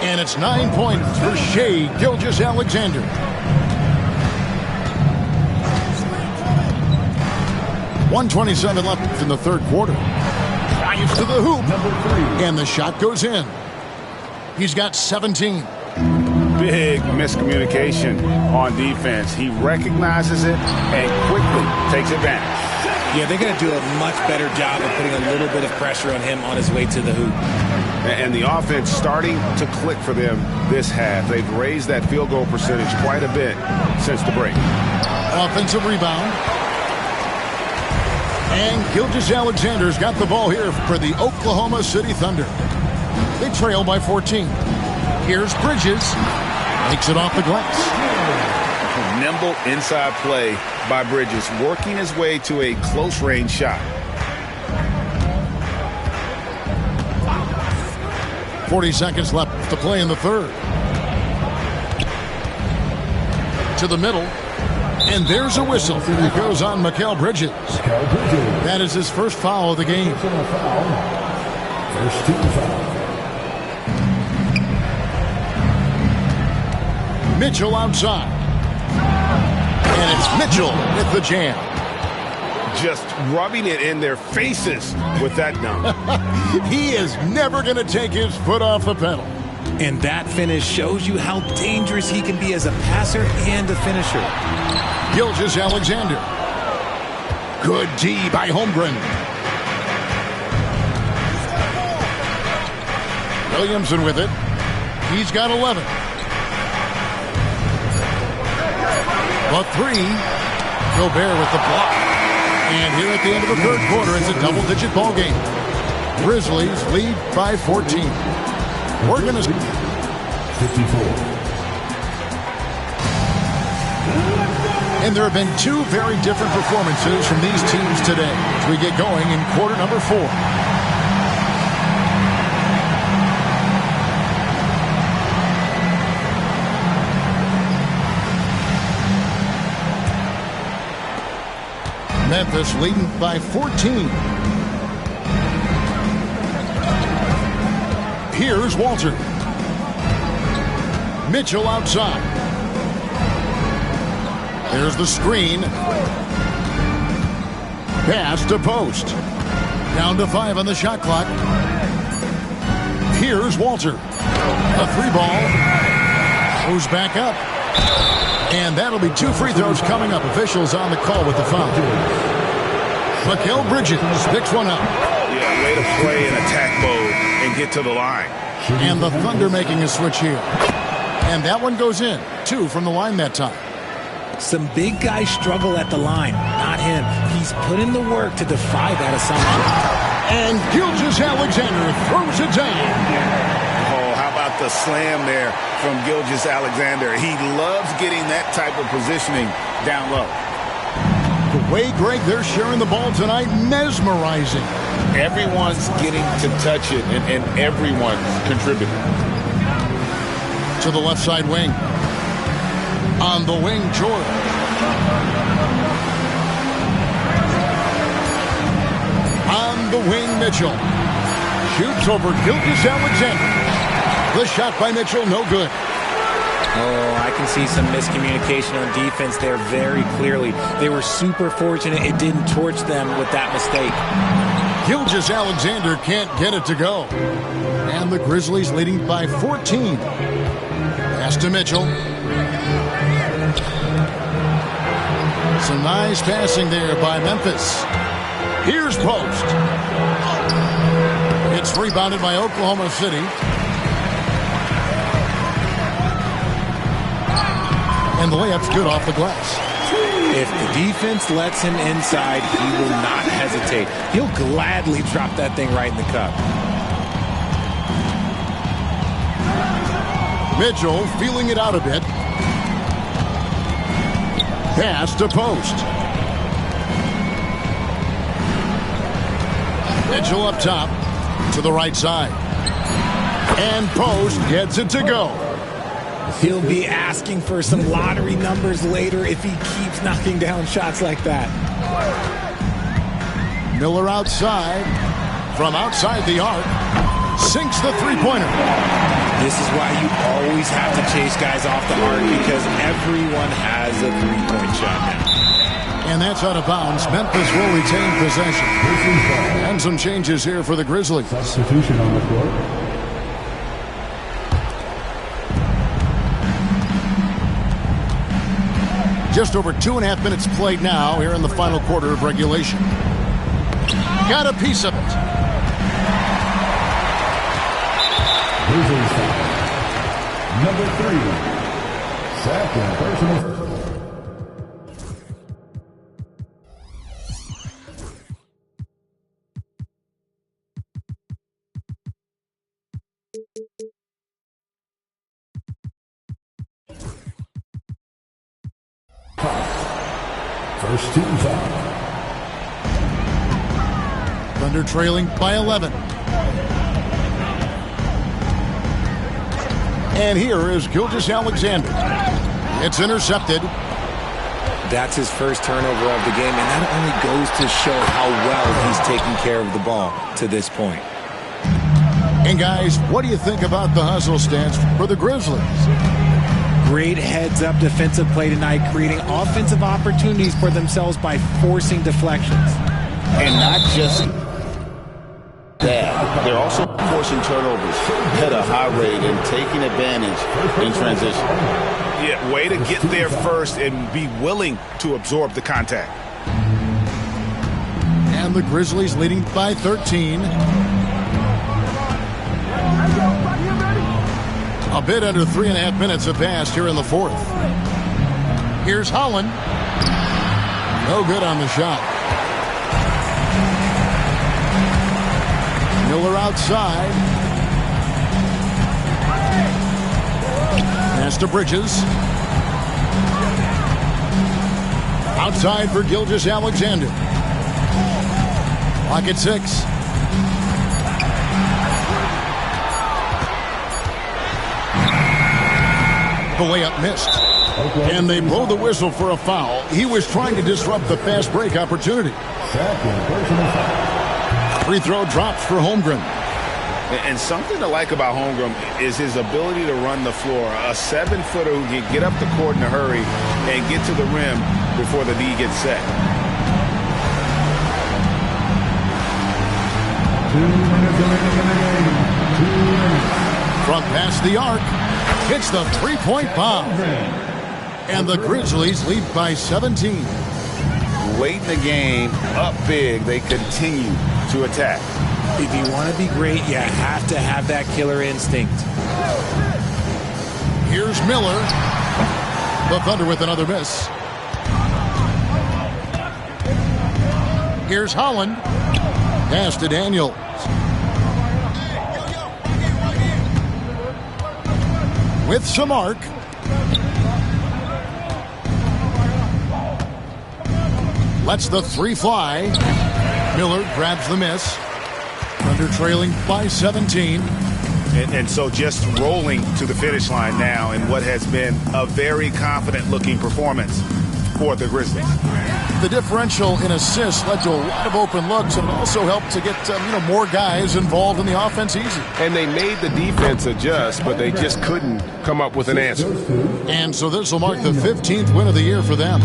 Speaker 8: And it's 9 points for Shai Gilgeous-Alexander. .127 left in the third quarter. Drives to the hoop. And the shot goes in. He's got 17.
Speaker 10: Big miscommunication on defense. He recognizes it and quickly takes advantage.
Speaker 3: Yeah, they're going to do a much better job of putting a little bit of pressure on him on his way to the hoop.
Speaker 10: And the offense starting to click for them this half. They've raised that field goal percentage quite a bit since the break.
Speaker 8: Offensive rebound. And Gilgeous-Alexander's got the ball here for the Oklahoma City Thunder. They trail by 14. Here's Bridges. Makes it off the glass.
Speaker 9: Nimble inside play by Bridges, working his way to a close-range shot.
Speaker 8: 40 seconds left to play in the third. To the middle. And there's a whistle that goes on Mikal Bridges. That is his first foul of the game.
Speaker 5: First team foul.
Speaker 8: Mitchell outside. And it's Mitchell with the jam.
Speaker 9: Just rubbing it in their faces with that dunk.
Speaker 8: He is never going to take his foot off the pedal.
Speaker 3: And that finish shows you how dangerous he can be as a passer and a finisher.
Speaker 8: Gilgeous-Alexander. Good D by Holmgren. Williamson with it. He's got 11. The three. Gobert with the block. And here at the end of the third quarter, it's a double-digit ball game. Grizzlies lead by 14. We're going to
Speaker 5: 54.
Speaker 8: And there have been two very different performances from these teams today as we get going in quarter number 4. Memphis leading by 14. Here's Walter. Mitchell outside. There's the screen. Pass to Post. Down to 5 on the shot clock. Here's Walter. A 3-ball. Goes back up. And that'll be 2 free throws coming up. Officials on the call with the foul. Mikal Bridges picks one up.
Speaker 9: Yeah, way to play in attack mode and get to the line.
Speaker 8: And the Thunder making a switch here. And that one goes in. 2 from the line that time.
Speaker 3: Some big guys struggle at the line, not him. He's put in the work to defy that assumption.
Speaker 8: And Gilgeous-Alexander throws it down.
Speaker 9: Oh, how about the slam there from Gilgeous-Alexander? He loves getting that type of positioning down low.
Speaker 8: The way, Greg, they're sharing the ball tonight, mesmerizing.
Speaker 9: Everyone's getting to touch it, and everyone's contributing.
Speaker 8: To the left side wing. On the wing, George. On the wing, Mitchell. Shoots over Gilgeous-Alexander. The shot by Mitchell, no good.
Speaker 3: Oh, I can see some miscommunication on defense there very clearly. They were super fortunate it didn't torch them with that mistake.
Speaker 8: Gilgeous-Alexander can't get it to go. And the Grizzlies leading by 14. Pass to Mitchell. Some nice passing there by Memphis. Here's Post. It's rebounded by Oklahoma City. And the layup's good off the glass.
Speaker 3: If the defense lets him inside, he will not hesitate. He'll gladly drop that thing right in the cup.
Speaker 8: Mitchell feeling it out a bit. Pass to Post. Mitchell up top to the right side. And Post gets it to go.
Speaker 3: He'll be asking for some lottery numbers later if he keeps knocking down shots like that.
Speaker 8: Miller outside. From outside the arc. Sinks the three-pointer.
Speaker 3: This is why you always have to chase guys off the arc because everyone has a three-point shot now.
Speaker 8: And that's out of bounds. Memphis will retain possession. And some changes here for the Grizzlies.
Speaker 5: Substitution on the court.
Speaker 8: Just over 2.5 minutes played now here in the final quarter of regulation. Got a piece of it.
Speaker 5: Grizzlies foul. Number 3. Second personal. First team foul.
Speaker 8: Thunder trailing by 11. And here is Gilgeous-Alexander. It's intercepted.
Speaker 3: That's his first turnover of the game, and that only goes to show how well he's taking care of the ball to this point.
Speaker 8: And guys, what do you think about the hustle stance for the Grizzlies?
Speaker 3: Great heads-up defensive play tonight, creating offensive opportunities for themselves by forcing deflections.
Speaker 9: And not just that, they're also forcing turnovers at a high rate and taking advantage in transition.
Speaker 10: Yeah, way to get there first and be willing to absorb the contact.
Speaker 8: And the Grizzlies leading by 13. A bit under 3.5 minutes have passed here in the fourth. Here's Holland. No good on the shot. Miller outside. Pass to Bridges. Outside for Gilgeous-Alexander. Clock at 6. The layup missed. And they blow the whistle for a foul. He was trying to disrupt the fast break opportunity. Free throw drops for Holmgren.
Speaker 10: And something to like about Holmgren is his ability to run the floor. A 7-footer who can get up the court in a hurry and get to the rim before the D gets set.
Speaker 5: 2 minutes remaining in the game. 2 minutes.
Speaker 8: From past the arc. Hits the three-point bomb. And the Grizzlies lead by 17.
Speaker 10: Late in the game, up big, they continue to attack.
Speaker 3: If you want to be great, you have to have that killer instinct.
Speaker 8: Here's Miller. The Thunder with another miss. Here's Holland. Pass to Daniels. With some arc. Lets the three fly. Miller grabs the miss. Thunder trailing by 17.
Speaker 10: And so just rolling to the finish line now in what has been a very confident-looking performance for the Grizzlies.
Speaker 8: The differential in assists led to a lot of open looks, and it also helped to get more guys involved in the offense easy.
Speaker 1: And they made the defense adjust, but they just couldn't come up with an answer.
Speaker 8: And so this will mark the 15th win of the year for them.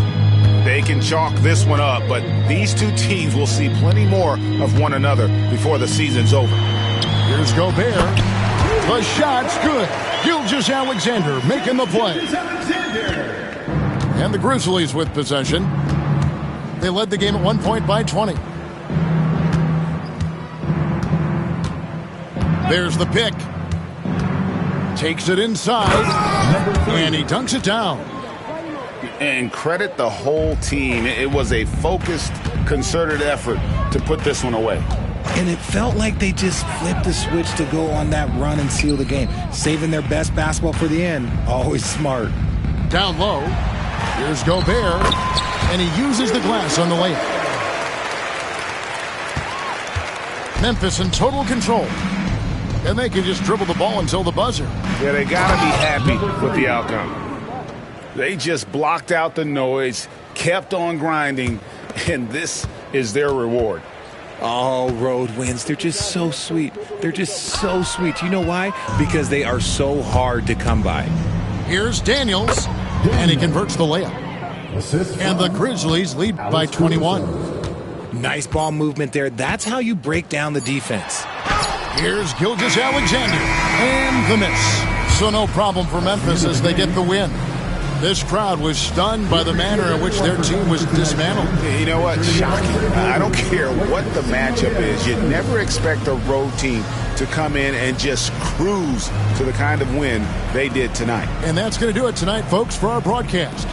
Speaker 10: They can chalk this one up, but these two teams will see plenty more of one another before the season's over.
Speaker 8: Here's Gobert. The shot's good. Gilgeous-Alexander making the play. And the Grizzlies with possession. They led the game at 1 point by 20. There's the pick. Takes it inside. And he dunks it down.
Speaker 10: And credit the whole team. It was a focused, concerted effort to put this one away.
Speaker 3: And it felt like they just flipped the switch to go on that run and seal the game. Saving their best basketball for the end. Always smart.
Speaker 8: Down low. Here's Gobert. And he uses the glass on the layup. Memphis in total control. And they can just dribble the ball until the buzzer.
Speaker 10: Yeah, they got to be happy with the outcome. They just blocked out the noise, kept on grinding, and this is their reward.
Speaker 3: Oh, road wins. They're just so sweet. They're just so sweet. You know why? Because they are so hard to come by.
Speaker 8: Here's Daniels, and he converts the layup. And the Grizzlies lead by 21.
Speaker 3: Nice ball movement there. That's how you break down the defense.
Speaker 8: Here's Gilgeous-Alexander, and the miss. So no problem for Memphis as they get the win. This crowd was stunned by the manner in which their team was dismantled.
Speaker 10: You know what? Shocking. I don't care what the matchup is. You never expect a road team to come in and just cruise to the kind of win they did tonight.
Speaker 8: And that's going to do it tonight, folks, for our broadcast.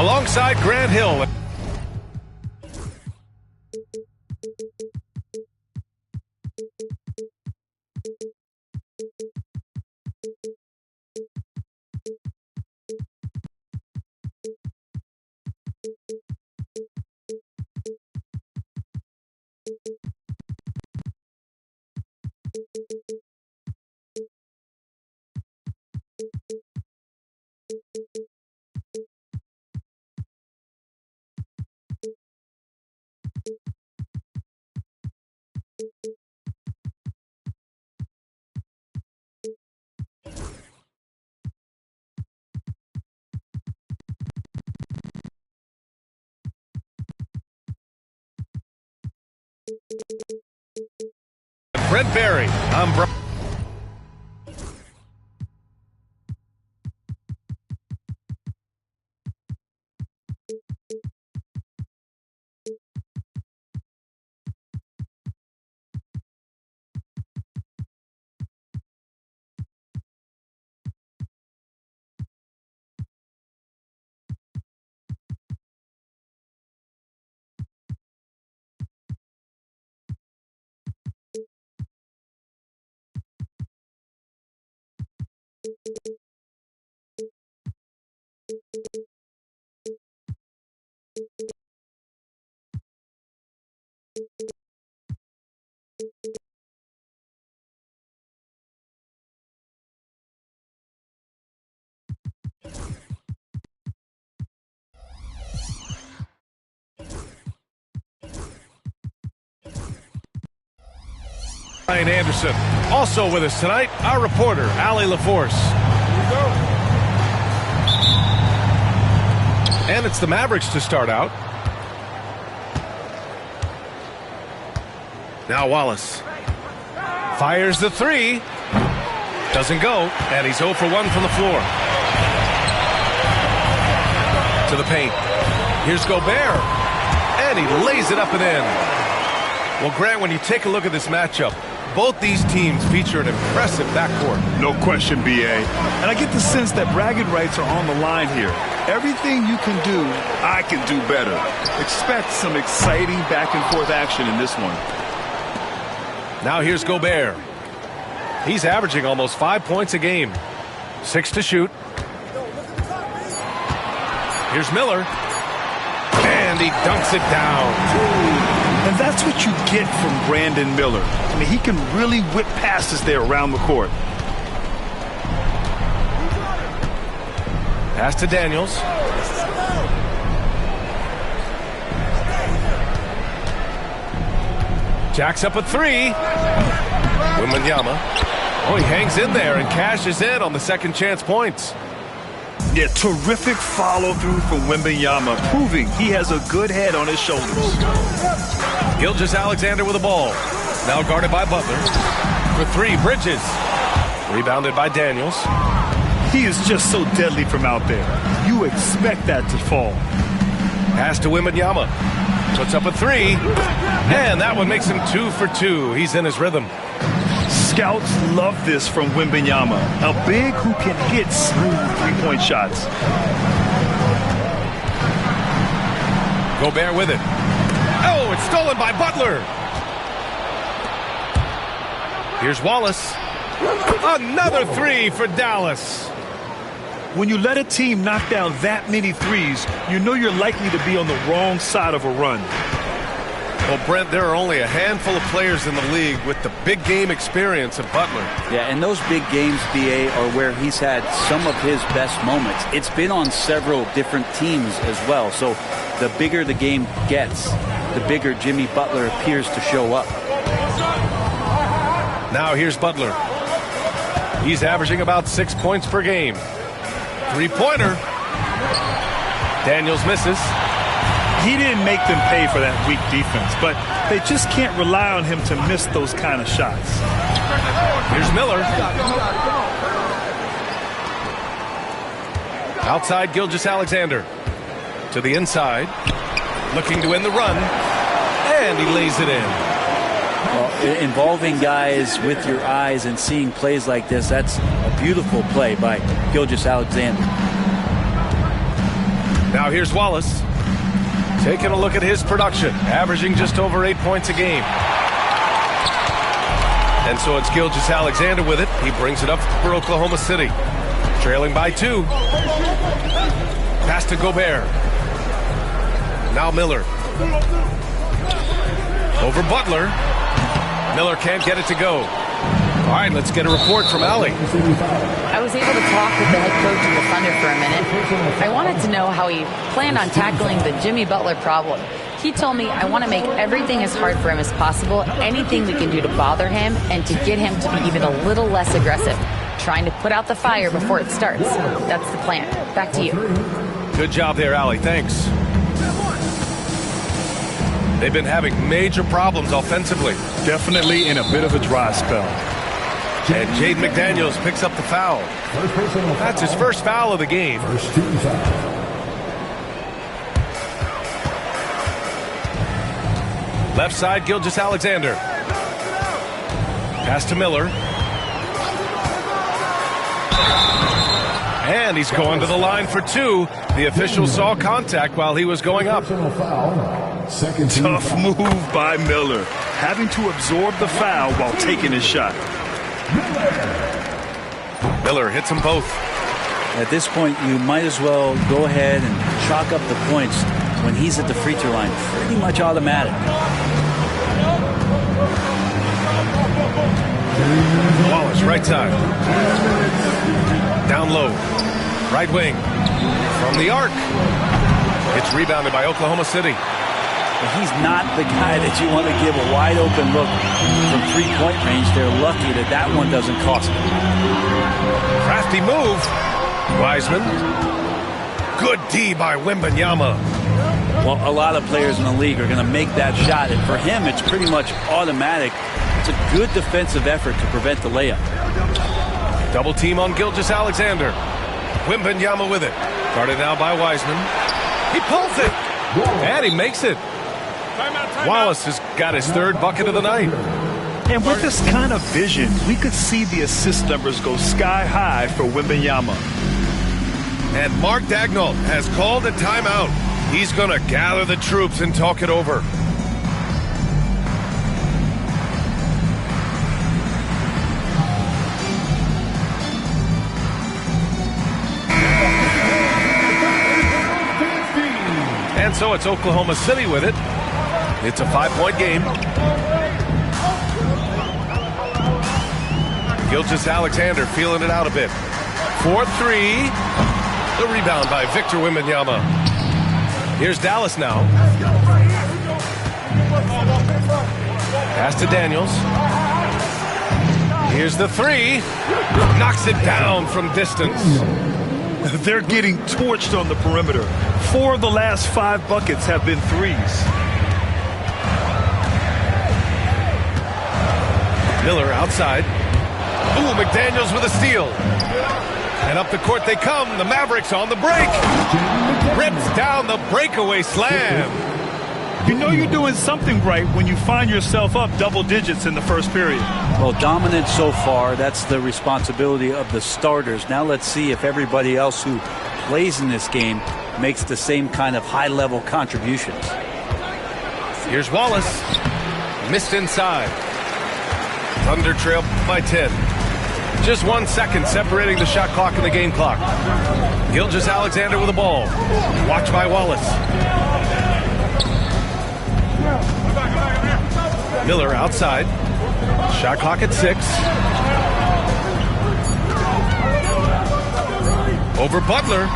Speaker 1: alongside Grant Hill. Brent Barry. I'm Brian. Ryan Anderson. Also with us tonight, our reporter, Allie LaForce. And it's the Mavericks to start out. Now Wallace fires the three. Doesn't go, and he's 0 for 1 from the floor. To the paint. Here's Gobert, and he lays it up and in. Well, Grant, when you take a look at this matchup, both these teams feature an impressive backcourt.
Speaker 2: No question, B.A. And I get the sense that bragging rights are on the line here. Everything you can do, I can do better. Expect some exciting back-and-forth action in this one.
Speaker 1: Now here's Gobert. He's averaging almost 5 points a game. 6 to shoot. Here's Miller. And he dunks it down.
Speaker 2: And that's what you get from Brandon Miller. I mean, he can really whip passes there around the court.
Speaker 1: Pass to Daniels. Jacks up a three. Wembanyama. Oh, he hangs in there and cashes in on the second chance points.
Speaker 2: Yeah, terrific follow-through from Wembanyama, proving he has a good head on his shoulders.
Speaker 1: Gilgeous-Alexander with the ball. Now guarded by Butler. For three, Bridges. Rebounded by Daniels.
Speaker 2: He is just so deadly from out there. You expect that to fall.
Speaker 1: Pass to Wembanyama. Puts up a three. And that one makes him 2 for 2. He's in his rhythm.
Speaker 2: Scouts love this from Wembanyama. A big who can hit smooth three-point shots.
Speaker 1: Gobert with it. Oh, it's stolen by Butler. Here's Wallace. Another three for Dallas.
Speaker 2: When you let a team knock down that many threes, you know you're likely to be on the wrong side of a run.
Speaker 1: Well, Brent, there are only a handful of players in the league with the big game experience of Butler.
Speaker 6: Yeah, and those big games, BA, are where he's had some of his best moments. It's been on several different teams as well. So the bigger the game gets, the bigger Jimmy Butler appears to show up.
Speaker 1: Now here's Butler. He's averaging about 6 points per game. Three-pointer. Daniels misses.
Speaker 2: He didn't make them pay for that weak defense, but they just can't rely on him to miss those kind of shots.
Speaker 1: Here's Miller. Outside Gilgeous-Alexander. To the inside. Looking to win the run. And he lays it in.
Speaker 6: Well, involving guys with your eyes and seeing plays like this, that's a beautiful play by Gilgeous-Alexander.
Speaker 1: Now here's Wallace. Taking a look at his production, averaging just over 8 points a game. And so it's Gilgeous-Alexander with it. He brings it up for Oklahoma City. Trailing by 2. Pass to Gobert. Now Miller. Over Butler. Miller can't get it to go. All right, let's get a report from Allie.
Speaker 4: I was able to talk with the head coach of the Thunder for a minute. I wanted to know how he planned on tackling the Jimmy Butler problem. He told me, I want to make everything as hard for him as possible, anything we can do to bother him and to get him to be even a little less aggressive, trying to put out the fire before it starts. That's the plan. Back to you.
Speaker 1: Good job there, Allie. Thanks. They've been having major problems offensively.
Speaker 2: Definitely in a bit of a dry spell.
Speaker 1: And Jaden McDaniels picks up the foul. That's his first foul of the game. Left side, Gilgeous-Alexander. Pass to Miller. And he's going to the line for 2. The official saw contact while he was going up.
Speaker 2: Tough move by Miller, having to absorb the foul while taking his shot.
Speaker 1: Miller hits them both.
Speaker 6: At this point, you might as well go ahead and chalk up the points when he's at the free throw line. Pretty much automatic.
Speaker 1: Wallace, right side. Down low. Right wing. From the arc. It's rebounded by Oklahoma City.
Speaker 6: He's not the guy that you want to give a wide open look from three-point range. They're lucky that that one doesn't cost them.
Speaker 1: Crafty move. Wiseman. Good D by Wembanyama.
Speaker 6: Well, a lot of players in the league are going to make that shot, and for him, it's pretty much automatic. It's a good defensive effort to prevent the layup.
Speaker 1: Double team on Gilgeous-Alexander. Wembanyama with it. Guarded now by Wiseman. He pulls it. And he makes it. Wallace has got his 3rd bucket of the night.
Speaker 2: And with this kind of vision, we could see the assist numbers go sky high for Wembanyama.
Speaker 1: And Mark Daigneault has called a timeout. He's going to gather the troops and talk it over. And so it's Oklahoma City with it. It's a 5-point game. Gilgeous-Alexander feeling it out a bit. 4-3. The rebound by Victor Wembanyama. Here's Dallas now. Pass to Daniels. Here's the 3. Knocks it down from distance.
Speaker 2: They're getting torched on the perimeter. 4 of the last 5 buckets have been threes.
Speaker 1: Miller outside. Ooh, McDaniels with a steal. And up the court they come. The Mavericks on the break. Rips down the breakaway slam.
Speaker 2: You know you're doing something right when you find yourself up double digits in the first period.
Speaker 6: Well, dominant so far. That's the responsibility of the starters. Now let's see if everybody else who plays in this game makes the same kind of high-level contributions.
Speaker 1: Here's Wallace. Missed inside. Thunder trail by 10. Just 1 second separating the shot clock and the game clock. Gilgeous-Alexander with the ball. Watched by Wallace. Miller outside. Shot clock at 6. Over Butler.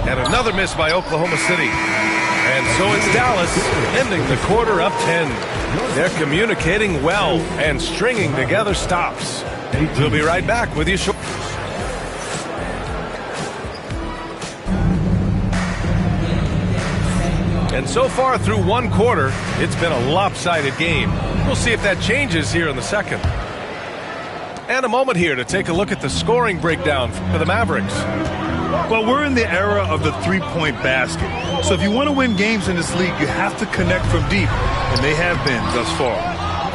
Speaker 1: And another miss by Oklahoma City. And so it's Dallas ending the quarter up 10. They're communicating well and stringing together stops. We'll be right back with you shortly. And so far through 1 quarter, it's been a lopsided game. We'll see if that changes here in the second. And a moment here to take a look at the scoring breakdown for the Mavericks.
Speaker 2: Well, we're in the era of the three-point basket. So if you want to win games in this league, you have to connect from deep. And they have been thus far.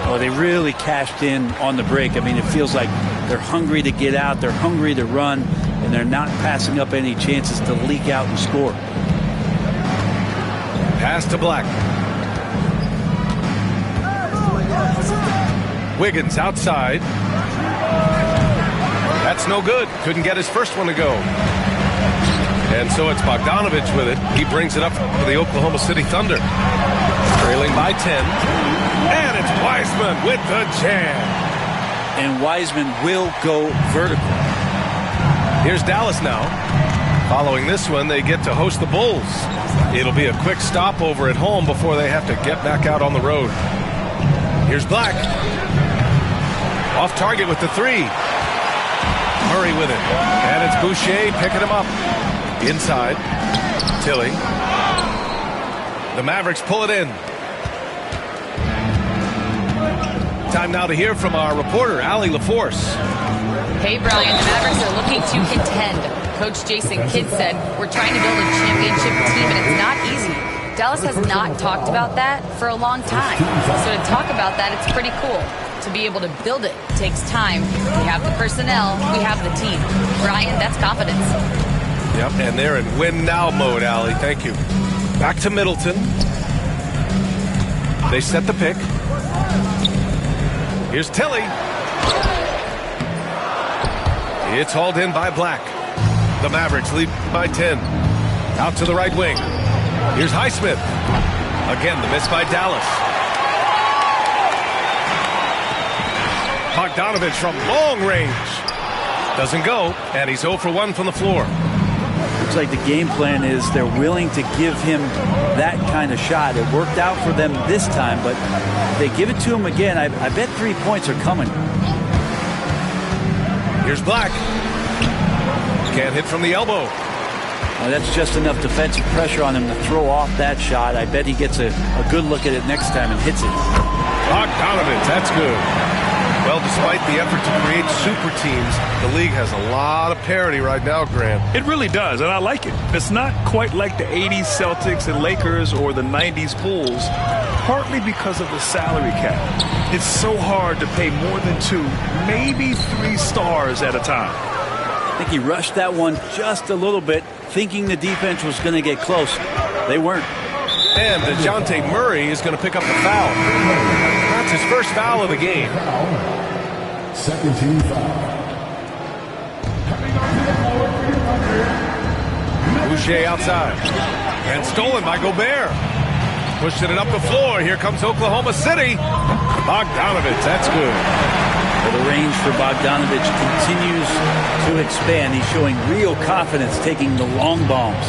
Speaker 6: Oh, they really cashed in on the break. I mean, it feels like they're hungry to get out. They're hungry to run. And they're not passing up any chances to leak out and score.
Speaker 1: Pass to Black. Wiggins outside. That's no good. Couldn't get his first one to go. And so it's Bogdanovich with it. He brings it up for the Oklahoma City Thunder. Trailing by 10. And it's Wiseman with the jam.
Speaker 6: And Wiseman will go vertical.
Speaker 1: Here's Dallas now. Following this one, they get to host the Bulls. It'll be a quick stopover at home before they have to get back out on the road. Here's Black. Off target with the three. Murray with it. And it's Boucher picking him up. Inside. Tilly. The Mavericks pull it in. Time now to hear from our reporter, Allie LaForce.
Speaker 4: Hey, Brian, the Mavericks are looking to contend. Coach Jason Kidd said, we're trying to build a championship team, and it's not easy. Dallas has not talked about that for a long time. So to talk about that, it's pretty cool. To be able to build it takes time. We have the personnel, we have the team. Brian, that's confidence.
Speaker 1: Yep, and they're in win now mode, Allie. Thank you. Back to Middleton. They set the pick. Here's Tilly. It's hauled in by Black. The Mavericks lead by 10. Out to the right wing. Here's Highsmith. Again, the miss by Dallas. Bogdanovich from long range. Doesn't go, and he's 0 for 1 from the floor.
Speaker 6: Looks like the game plan is they're willing to give him that kind of shot. It worked out for them this time, but if they give it to him again, I bet 3 points are coming.
Speaker 1: Here's Black. Can't hit from the elbow.
Speaker 6: Well, that's just enough defensive pressure on him to throw off that shot. I bet he gets a good look at it next time and hits it.
Speaker 1: Bogdanovich, that's good. Well, despite the effort to create super teams, the league has a lot of parity right now, Grant.
Speaker 2: It really does, and I like it. It's not quite like the 80s Celtics and Lakers or the 90s Bulls, partly because of the salary cap. It's so hard to pay more than 2, maybe 3 stars at a time.
Speaker 6: I think he rushed that one just a little bit, thinking the defense was going to get close. They weren't.
Speaker 1: And DeJounte Murray is going to pick up the foul. That's his first foul of the game.
Speaker 5: Second team foul.
Speaker 1: Boucher outside. And stolen by Gobert. Pushing it up the floor. Here comes Oklahoma City. Bogdanovich, that's good.
Speaker 6: Well, the range for Bogdanovich continues to expand. He's showing real confidence taking the long bombs.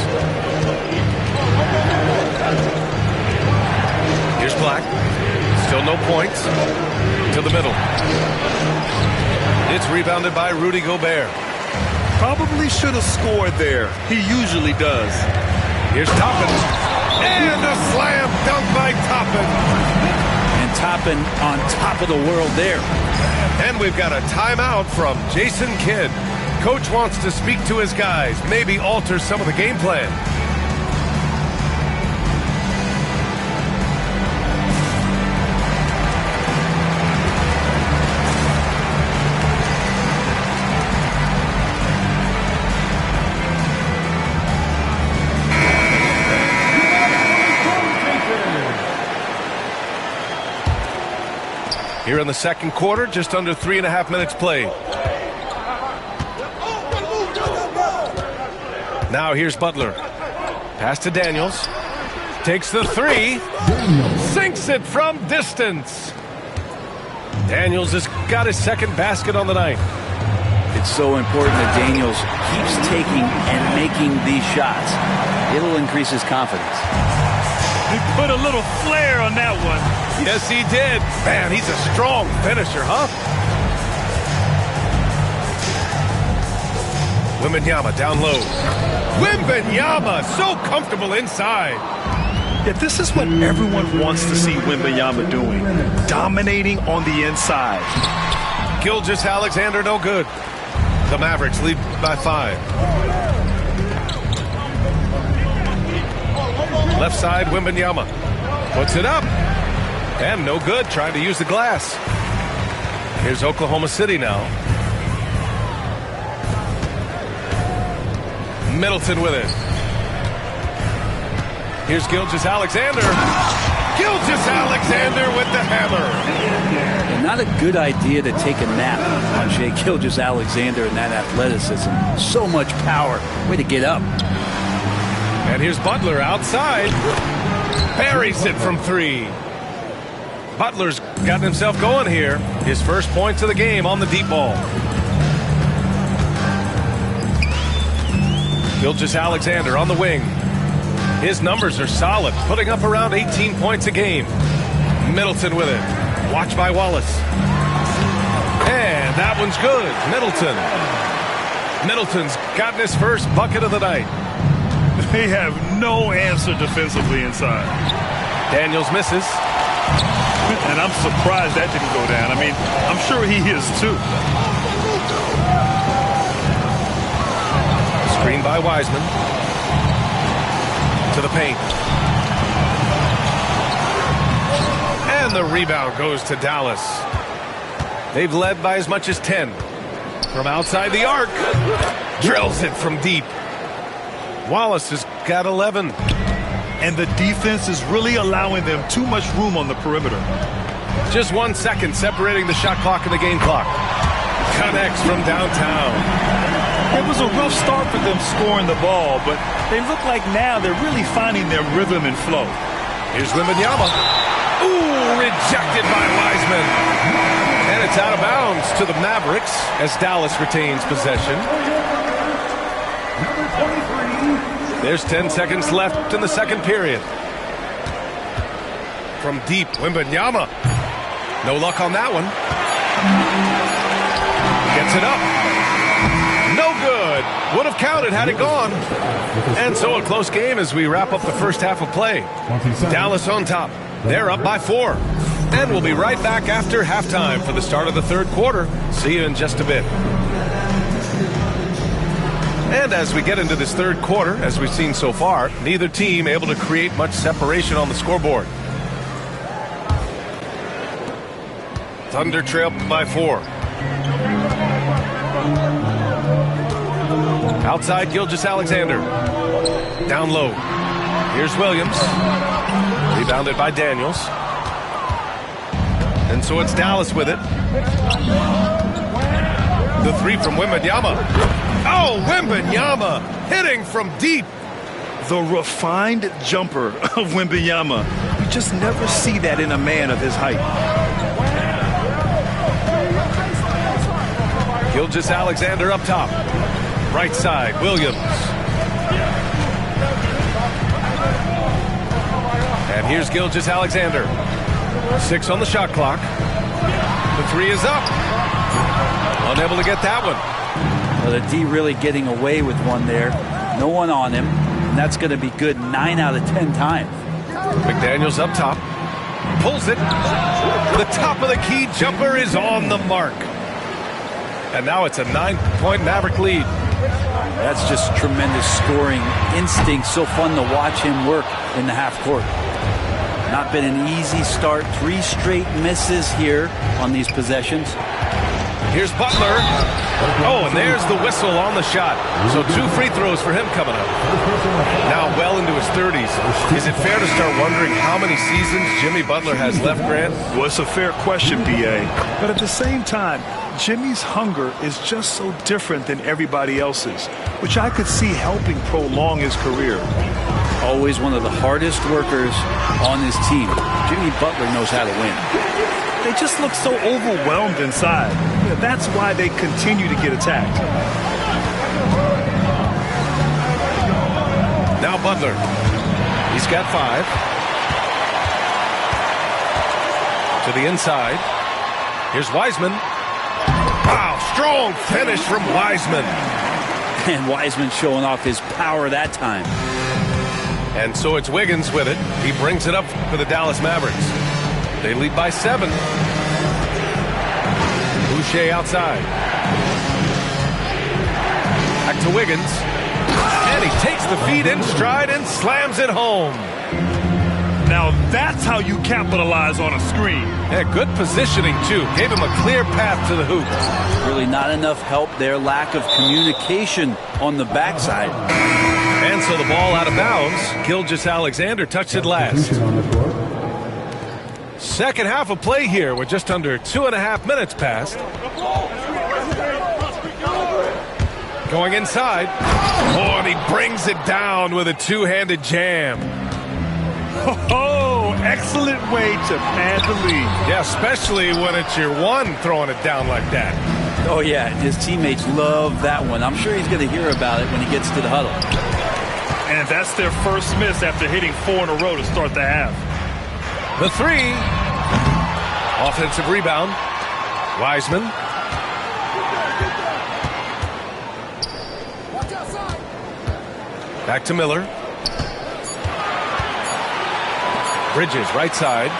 Speaker 1: Here's Black. Still no points. To the middle. It's rebounded by Rudy Gobert.
Speaker 2: Probably should have scored there. He usually does.
Speaker 1: Here's Toppin. And a slam dunk by Toppin.
Speaker 6: And Toppin on top of the world there.
Speaker 1: And we've got a timeout from Jason Kidd. Coach wants to speak to his guys, maybe alter some of the game plan. Here in the second quarter, just under 3.5 minutes played. Now here's Butler. Pass to Daniels. Takes the three. Sinks it from distance. Daniels has got his second basket on the night.
Speaker 6: It's so important that Daniels keeps taking and making these shots. It'll increase his confidence.
Speaker 2: He put a little flair on that one.
Speaker 1: Yes, he did. Man, he's a strong finisher, huh? Wembanyama down low. Wembanyama so comfortable inside.
Speaker 2: Yeah, this is what everyone wants to see Wembanyama doing. Dominating on the inside.
Speaker 1: Gilgeous-Alexander no good. The Mavericks lead by 5. Left side, Wembanyama. Puts it up. And no good, trying to use the glass. Here's Oklahoma City now. Middleton with it. Here's Gilgeous-Alexander. Gilgeous-Alexander with the hammer.
Speaker 6: And not a good idea to take a nap on Shai Gilgeous-Alexander and that athleticism. So much power. Way to get up.
Speaker 1: And here's Butler outside. Buries it from 3. Butler's gotten himself going here. His first points of the game on the deep ball. Gilgeous-Alexander on the wing. His numbers are solid, putting up around 18 points a game. Middleton with it. Watched by Wallace. And that one's good. Middleton's gotten his first bucket of the night.
Speaker 2: They have no answer defensively inside.
Speaker 1: Daniels misses.
Speaker 2: And I'm surprised that didn't go down. I mean, I'm sure he is too.
Speaker 1: Screen by Wiseman. To the paint. And the rebound goes to Dallas. They've led by as much as 10. From outside the arc. Drills it from deep. Wallace has got 11.
Speaker 2: And the defense is really allowing them too much room on the perimeter.
Speaker 1: Just 1 second separating the shot clock and the game clock. Connects from downtown.
Speaker 2: It was a rough start for them scoring the ball, but they look like now they're really finding their rhythm and flow.
Speaker 1: Here's Wembanyama. Ooh, rejected by Wiseman. And it's out of bounds to the Mavericks as Dallas retains possession. There's 10 seconds left in the second period. From deep, Wembanyama. No luck on that one. Gets it up. No good. Would have counted had it gone. And so a close game as we wrap up the first half of play. Dallas on top. They're up by 4. And we'll be right back after halftime for the start of the third quarter. See you in just a bit. And as we get into this third quarter, as we've seen so far, neither team able to create much separation on the scoreboard. Thunder trail by 4. Outside, Gilgeous-Alexander. Down low. Here's Williams. Rebounded by Daniels. And so it's Dallas with it. The 3 from Wembanyama. Oh, Wembanyama hitting from deep.
Speaker 2: The refined jumper of Wembanyama. You just never see that in a man of his height.
Speaker 1: Gilgeous-Alexander up top. Right side, Williams. And here's Gilgeous-Alexander. 6 on the shot clock. The 3 is up. Unable to get that one.
Speaker 6: Well, the D really getting away with one there. No one on him. And that's going to be good 9 out of 10 times.
Speaker 1: McDaniels up top. Pulls it. The top of the key jumper is on the mark. And now it's a 9-point Maverick lead.
Speaker 6: That's just tremendous scoring instinct. So fun to watch him work in the half court. Not been an easy start. 3 straight misses here on these possessions.
Speaker 1: Here's Butler. Oh, and there's the whistle on the shot. So 2 free throws for him coming up. Now well into his 30s. Is it fair to start wondering how many seasons Jimmy Butler has left, Grant?
Speaker 2: Well, it's a fair question, B.A. But at the same time, Jimmy's hunger is just so different than everybody else's, which I could see helping prolong his career.
Speaker 6: Always one of the hardest workers on his team. Jimmy Butler knows how to win.
Speaker 2: They just look so overwhelmed inside. That's why they continue to get attacked.
Speaker 1: Now Butler. He's got 5. To the inside. Here's Wiseman. Wow, strong finish from Wiseman.
Speaker 6: And Wiseman showing off his power that time.
Speaker 1: And so it's Wiggins with it. He brings it up for the Dallas Mavericks. They lead by 7. Boucher outside. Back to Wiggins. And he takes the feed in stride and slams it home.
Speaker 2: Now that's how you capitalize on a screen.
Speaker 1: Yeah, good positioning, too. Gave him a clear path to the hoop.
Speaker 6: Really not enough help there. Lack of communication on the backside.
Speaker 1: And so the ball out of bounds. Gilgeous-Alexander touched it last. Second half of play here with just under 2.5 minutes passed. Going inside. Oh, and he brings it down with a two-handed jam.
Speaker 2: Oh, excellent way to pad the lead.
Speaker 1: Yeah, especially when it's your one throwing it down like that.
Speaker 6: Oh, yeah, his teammates love that one. I'm sure he's going to hear about it when he gets to the huddle.
Speaker 2: And that's their first miss after hitting 4 in a row to start the half.
Speaker 1: The three. Offensive rebound. Wiseman. Back to Miller. Bridges, right side.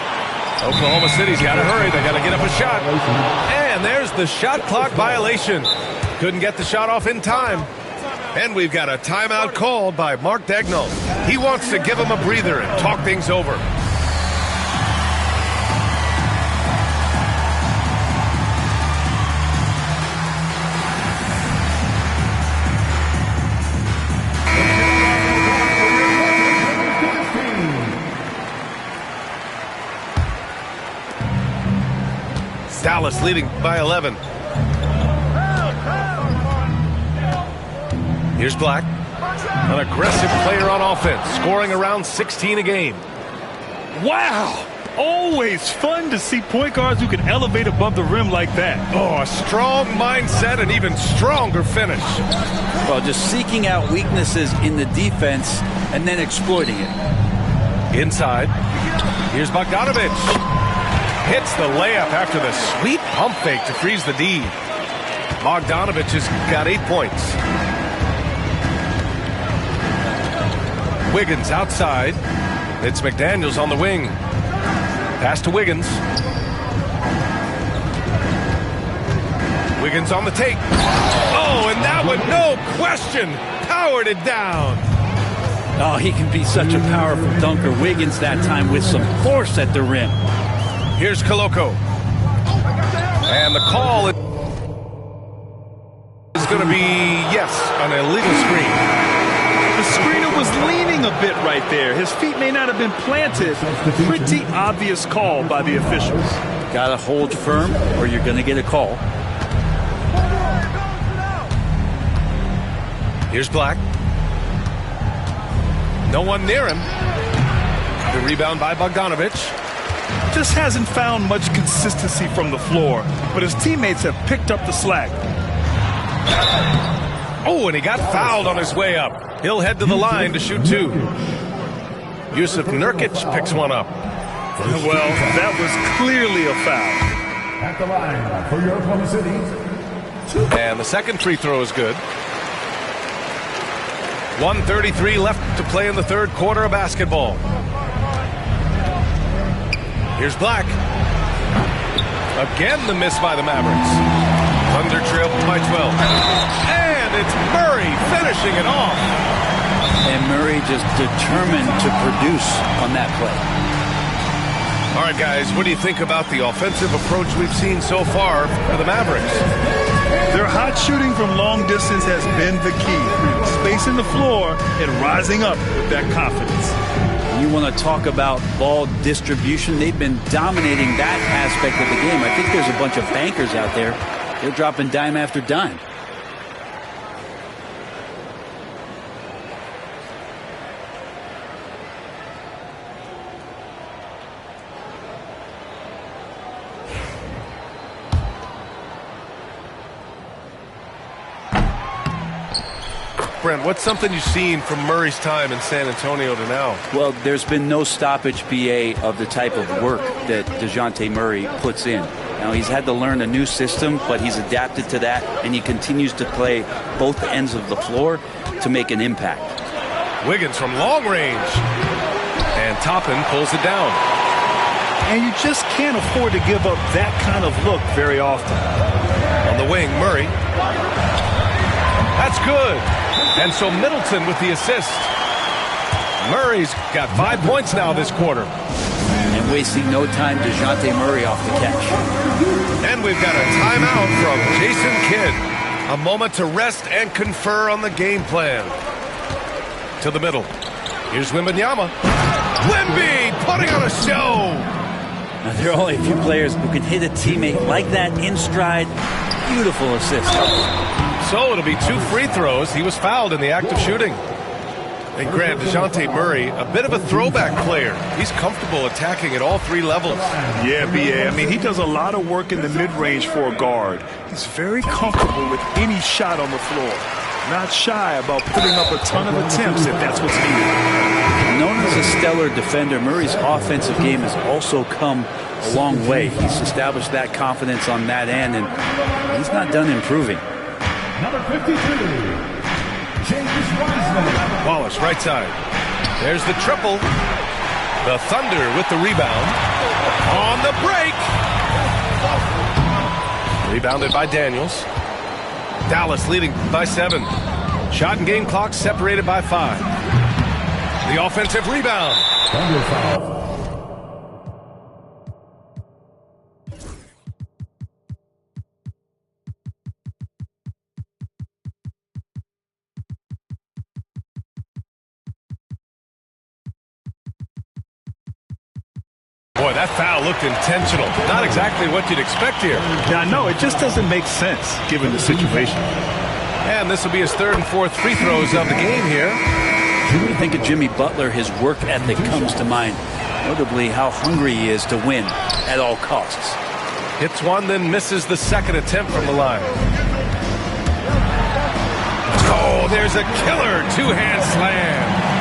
Speaker 1: Oklahoma City's got to hurry. They got to get up a shot. And there's the shot clock violation. Couldn't get the shot off in time. And we've got a timeout called by Mark Daigneault. He wants to give him a breather and talk things over. Dallas leading by 11. Here's Black, an aggressive player on offense, scoring around 16 a game.
Speaker 2: Wow! Always fun to see point guards who can elevate above the rim like that.
Speaker 1: Oh, a strong mindset and even stronger finish.
Speaker 6: Well, just seeking out weaknesses in the defense and then exploiting it.
Speaker 1: Inside, here's Bogdanovich. Hits the layup after the sweet pump fake to freeze the D. Bogdanovich has got 8 points. Wiggins outside. It's McDaniels on the wing. Pass to Wiggins. Wiggins on the take. Oh, and that one, no question, powered it down.
Speaker 6: Oh, he can be such a powerful dunker. Wiggins that time with some force at the rim.
Speaker 1: Here's Koloko. And the call is going to be, yes, an illegal screen.
Speaker 2: The screener was leaning a bit right there. His feet may not have been planted. Pretty obvious call by the officials.
Speaker 6: Got to hold firm or you're going to get a call.
Speaker 1: Here's Black. No one near him. The rebound by Bogdanovich.
Speaker 2: Just hasn't found much consistency from the floor, but his teammates have picked up the slack.
Speaker 1: Oh, and he got fouled on his way up. He'll head to the line to shoot 2. Yusuf Nurkic picks one up.
Speaker 2: Well, that was clearly a foul.
Speaker 5: At the line for your Oklahoma City.
Speaker 1: And the second free throw is good. 1:33 left to play in the third quarter of basketball. Here's Black. Again, the miss by the Mavericks. Thunder trail by 12. And it's Murray finishing it off.
Speaker 6: And Murray just determined to produce on that play.
Speaker 1: All right, guys, what do you think about the offensive approach we've seen so far for the Mavericks?
Speaker 2: Their hot shooting from long distance has been the key. Spacing the floor and rising up with that confidence.
Speaker 6: You want to talk about ball distribution. They've been dominating that aspect of the game. I think there's a bunch of bankers out there. They're dropping dime after dime.
Speaker 1: Brent, what's something you've seen from Murray's time in San Antonio to now?
Speaker 6: Well, there's been no stoppage, BA, of the type of work that DeJounte Murray puts in. Now, he's had to learn a new system, but he's adapted to that, and he continues to play both ends of the floor to make an impact.
Speaker 1: Wiggins from long range. And Toppin pulls it down.
Speaker 2: And you just can't afford to give up that kind of look very often.
Speaker 1: On the wing, Murray. That's good. And so Middleton with the assist. Murray's got 5 points now this quarter.
Speaker 6: And wasting no time, DeJounte Murray off the catch.
Speaker 1: And we've got a timeout from Jason Kidd. A moment to rest and confer on the game plan. to the middle. Here's Wembanyama. Wemby putting on a show.
Speaker 6: Now, there are only a few players who can hit a teammate like that in stride. Beautiful assist.
Speaker 1: So it'll be 2 free throws. He was fouled in the act of shooting. And Grant, DeJounte Murray, a bit of a throwback player. He's comfortable attacking at all 3 levels.
Speaker 2: Yeah, B.A. I mean, he does a lot of work in the mid-range for a guard. He's very comfortable with any shot on the floor. Not shy about putting up a ton of attempts if that's what's needed.
Speaker 6: Known as a stellar defender, Murray's offensive game has also come a long way. He's established that confidence on that end, and he's not done improving.
Speaker 5: Number 52. James Wiseman.
Speaker 1: Wallace, right side. There's the triple. The Thunder with the rebound. On the break. Rebounded by Daniels. Dallas leading by 7. Shot and game clock separated by 5. The offensive rebound.
Speaker 5: Thunder foul.
Speaker 1: Boy, that foul looked intentional. Not exactly what you'd expect here.
Speaker 2: Now, no, it just doesn't make sense given the situation.
Speaker 1: And this will be his 3rd and 4th free throws of the game here.
Speaker 6: When you think of Jimmy Butler, his work ethic comes to mind. Notably, how hungry he is to win at all costs.
Speaker 1: Hits one, then misses the 2nd attempt from the line. Oh, there's a killer 2-hand slam.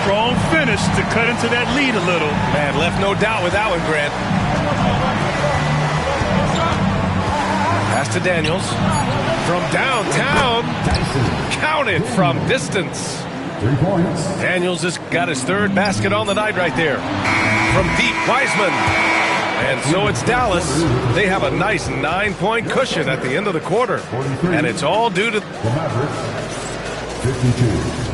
Speaker 2: Strong finish to cut into that lead a little.
Speaker 1: Man, left no doubt with that one, Grant. Pass to Daniels. From downtown. Counted from distance.
Speaker 5: 3 points.
Speaker 1: Daniels has got his 3rd basket on the night right there. From deep, Wiseman. And so it's Dallas. They have a nice 9-point cushion at the end of the quarter. And it's all due to
Speaker 5: The Mavericks. 52.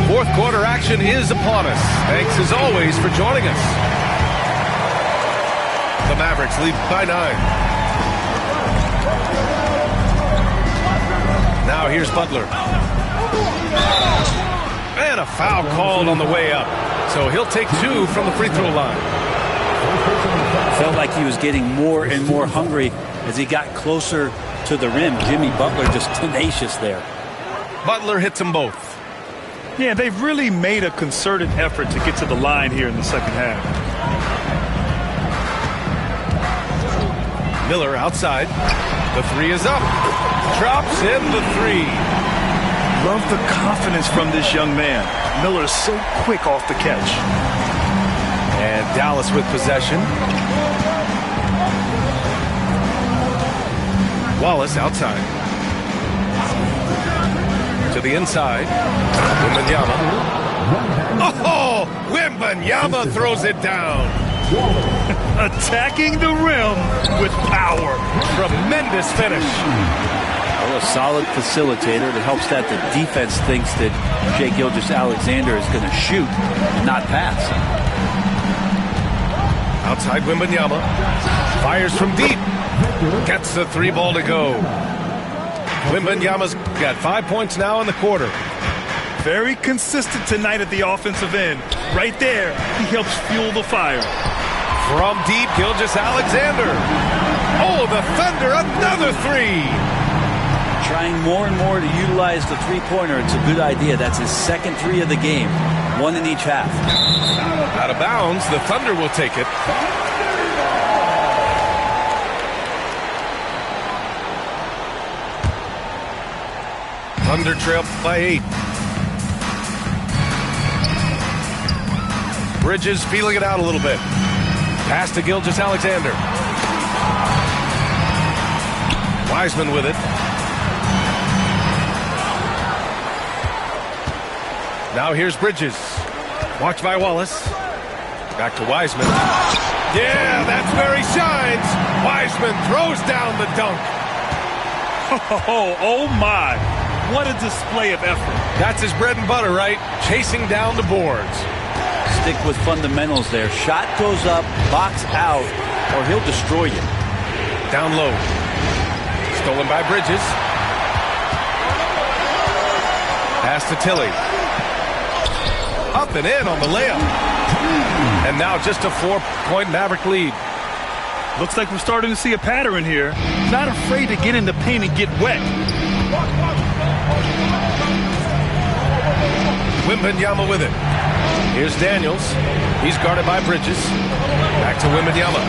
Speaker 1: 4th quarter action is upon us. Thanks as always for joining us. The Mavericks lead by 9. Now here's Butler. And a foul called on the way up. So he'll take 2 from the free throw line.
Speaker 6: Felt like he was getting more and more hungry as he got closer to the rim. Jimmy Butler just tenacious there.
Speaker 1: Butler hits them both.
Speaker 2: Yeah, they've really made a concerted effort to get to the line here in the 2nd half.
Speaker 1: Miller outside. The 3 is up. Drops in the 3.
Speaker 2: Love the confidence from this young man. Miller is so quick off the catch.
Speaker 1: And Dallas with possession. Wallace outside. To the inside. Wembanyama. Oh! Wembanyama throws it down.
Speaker 2: Attacking the rim with power.
Speaker 1: Tremendous finish.
Speaker 6: Well, a solid facilitator that helps that the defense thinks that Shai Gilgeous-Alexander is going to shoot and not pass.
Speaker 1: Outside Wembanyama. Fires from deep. Gets the 3 ball to go. Wembanyama's got 5 points now in the quarter.
Speaker 2: Very consistent tonight at the offensive end. Right there, he helps fuel the fire.
Speaker 1: From deep, Gilgeous-Alexander. Oh, the Thunder, another 3.
Speaker 6: Trying more and more to utilize the three-pointer. It's a good idea. That's his 2nd 3 of the game. 1 in each half.
Speaker 1: Out of bounds, the Thunder will take it. Thunder trail by 8. Bridges feeling it out a little bit. Pass to Gilgeous-Alexander. Wiseman with it. Now here's Bridges. Watched by Wallace. Back to Wiseman. Yeah, that's where he shines. Wiseman throws down the dunk.
Speaker 2: Oh my. What a display of effort.
Speaker 1: That's his bread and butter, right? Chasing down the boards.
Speaker 6: Stick with fundamentals there. Shot goes up, box out, or he'll destroy you.
Speaker 1: Down low. Stolen by Bridges. Pass to Tilly. Up and in on the layup. And now just a 4-point Maverick lead.
Speaker 2: Looks like we're starting to see a pattern here. Not afraid to get in the paint and get wet.
Speaker 1: Wembanyama with it. Here's Daniels. He's guarded by Bridges. Back to Wembanyama.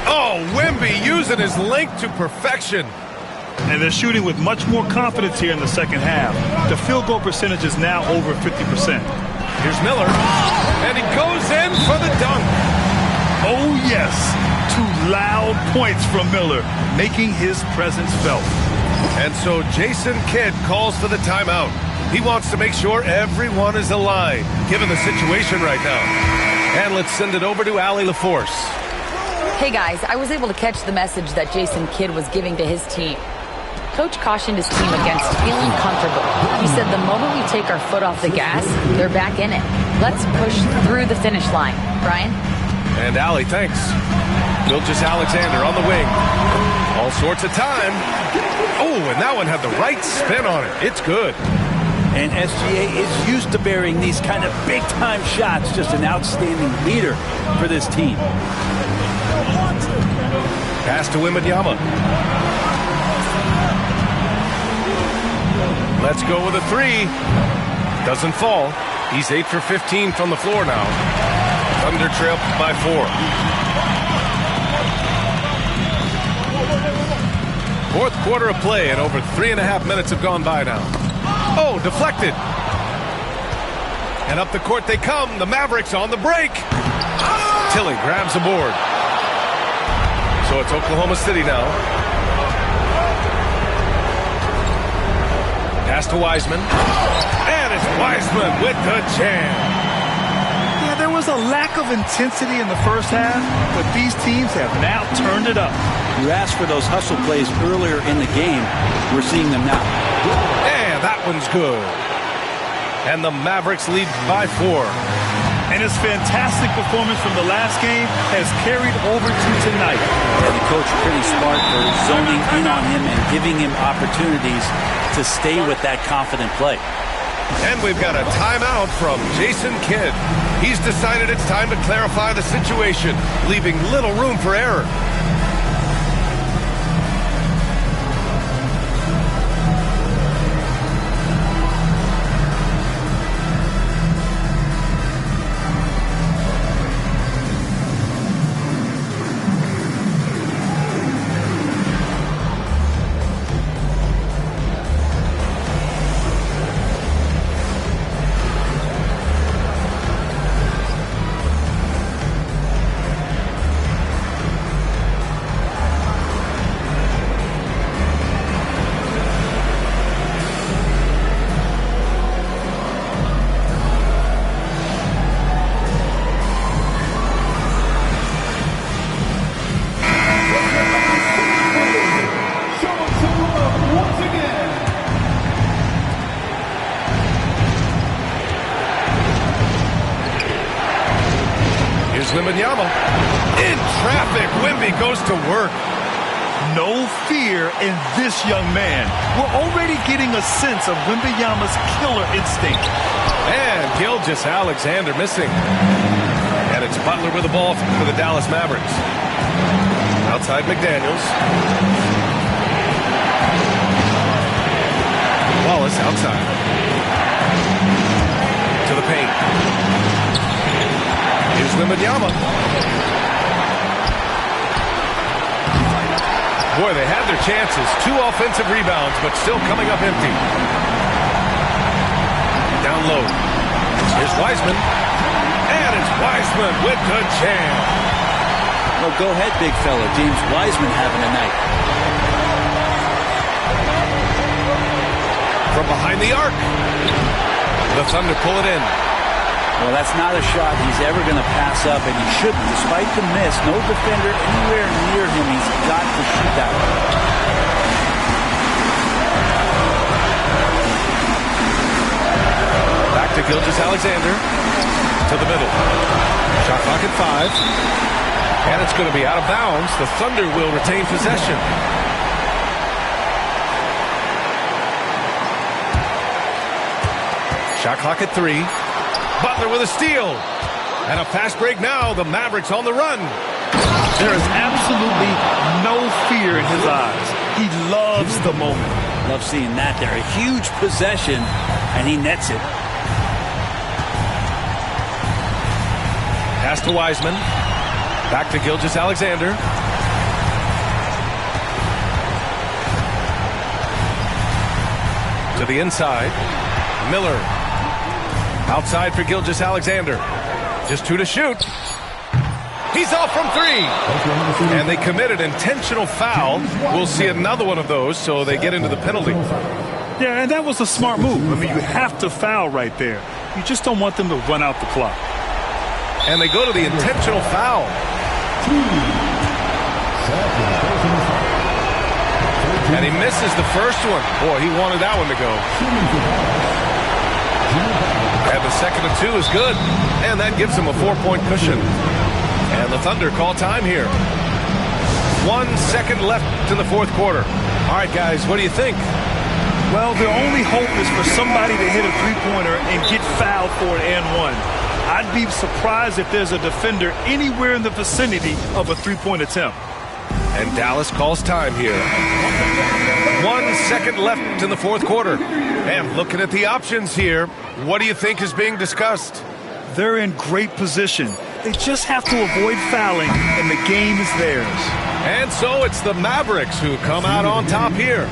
Speaker 1: Oh, Wemby using his length to perfection.
Speaker 2: And they're shooting with much more confidence here in the second half. The field goal percentage is now over 50%.
Speaker 1: Here's Miller. And he goes in for the dunk.
Speaker 2: Oh, yes. 2 loud points from Miller, making his presence felt.
Speaker 1: And so Jason Kidd calls for the timeout. He wants to make sure everyone is aligned, given the situation right now. And let's send it over to Allie LaForce.
Speaker 4: Hey guys, I was able to catch the message that Jason Kidd was giving to his team. Coach cautioned his team against feeling comfortable. He said the moment we take our foot off the gas, they're back in it. Let's push through the finish line. Brian?
Speaker 1: And Allie, thanks. Gilgeous-Alexander on the wing. All sorts of time. Oh, and that one had the right spin on it. It's good.
Speaker 6: And SGA is used to bearing these kind of big-time shots. Just an outstanding leader for this team.
Speaker 1: Pass to Wembanyama. Let's go with a 3. Doesn't fall. He's 8 for 15 from the floor now. Thunder trail by 4. Fourth quarter of play, and over 3.5 minutes have gone by now. Oh, deflected. And up the court they come. The Mavericks on the break. Tilly grabs the board. So it's Oklahoma City now. Pass to Wiseman. And it's Wiseman with the jam.
Speaker 2: Yeah, there was a lack of intensity in the first half, but these teams have now turned it up.
Speaker 6: You asked for those hustle plays earlier in the game. We're seeing them now.
Speaker 1: And that one's good. And the Mavericks lead by 4.
Speaker 2: And his fantastic performance from the last game has carried over to tonight.
Speaker 6: And the coach pretty smart for zoning in on him and giving him opportunities to stay with that confident play.
Speaker 1: And we've got a timeout from Jason Kidd. He's decided it's time to clarify the situation, leaving little room for error. Wembanyama. In traffic, Wemby goes to work.
Speaker 2: No fear in this young man. We're already getting a sense of Wembanyama's killer instinct.
Speaker 1: And Gilgeous-Alexander missing. And it's Butler with the ball for the Dallas Mavericks. Outside McDaniels. Wallace outside. To the paint. Here's Wembanyama. Boy, they had their chances. 2 offensive rebounds, but still coming up empty. Down low. Here's Wiseman. And it's Wiseman with the jam.
Speaker 6: Well, go ahead, big fella. James Wiseman having a night.
Speaker 1: From behind the arc. The Thunder pull it in.
Speaker 6: Well, that's not a shot he's ever going to pass up, and he shouldn't. Despite the miss, no defender anywhere near him. He's got to shoot that one.
Speaker 1: Back to Gilgeous-Alexander. To the middle. Shot clock at 5. And it's going to be out of bounds. The Thunder will retain possession. Shot clock at 3. Butler with a steal. And a fast break now. The Mavericks on the run.
Speaker 2: There is absolutely no fear in his eyes. He loves the moment.
Speaker 6: Love seeing that there. A huge possession, and he nets it.
Speaker 1: Pass to Wiseman. Back to Gilgeous-Alexander. To the inside. Miller. Outside for Gilgeous-Alexander. Just 2 to shoot. He's off from 3. And they committed intentional foul. We'll see another one of those, so they get into the penalty.
Speaker 2: Yeah, and that was a smart move. I mean, you have to foul right there. You just don't want them to run out the clock.
Speaker 1: And they go to the intentional foul. And he misses the first one. Boy, he wanted that one to go. And the second and 2 is good. And that gives him a 4-point cushion. And the Thunder call time here. 1 second left in the fourth quarter. All right, guys, what do you think?
Speaker 2: Well, their only hope is for somebody to hit a three-pointer and get fouled for an and one. I'd be surprised if there's a defender anywhere in the vicinity of a three-point attempt.
Speaker 1: And Dallas calls time here. 1 second left in the fourth quarter. And looking at the options here, what do you think is being discussed?
Speaker 2: They're in great position. They just have to avoid fouling, and the game is theirs.
Speaker 1: And so it's the Mavericks who come out on top here.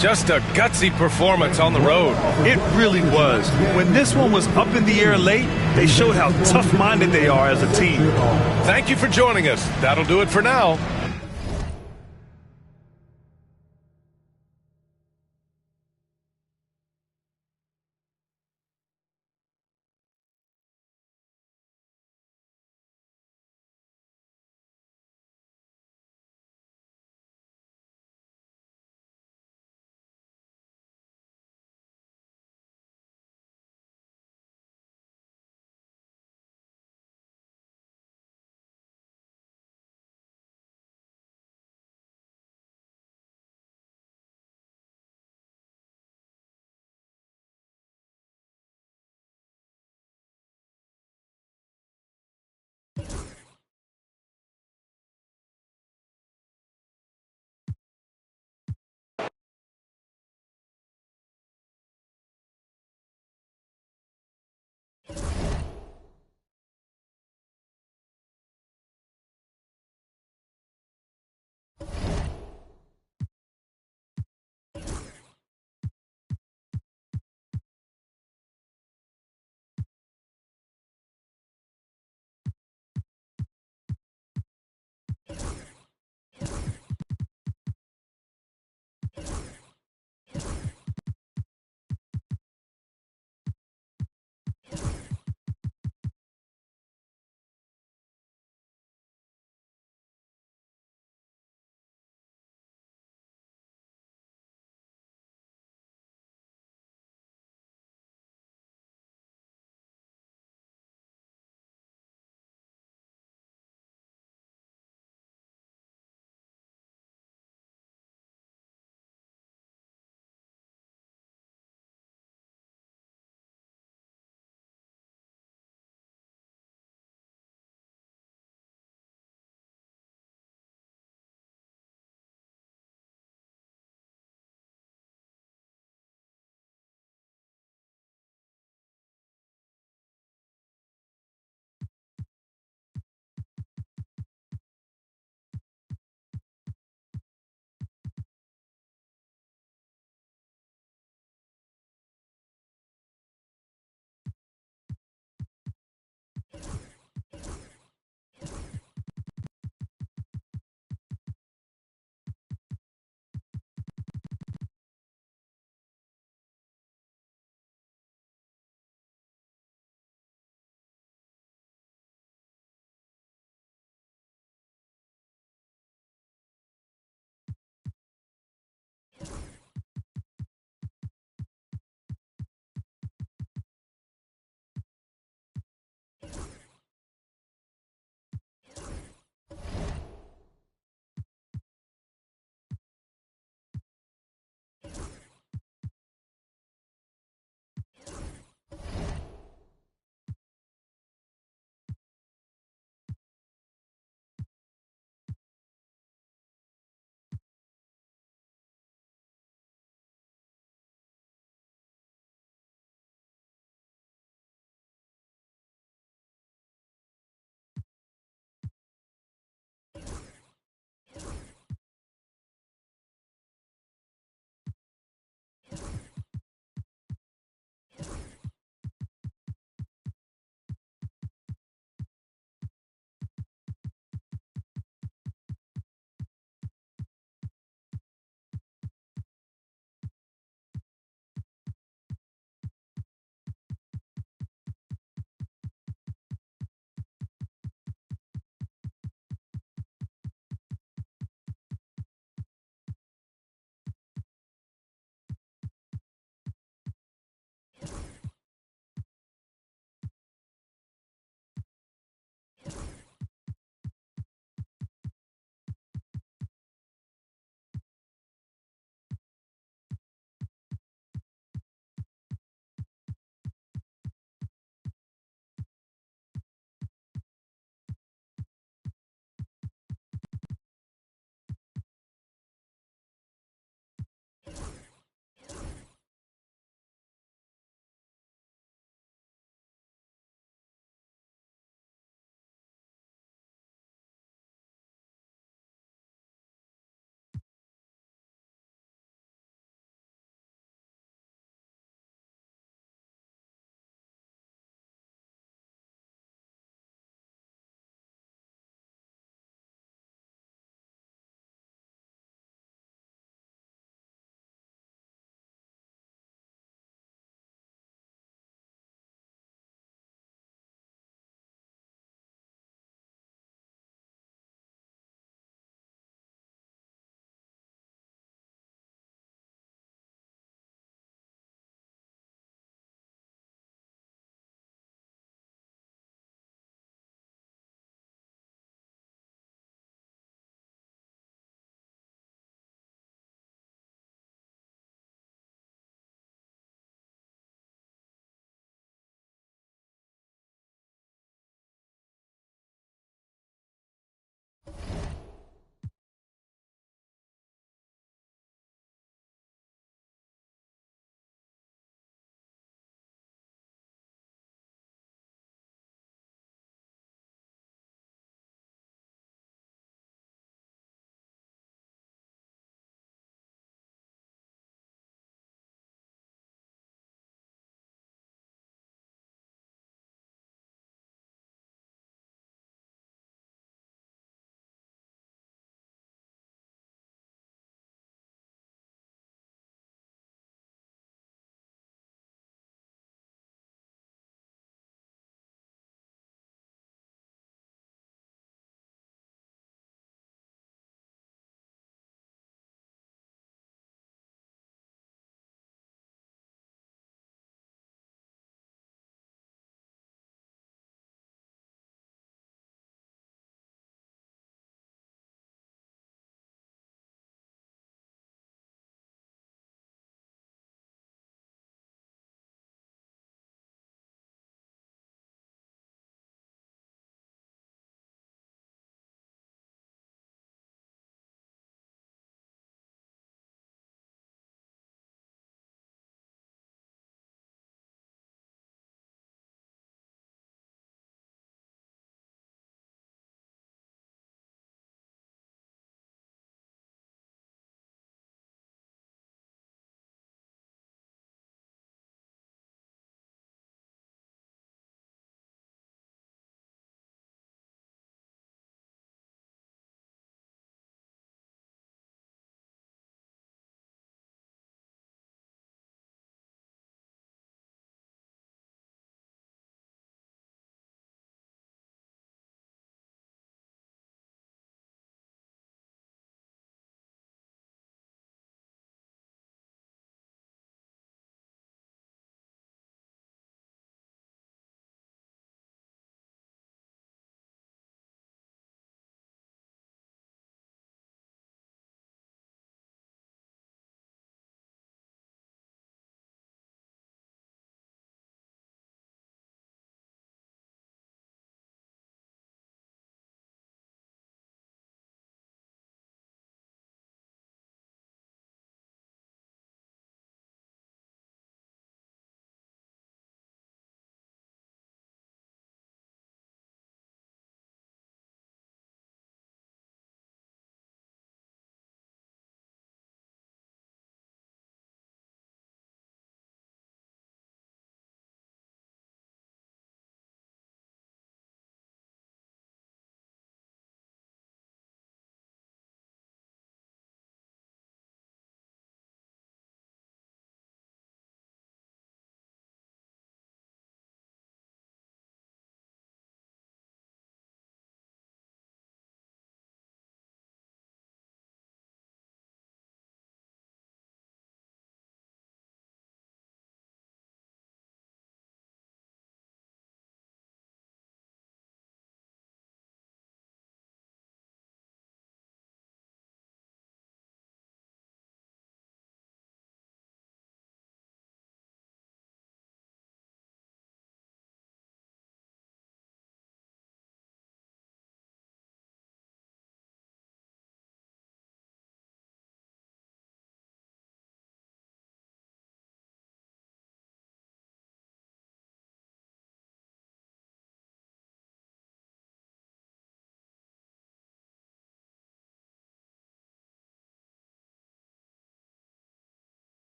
Speaker 1: Just a gutsy performance on the road.
Speaker 2: It really was. When this one was up in the air late, they showed how tough-minded they are as a team.
Speaker 1: Thank you for joining us. That'll do it for now.